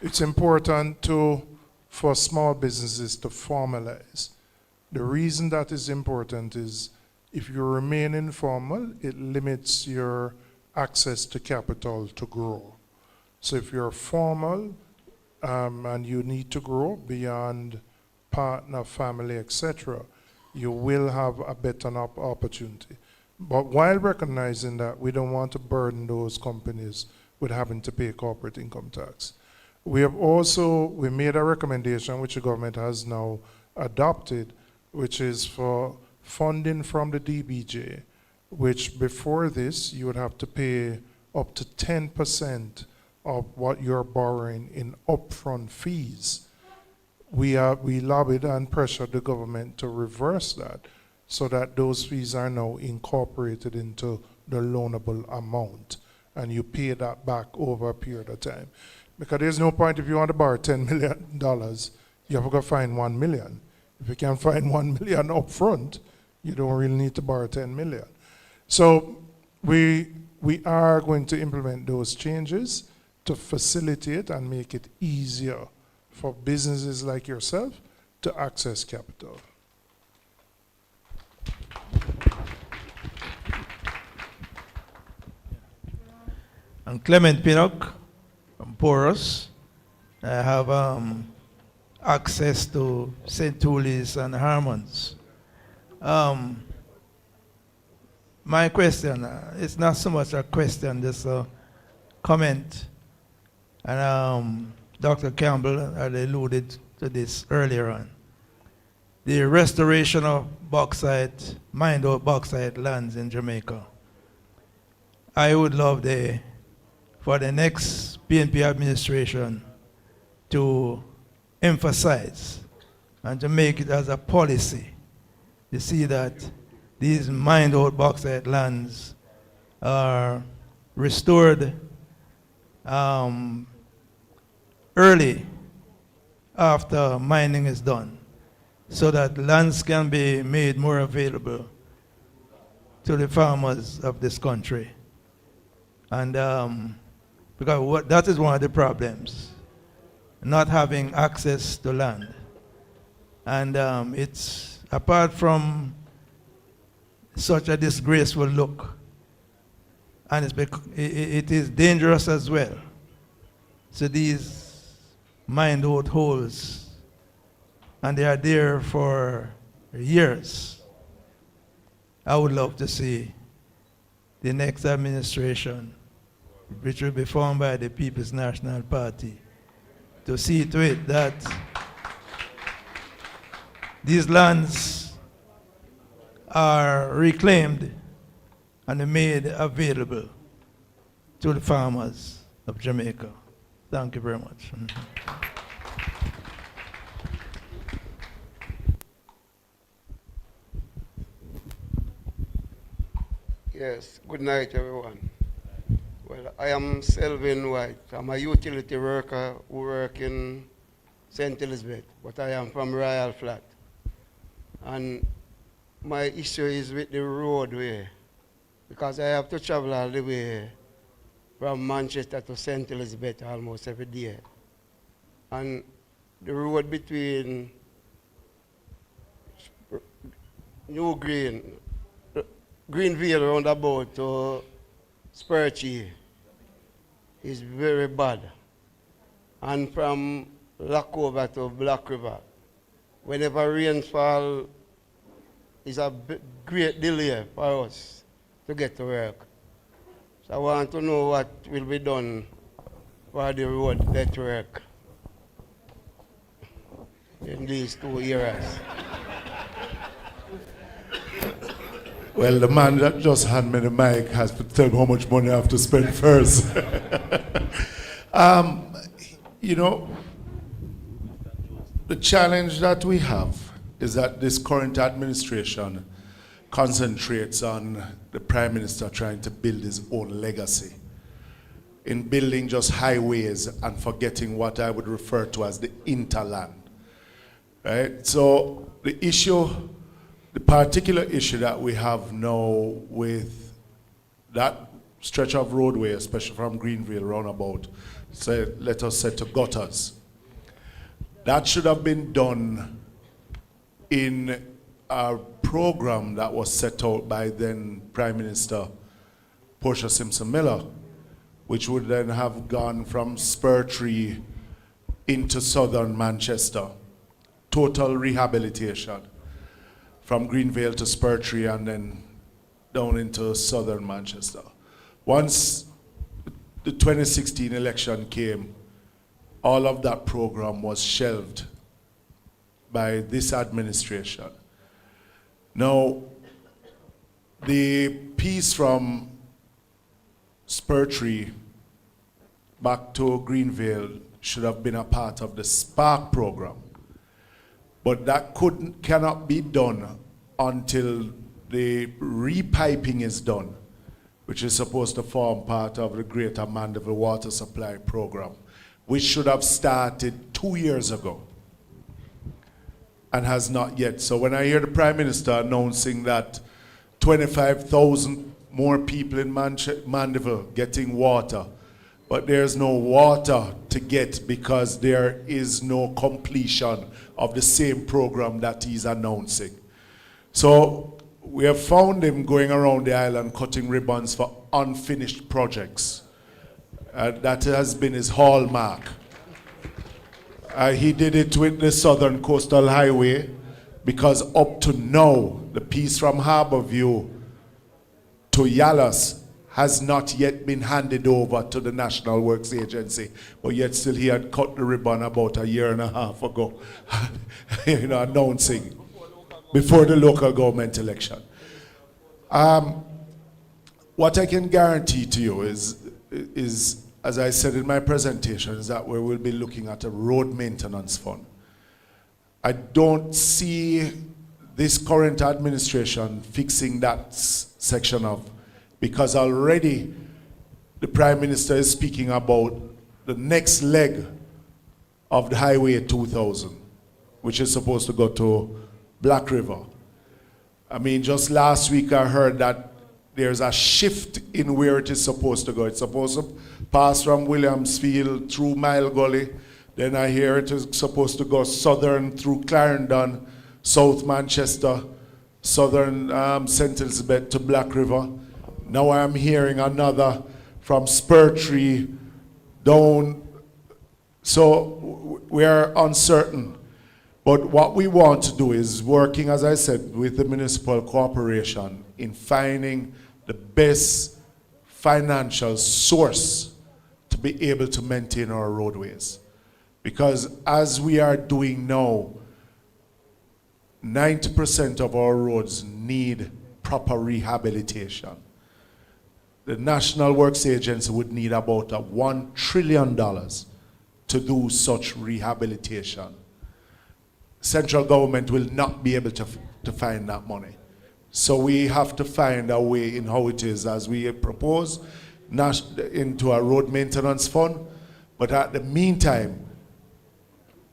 it's important for small businesses to formalize. The reason that is important is if you remain informal, it limits your access to capital to grow. So if you're formal and you need to grow beyond partner, family, etc., you will have a better opportunity. But while recognizing that we don't want to burden those companies with having to pay corporate income tax, we made a recommendation which the government has now adopted, which is for funding from the DBJ, which before this you would have to pay up to 10% of what you're borrowing in upfront fees. We lobbied and pressured the government to reverse that so that those fees are now incorporated into the loanable amount and you pay that back over a period of time. Because there's no point if you want to borrow $10 million, you have to go find 1 million. If you can find 1 million up front, you don't really need to borrow 10 million. So we are going to implement those changes to facilitate and make it easier for businesses like yourself to access capital. I'm Clement Pinnock from Porus. I have access to St. Tullis and Harmons. My question, it's not so much a question, just a comment. And Dr. Campbell had alluded to this earlier on. The restoration of bauxite, mined out bauxite lands in Jamaica. I would love for the next PNP administration to emphasize and to make it as a policy to see that these mined out bauxite lands are restored early after mining is done, so that lands can be made more available to the farmers of this country. And because that is one of the problems, not having access to land. And it's, apart from such a disgraceful look, and it is dangerous as well. So these mined out holes, and they are there for years. I would love to see the next administration, which will be formed by the People's National Party, to see to it that these lands are reclaimed and made available to the farmers of Jamaica. Thank you very much. Yes, good night, everyone. Well, I am Selvin White. I'm a utility worker who work in St. Elizabeth, but I am from Royal Flat. And my issue is with the roadway, because I have to travel all the way from Manchester to St. Elizabeth almost every day. And the road between Greenville roundabout to Spurchie is very bad. And from Lackover to Black River, whenever rains fall, it's a great delay for us to get to work. So I want to know what will be done for the road network in these 2 areas. Well, the man that just handed me the mic has to tell me how much money I have to spend first. You know, the challenge that we have is that this current administration concentrates on the Prime Minister trying to build his own legacy in building just highways and forgetting what I would refer to as the interland. Right? So the particular issue that we have now with that stretch of roadway, especially from Greenville roundabout, let us say to gutters, that should have been done in a program that was set out by then Prime Minister Portia Simpson Miller, which would then have gone from Spurtree into southern Manchester. Total rehabilitation from Greenville to Spurtree and then down into southern Manchester. Once the 2016 election came, all of that program was shelved by this administration. Now, the piece from Spurtree back to Greenville should have been a part of the Spark program. But that cannot be done until the repiping is done, which is supposed to form part of the Greater Mandeville Water Supply Program, which should have started 2 years ago and has not yet. So when I hear the Prime Minister announcing that 25,000 more people in Mandeville getting water, but there's no water to get because there is no completion of the same program that he's announcing. So we have found him going around the island cutting ribbons for unfinished projects. That has been his hallmark. He did it with the Southern Coastal Highway because up to now, the piece from Harborview to Yallas has not yet been handed over to the National Works Agency, but yet still he had cut the ribbon about a year and a half ago, announcing before the local government election. What I can guarantee to you is, as I said in my presentation, is that we will be looking at a road maintenance fund. I don't see this current administration fixing that section of, because already the Prime Minister is speaking about the next leg of the Highway 2000, which is supposed to go to Black River. I mean, just last week I heard that there's a shift in where it is supposed to go. It's supposed to pass from Williamsfield through Mile Gully. Then I hear it is supposed to go southern through Clarendon, South Manchester, southern St. Elizabeth to Black River. Now I'm hearing another from Spurtree down. So we're uncertain. But what we want to do is working, as I said, with the municipal corporation in finding the best financial source to be able to maintain our roadways. Because as we are doing now, 90% of our roads need proper rehabilitation. The National Works Agency would need about $1 trillion to do such rehabilitation. Central government will not be able to find that money. So we have to find a way in how it is, as we propose, into a road maintenance fund. But at the meantime,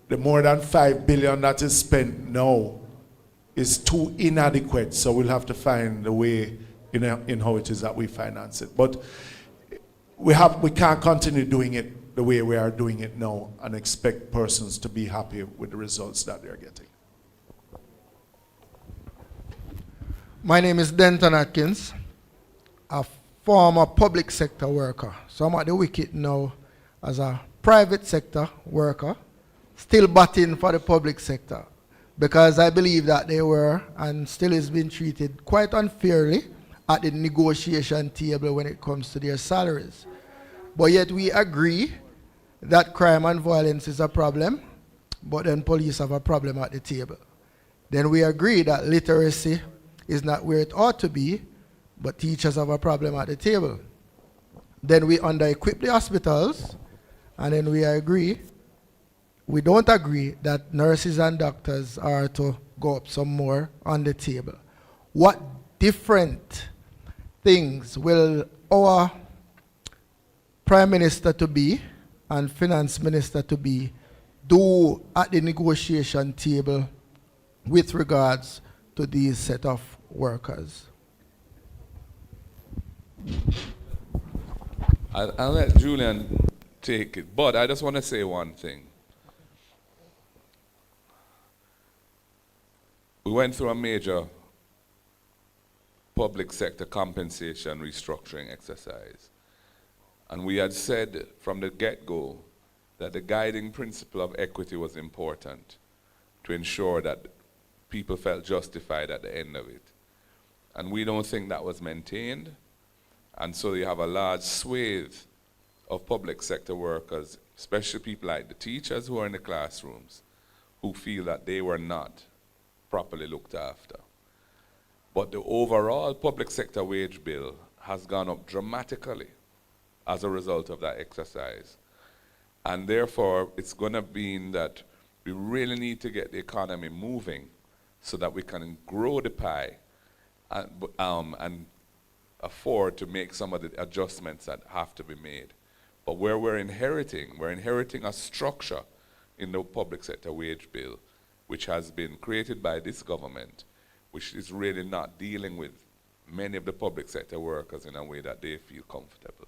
the more than $5 billion that is spent now is too inadequate. So we'll have to find a way in how it is that we finance it. But we can't continue doing it the way we are doing it now and expect persons to be happy with the results that they're getting. My name is Denton Atkins, a former public sector worker. So I'm at the wicket now as a private sector worker, still batting for the public sector, because I believe that they were and still is being treated quite unfairly at the negotiation table when it comes to their salaries. But yet we agree that crime and violence is a problem, but then police have a problem at the table. Then we agree that literacy is not where it ought to be, but teachers have a problem at the table. Then we under-equip the hospitals, and then we don't agree that nurses and doctors are to go up some more on the table. What different things will our Prime Minister to be and Finance Minister to be do at the negotiation table with regards to these set of workers? I'll let Julian take it, but I just want to say one thing. We went through a major public sector compensation restructuring exercise. And we had said from the get-go that the guiding principle of equity was important to ensure that people felt justified at the end of it. And we don't think that was maintained. And so you have a large swathe of public sector workers, especially people like the teachers who are in the classrooms, who feel that they were not properly looked after. But the overall public sector wage bill has gone up dramatically as a result of that exercise. And therefore, it's going to mean that we really need to get the economy moving so that we can grow the pie and afford to make some of the adjustments that have to be made. But where we're inheriting a structure in the public sector wage bill, which has been created by this government, which is really not dealing with many of the public sector workers in a way that they feel comfortable.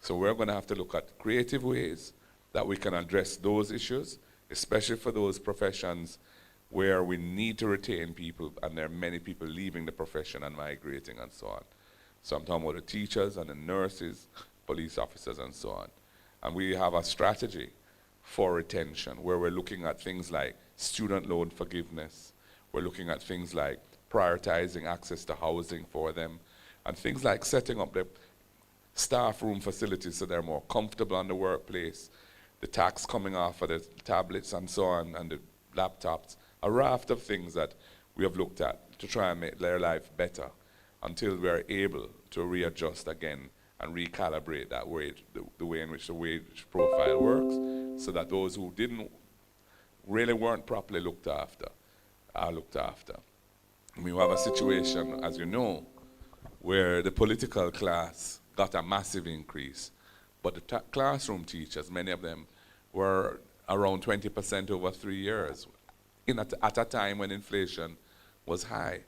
So we're going to have to look at creative ways that we can address those issues, especially for those professions where we need to retain people and there are many people leaving the profession and migrating and so on. So I'm talking about the teachers and the nurses, police officers and so on. And we have a strategy for retention where we're looking at things like student loan forgiveness. We're looking at things like prioritizing access to housing for them and things like setting up the staff room facilities so they're more comfortable in the workplace, the tax coming off of the tablets and so on, and the laptops, a raft of things that we have looked at to try and make their life better until we are able to readjust again and recalibrate that wage, the way in which the wage profile works, so that those who really weren't properly looked after are looked after. We have a situation, as you know, where the political class got a massive increase, but the classroom teachers, many of them, were around 20% over 3 years, at a time when inflation was high.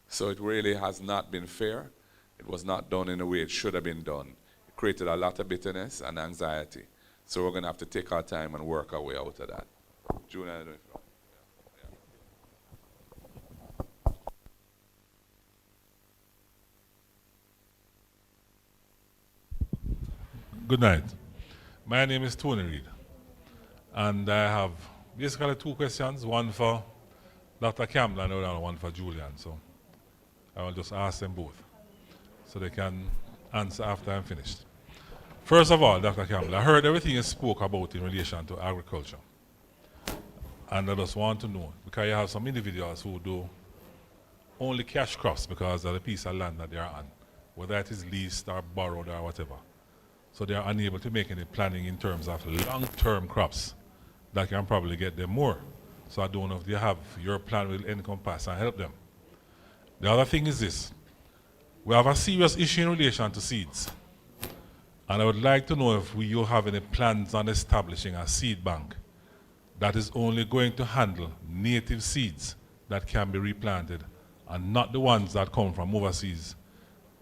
So it really has not been fair. It was not done in the way it should have been done. It created a lot of bitterness and anxiety. So we're going to have to take our time and work our way out of that. Julian, I don't know if you want. Good night. My name is Tony Reed, and I have basically 2 questions, one for Dr. Campbell and one for Julian. So I will just ask them both so they can answer after I'm finished. First of all, Dr. Campbell, I heard everything you spoke about in relation to agriculture. And I just want to know, because you have some individuals who do only cash crops because of the piece of land that they are on, whether it is leased or borrowed or whatever. So they are unable to make any planning in terms of long-term crops that can probably get them more. So I don't know if you have your plan will encompass and help them. The other thing is this. We have a serious issue in relation to seeds. And I would like to know if you have any plans on establishing a seed bank that is only going to handle native seeds that can be replanted and not the ones that come from overseas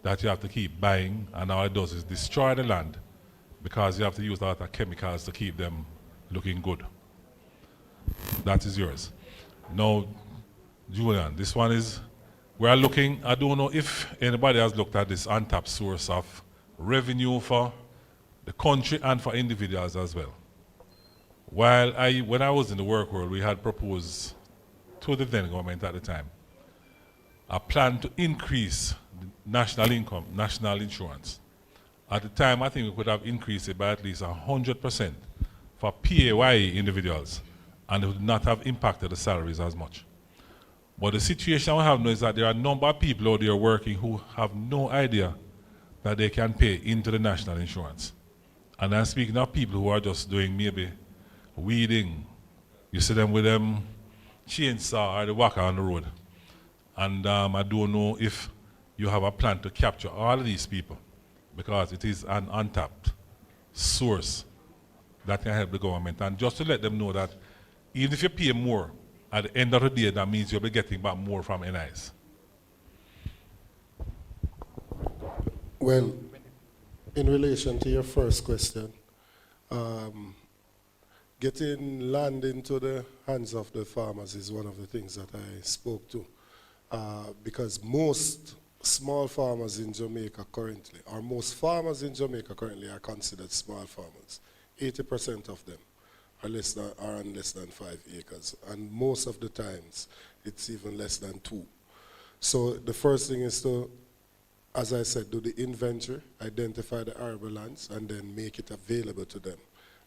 that you have to keep buying, and all it does is destroy the land because you have to use a lot of chemicals to keep them looking good. That is yours. Now, Julian, this one is, we are looking, I don't know if anybody has looked at this untapped source of revenue for the country and for individuals as well. When I was in the work world, we had proposed to the then government at the time a plan to increase the national income, national insurance. At the time, I think we could have increased it by at least 100% for PAYE individuals, and it would not have impacted the salaries as much. But the situation we have now is that there are a number of people out there working who have no idea that they can pay into the national insurance. And I'm speaking of people who are just doing maybe weeding. You see them with them chainsaw or the whacker on the road. And I don't know if you have a plan to capture all of these people, because it is an untapped source that can help the government. And just to let them know that even if you pay more, at the end of the day, that means you'll be getting back more from NIs. Well, in relation to your first question, getting land into the hands of the farmers is one of the things that I spoke to. Because most small farmers in Jamaica currently, or most farmers in Jamaica currently are considered small farmers. 80% of them are on less than 5 acres. And most of the times, it's even less than 2. So the first thing is to, as I said, do the inventory, identify the arable lands, and then make it available to them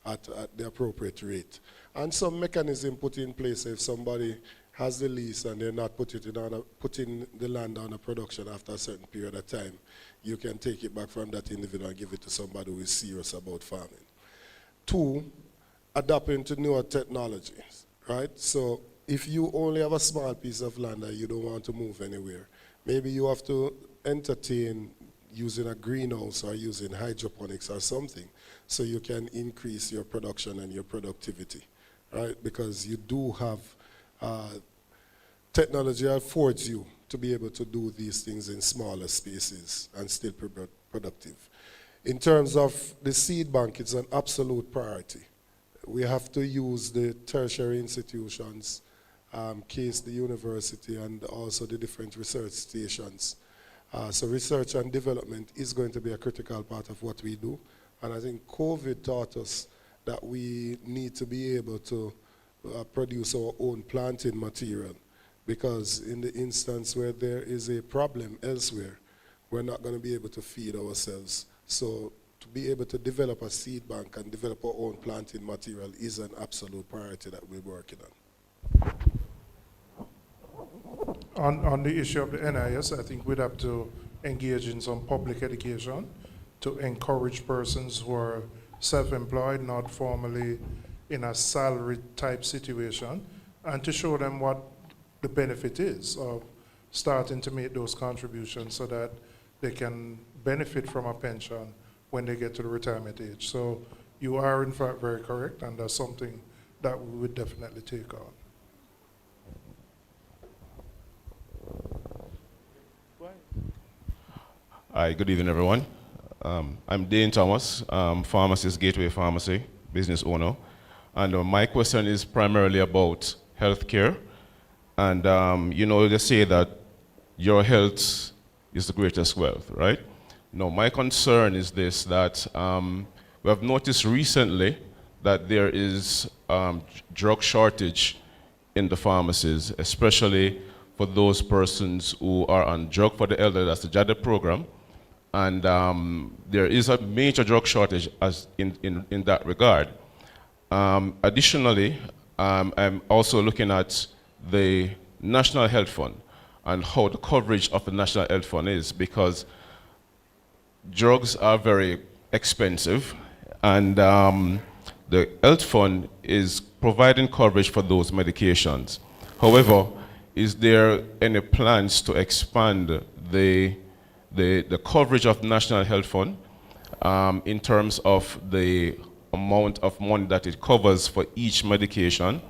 at the appropriate rate. And some mechanism put in place if somebody has the lease and they're not putting the land on a production after a certain period of time, you can take it back from that individual and give it to somebody who is serious about farming. 2, adapting to newer technologies, right? So if you only have a small piece of land that you don't want to move anywhere, maybe you have to entertain using a greenhouse or using hydroponics or something so you can increase your production and your productivity, right? Because you do have technology affords you to be able to do these things in smaller spaces and still be productive. In terms of the seed bank, it's an absolute priority. We have to use the tertiary institutions, case the university, and also the different research stations. So research and development is going to be a critical part of what we do. And I think COVID taught us that we need to be able to produce our own planting material, because in the instance where there is a problem elsewhere, we're not going to be able to feed ourselves So to be able to develop a seed bank and develop our own planting material is an absolute priority that we're working on. On the issue of the NIS, I think we'd have to engage in some public education to encourage persons who are self-employed, not formally in a salary type situation, and to show them what the benefit is of starting to make those contributions so that they can benefit from a pension when they get to the retirement age. So you are in fact very correct, and that's something that we would definitely take on. Hi, good evening, everyone. I'm Dane Thomas, pharmacist, Gateway Pharmacy, business owner. And my question is primarily about healthcare. And you know, they say that your health is the greatest wealth, right? No, my concern is this, that we have noticed recently that there is drug shortage in the pharmacies, especially for those persons who are on drug for the elderly, that's the JADA program. And there is a major drug shortage as in that regard. Additionally, I'm also looking at the National Health Fund and how the coverage of the National Health Fund is, because drugs are very expensive, and the Health Fund is providing coverage for those medications. However, is there any plans to expand the coverage of the National Health Fund in terms of the amount of money that it covers for each medication?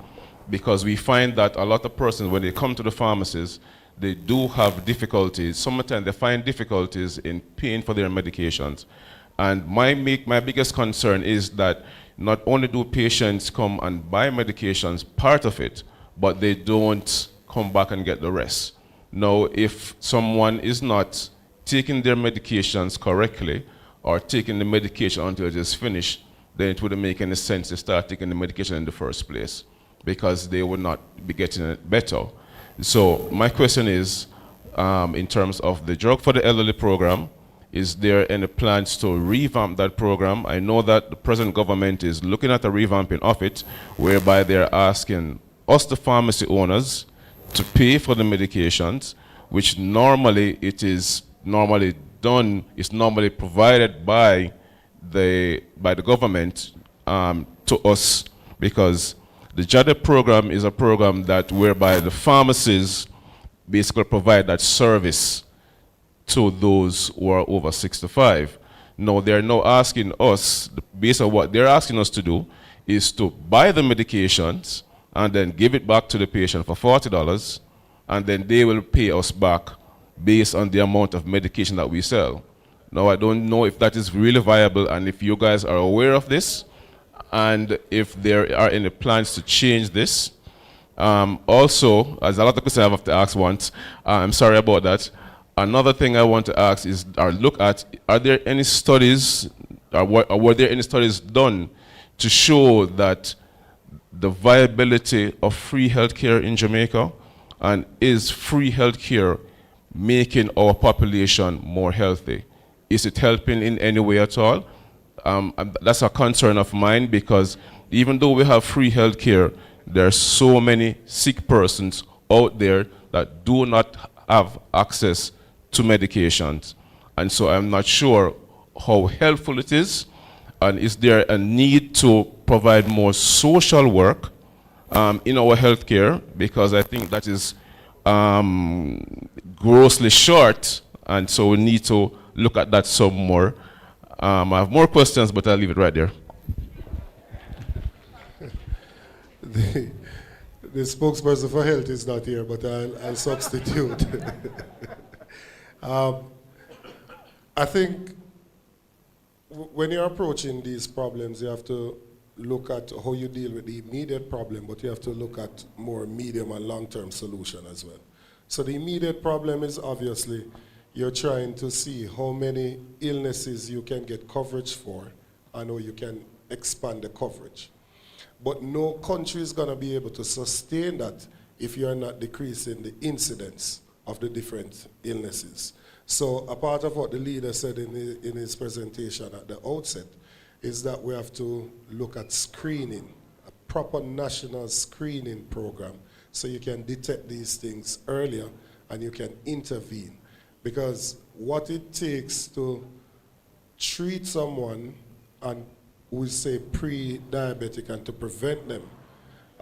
Because we find that a lot of persons, when they come to the pharmacies, they do have difficulties. Sometimes they find difficulties in paying for their medications. And my biggest concern is that not only do patients come and buy medications, part of it, but they don't come back and get the rest. Now, if someone is not taking their medications correctly or taking the medication until it is finished, then it wouldn't make any sense to start taking the medication in the first place, because they would not be getting it better. So my question is, in terms of the Drug for the Elderly program, is there any plans to revamp that program? I know that the present government is looking at a revamping of it, whereby they're asking us, the pharmacy owners, to pay for the medications, which normally it is normally done, is normally provided by the government to us, because the JADA program is a program that whereby the pharmacies basically provide that service to those who are over 65. Now they're now asking us, based on what they're asking us to do, is to buy the medications and then give it back to the patient for $40, and then they will pay us back based on the amount of medication that we sell. Now, I don't know if that is really viable, and if you guys are aware of this, and if there are any plans to change this. Also, as a lot of questions I have to ask once, I'm sorry about that. Another thing I want to ask is, or look at, are there any studies, or were there any studies done to show that the viability of free healthcare in Jamaica, and is free healthcare making our population more healthy? Is it helping in any way at all? That's a concern of mine, because even though we have free healthcare, there are so many sick persons out there that do not have access to medications. And so I'm not sure how helpful it is, and is there a need to provide more social work in our healthcare, because I think that is grossly short, and so we need to look at that some more. I have more questions, but I'll leave it right there. The spokesperson for health is not here, but I'll substitute. I think when you're approaching these problems, you have to look at how you deal with the immediate problem, but you have to look at more medium and long-term solution as well. So the immediate problem is obviously you're trying to see how many illnesses you can get coverage for and how you can expand the coverage. But no country is going to be able to sustain that if you're not decreasing the incidence of the different illnesses. So a part of what the leader said in his presentation at the outset is that we have to look at screening, a proper national screening program, so you can detect these things earlier and you can intervene. Because what it takes to treat someone and we say pre-diabetic and to prevent them,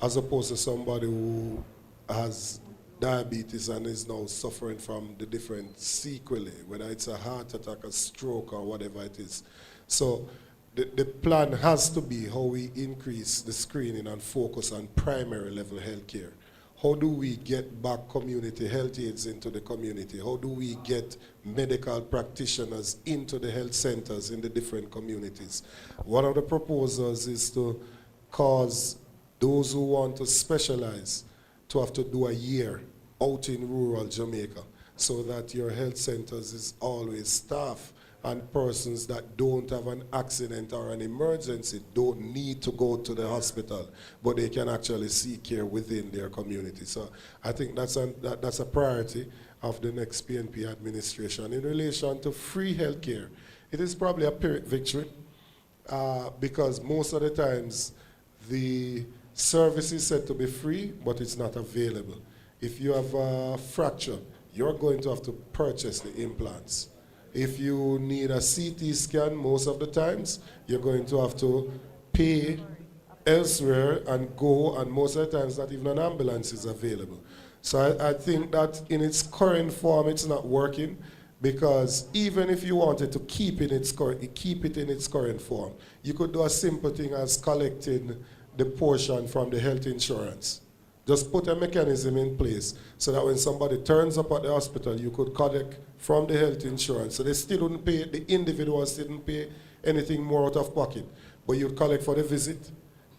as opposed to somebody who has diabetes and is now suffering from the different sequelae, whether it's a heart attack, a stroke, or whatever it is. So the plan has to be how we increase the screening and focus on primary level health care. How do we get back community health aides into the community? How do we get medical practitioners into the health centers in the different communities? One of the proposals is to cause those who want to specialize to have to do a year out in rural Jamaica, so that your health centers is always staffed and persons that don't have an accident or an emergency don't need to go to the hospital, but they can actually seek care within their community. So I think that's a priority of the next PNP administration. In relation to free health care, it is probably a Pyrrhic victory because most of the times the service is said to be free, but it's not available. If you have a fracture, you're going to have to purchase the implants. If you need a CT scan, most of the times, you're going to have to pay elsewhere and go, and most of the times not even an ambulance is available. So I think that in its current form, it's not working, because even if you wanted to keep it in its current form, you could do a simple thing as collecting the portion from the health insurance. Just put a mechanism in place so that when somebody turns up at the hospital, you could collect from the health insurance. So they still wouldn't pay, the individuals didn't pay anything more out of pocket. But you'd collect for the visit,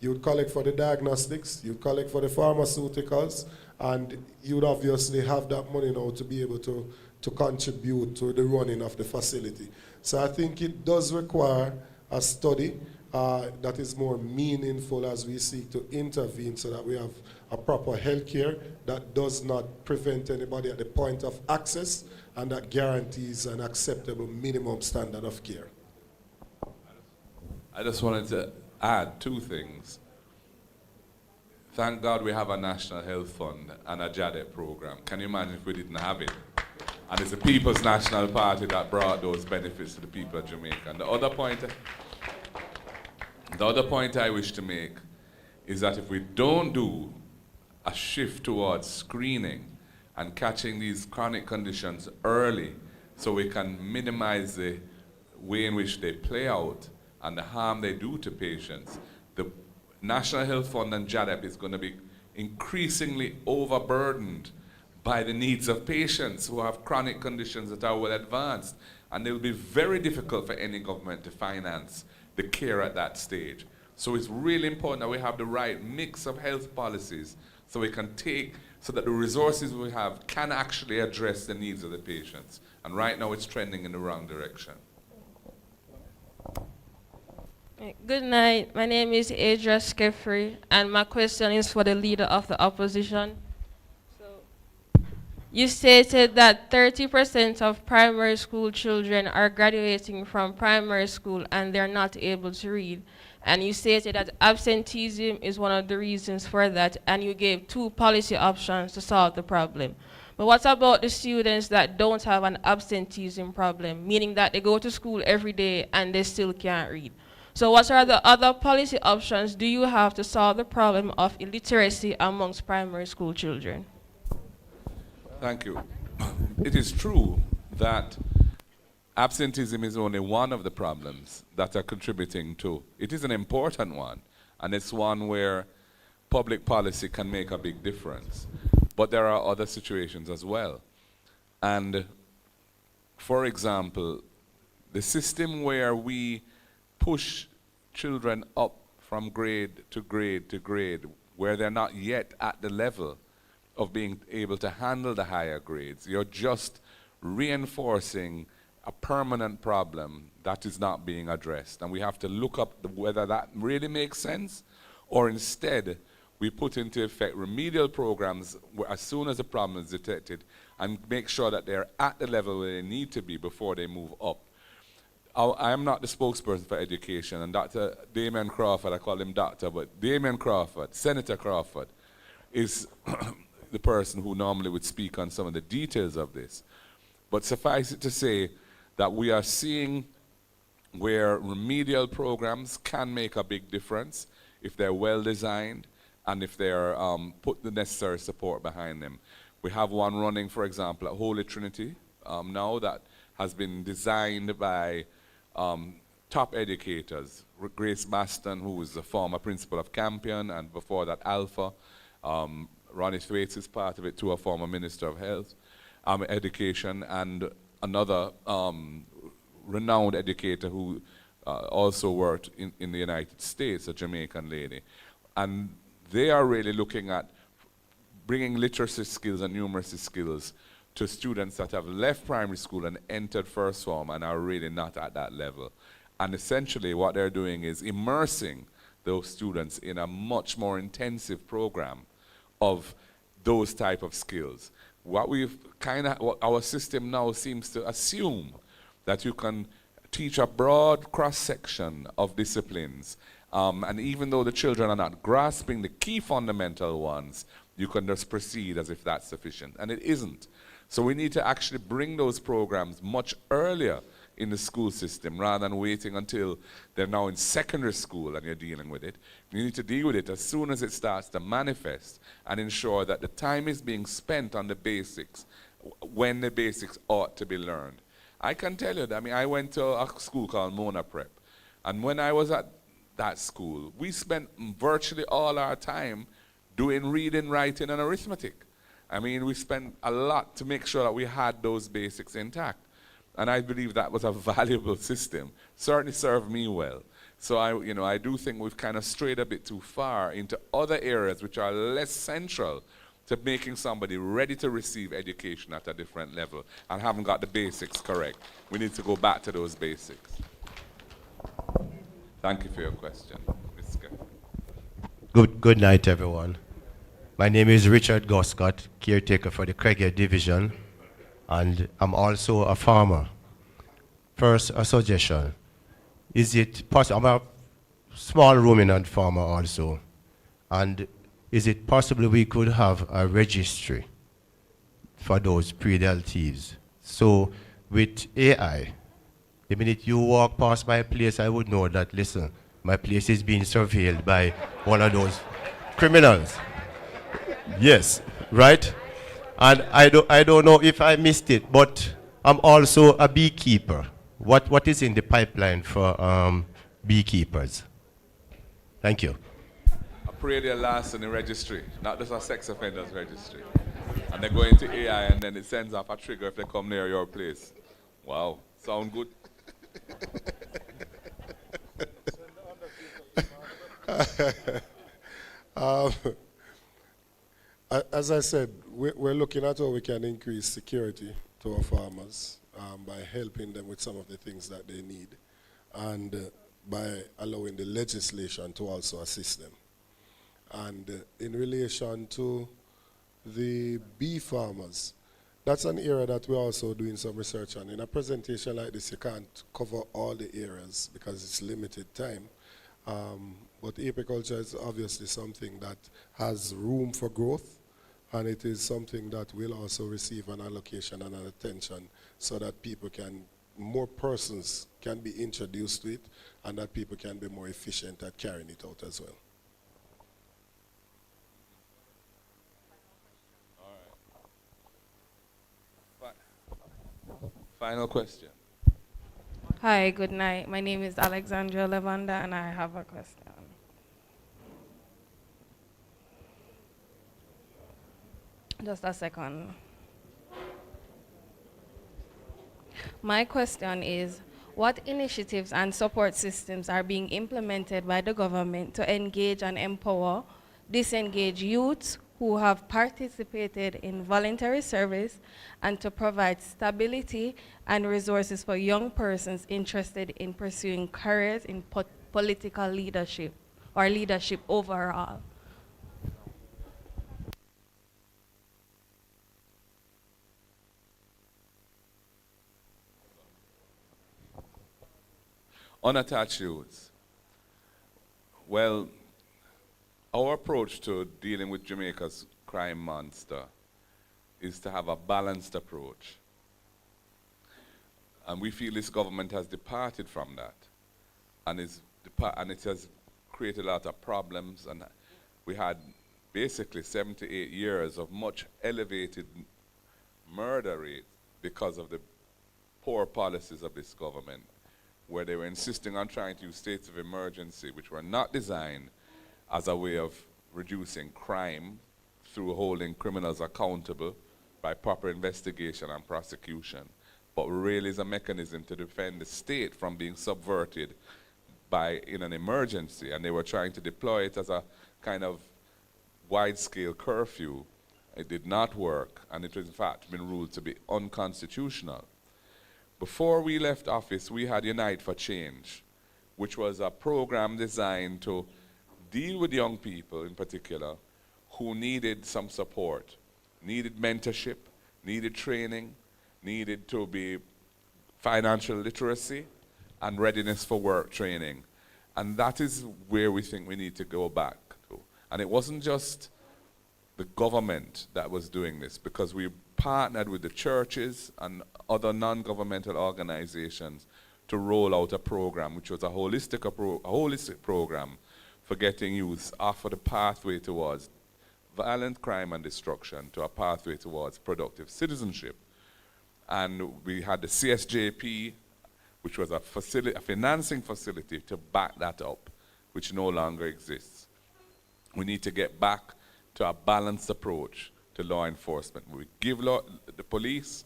you'd collect for the diagnostics, you'd collect for the pharmaceuticals, and you'd obviously have that money now to be able to contribute to the running of the facility. So I think it does require a study that is more meaningful as we seek to intervene so that we have a proper health care that does not prevent anybody at the point of access and that guarantees an acceptable minimum standard of care. I just wanted to add two things. Thank God we have a National Health Fund and a JADEP program. Can you imagine if we didn't have it? And it's the People's National Party that brought those benefits to the people of Jamaica. And the other point I wish to make is that if we don't do a shift towards screening and catching these chronic conditions early so we can minimize the way in which they play out and the harm they do to patients, the National Health Fund and JADEP is going to be increasingly overburdened by the needs of patients who have chronic conditions that are well advanced. And it will be very difficult for any government to finance the care at that stage. So it's really important that we have the right mix of health policies so we can so that the resources we have can actually address the needs of the patients. And right now it's trending in the wrong direction. Good night. My name is Adria Skeffrey, and my question is for the leader of the opposition. You stated that 30% of primary school children are graduating from primary school and they're not able to read. And you stated that absenteeism is one of the reasons for that, and you gave 2 policy options to solve the problem. But what about the students that don't have an absenteeism problem, meaning that they go to school every day and they still can't read? So what are the other policy options do you have to solve the problem of illiteracy amongst primary school children? Thank you. It is true that absenteeism is only one of the problems that are contributing to. It is an important one, and it's one where public policy can make a big difference. But there are other situations as well. And for example, the system where we push children up from grade to grade to grade, where they're not yet at the level of being able to handle the higher grades, you're just reinforcing a permanent problem that is not being addressed. And we have to look up whether that really makes sense, or instead we put into effect remedial programs where as soon as the problem is detected, and make sure that they're at the level where they need to be before they move up. I am not the spokesperson for education, and Dr. Damian Crawford, I call him doctor, but Damian Crawford, Senator Crawford, is the person who normally would speak on some of the details of this. But suffice it to say that we are seeing where remedial programs can make a big difference if they're well designed and if they're put the necessary support behind them. We have one running, for example, at Holy Trinity now that has been designed by top educators. Grace Baston, who was the former principal of Campion, and before that Alpha. Ronnie Thwaites is part of it too, a former minister of health, education, and another renowned educator who also worked in the United States, a Jamaican lady. And they are really looking at bringing literacy skills and numeracy skills to students that have left primary school and entered first form and are really not at that level. And essentially what they're doing is immersing those students in a much more intensive program of those type of skills. What our system now seems to assume that you can teach a broad cross-section of disciplines, and even though the children are not grasping the key fundamental ones, you can just proceed as if that's sufficient, and it isn't. So we need to actually bring those programs much earlier in the school system rather than waiting until they're now in secondary school and you're dealing with it. You need to deal with it as soon as it starts to manifest and ensure that the time is being spent on the basics when the basics ought to be learned. I can tell you that, I mean, I went to a school called Mona Prep, and when I was at that school, we spent virtually all our time doing reading, writing, and arithmetic. I mean, we spent a lot to make sure that we had those basics intact. And I believe that was a valuable system. Certainly served me well. So I do think we've kind of strayed a bit too far into other areas which are less central to making somebody ready to receive education at a different level and haven't got the basics correct. We need to go back to those basics. Thank you for your question. Good night, everyone. My name is Richard Goscott, caretaker for the Craigie Division, and I'm also a farmer. First, a suggestion. Is it possible, I'm a small ruminant farmer also, and is it possible we could have a registry for those pre-deltives? So with AI, the minute you walk past my place, I would know that, listen, my place is being surveilled by one of those criminals. Yes, right? And I don't know if I missed it, but I'm also a beekeeper. What is in the pipeline for beekeepers? Thank you. I pray they're last in the registry, not just a sex offenders registry. And they go into AI and then it sends off a trigger if they come near your place. Wow, sound good? As I said, we're looking at how we can increase security to our farmers by helping them with some of the things that they need and by allowing the legislation to also assist them. And in relation to the bee farmers, that's an area that we're also doing some research on. In a presentation like this, you can't cover all the areas because it's limited time. But apiculture is obviously something that has room for growth, and it is something that will also receive an allocation and an attention so that people can, more persons can be introduced to it, and that people can be more efficient at carrying it out as well. Final question. Hi, good night. My name is Alexandra Lavanda, and I have a question. Just a second. My question is, what initiatives and support systems are being implemented by the government to engage and empower disengaged youths who have participated in voluntary service and to provide stability and resources for young persons interested in pursuing careers in political leadership or leadership overall? Unattached youths. Well, our approach to dealing with Jamaica's crime monster is to have a balanced approach. And we feel this government has departed from that. And it has created a lot of problems. And we had basically 7 to 8 years of much elevated murder rate because of the poor policies of this government, where they were insisting on trying to use states of emergency, which were not designed as a way of reducing crime through holding criminals accountable by proper investigation and prosecution, but really is a mechanism to defend the state from being subverted in an emergency. And they were trying to deploy it as a kind of wide-scale curfew. It did not work, and it was in fact been ruled to be unconstitutional. Before we left office, we had Unite for Change, which was a program designed to deal with young people in particular who needed some support, needed mentorship, needed training, needed to be financial literacy and readiness for work training. And that is where we think we need to go back to. And it wasn't just the government that was doing this, because we partnered with the churches and other non-governmental organizations to roll out a program, which was a holistic program for getting youth off of the pathway towards violent crime and destruction to a pathway towards productive citizenship. And we had the CSJP, which was a financing facility to back that up, which no longer exists. We need to get back to a balanced approach to law enforcement. We give the police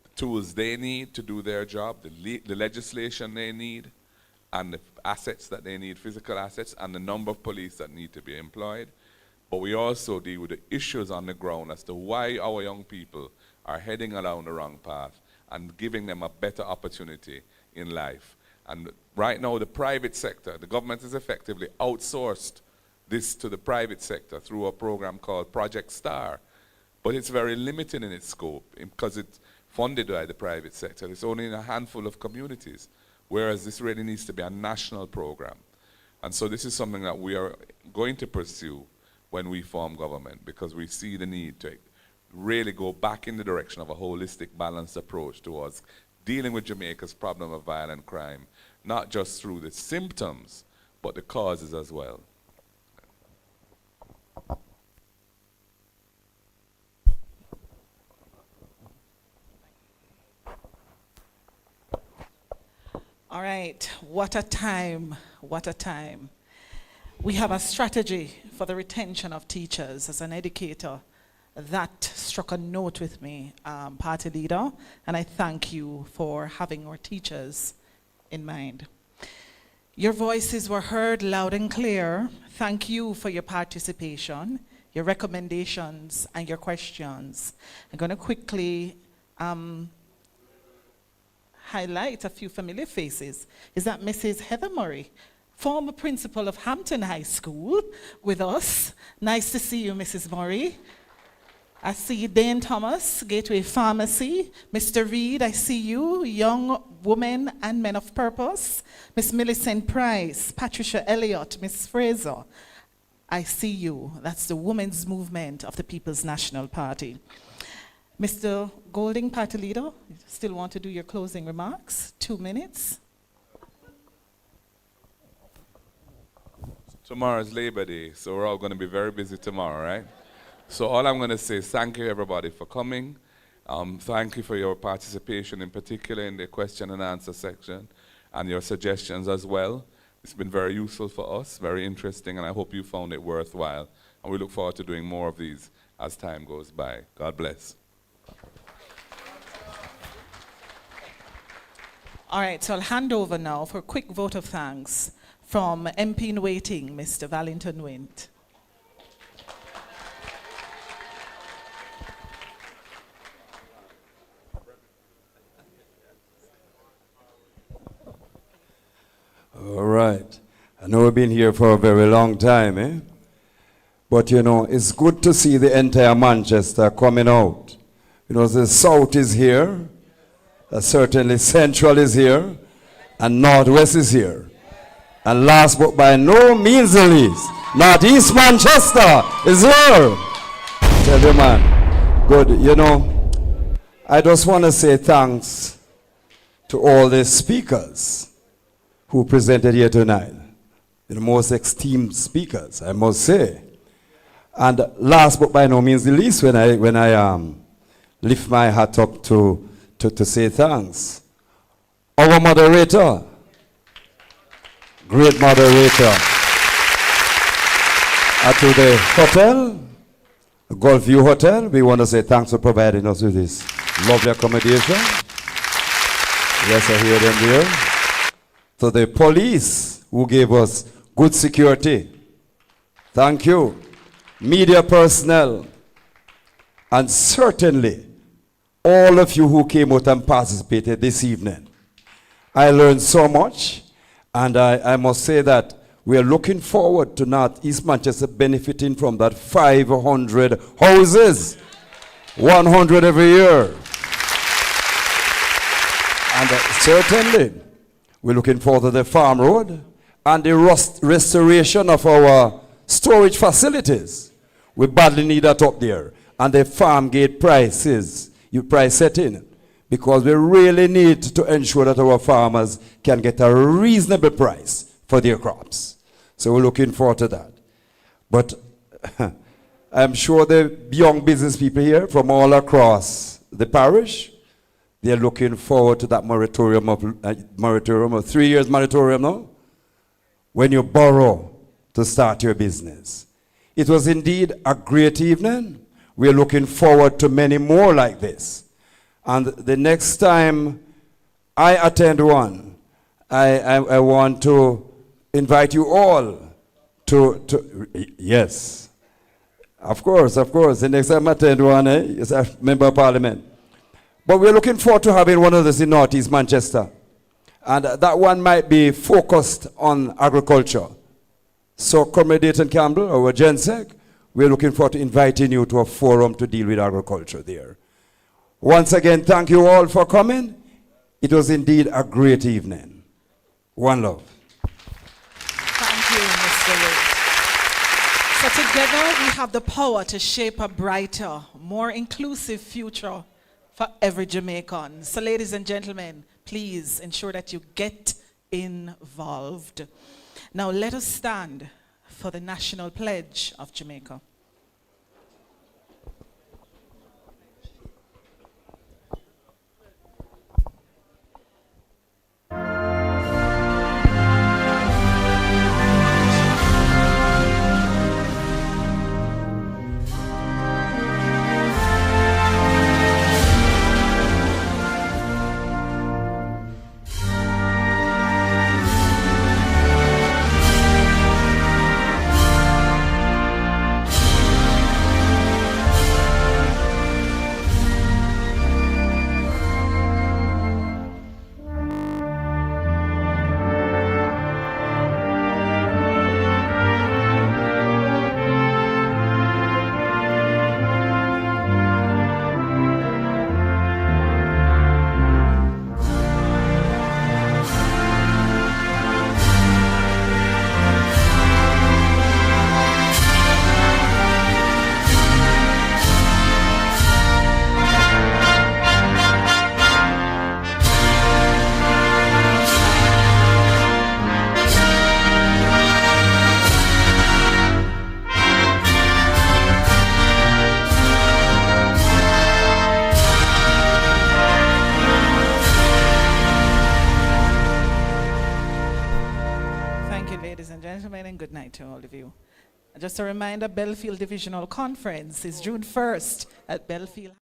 the tools they need to do their job, the legislation they need, and the assets that they need, physical assets, and the number of police that need to be employed. But we also deal with the issues on the ground as to why our young people are heading along the wrong path and giving them a better opportunity in life. And right now, the private sector, the government has effectively outsourced this to the private sector through a program called Project STAR. But it's very limited in its scope because it's funded by the private sector. It's only in a handful of communities, whereas this really needs to be a national program. And so this is something that we are going to pursue when we form government, because we see the need to really go back in the direction of a holistic, balanced approach towards dealing with Jamaica's problem of violent crime, not just through the symptoms, but the causes as well. All right, what a time, what a time. We have a strategy for the retention of teachers. As an educator, that struck a note with me, party leader, and I thank you for having our teachers in mind. Your voices were heard loud and clear. Thank you for your participation, your recommendations, and your questions. I'm going to quickly highlight a few familiar faces. Is that Mrs. Heather Murray, former principal of Hampton High School, with us? Nice to see you, Mrs. Murray. I see Dane Thomas, Gateway Pharmacy. Mr. Reed, I see you, Young Women and Men of Purpose. Miss Millicent Price, Patricia Elliott, Miss Fraser. I see you. That's the Women's Movement of the People's National Party. Mr. Golding, party leader, you still want to do your closing remarks? 2 minutes. Tomorrow is Labor Day, so we're all going to be very busy tomorrow, right? So all I'm going to say is thank you, everybody, for coming. Thank you for your participation, in particular in the question and answer section, and your suggestions as well. It's been very useful for us, very interesting, and I hope you found it worthwhile. And we look forward to doing more of these as time goes by. God bless. All right, so I'll hand over now for a quick vote of thanks from MP in waiting, Mr. Valentin Wint. All right. I know we've been here for a very long time, eh? But, you know, it's good to see the entire Manchester coming out. You know, the South is here. Certainly Central is here. And Northwest is here. And last but by no means the least, Northeast Manchester is here. Tell you, man. Good. You know, I just want to say thanks to all the speakers who presented here tonight. The most esteemed speakers, I must say. And last but by no means the least, when I lift my hat up to say thanks, our moderator, great moderator, to the hotel, Gulf View Hotel, we want to say thanks for providing us with this lovely accommodation. Yes, I hear them there. To the police who gave us good security. Thank you. Media personnel. And certainly all of you who came out and participated this evening. I learned so much, and I must say that we are looking forward to Northeast Manchester benefiting from that 500 houses, 100 every year. And certainly, we're looking forward to the farm road and the restoration of our storage facilities. We badly need that up there. And the farm gate prices, price setting, because we really need to ensure that our farmers can get a reasonable price for their crops. So we're looking forward to that. But I'm sure the young business people here from all across the parish, they're looking forward to that moratorium of 3 years moratorium now, when you borrow to start your business. It was indeed a great evening. We're looking forward to many more like this. And the next time I attend one, I want to invite you all to yes, of course, the next time I attend one, as a member of parliament. But we're looking forward to having one of those in Northeast Manchester. And that one might be focused on agriculture. So, Comrade Dayton Campbell, our GenSec, we're looking forward to inviting you to a forum to deal with agriculture there. Once again, thank you all for coming. It was indeed a great evening. One love. Thank you, Mr. Wade. So together we have the power to shape a brighter, more inclusive future for every Jamaican. So ladies and gentlemen, please ensure that you get involved. Now let us stand for the National Pledge of Jamaica. Good night to all of you. Just a reminder, Belfield Divisional Conference is June 1st at Belfield.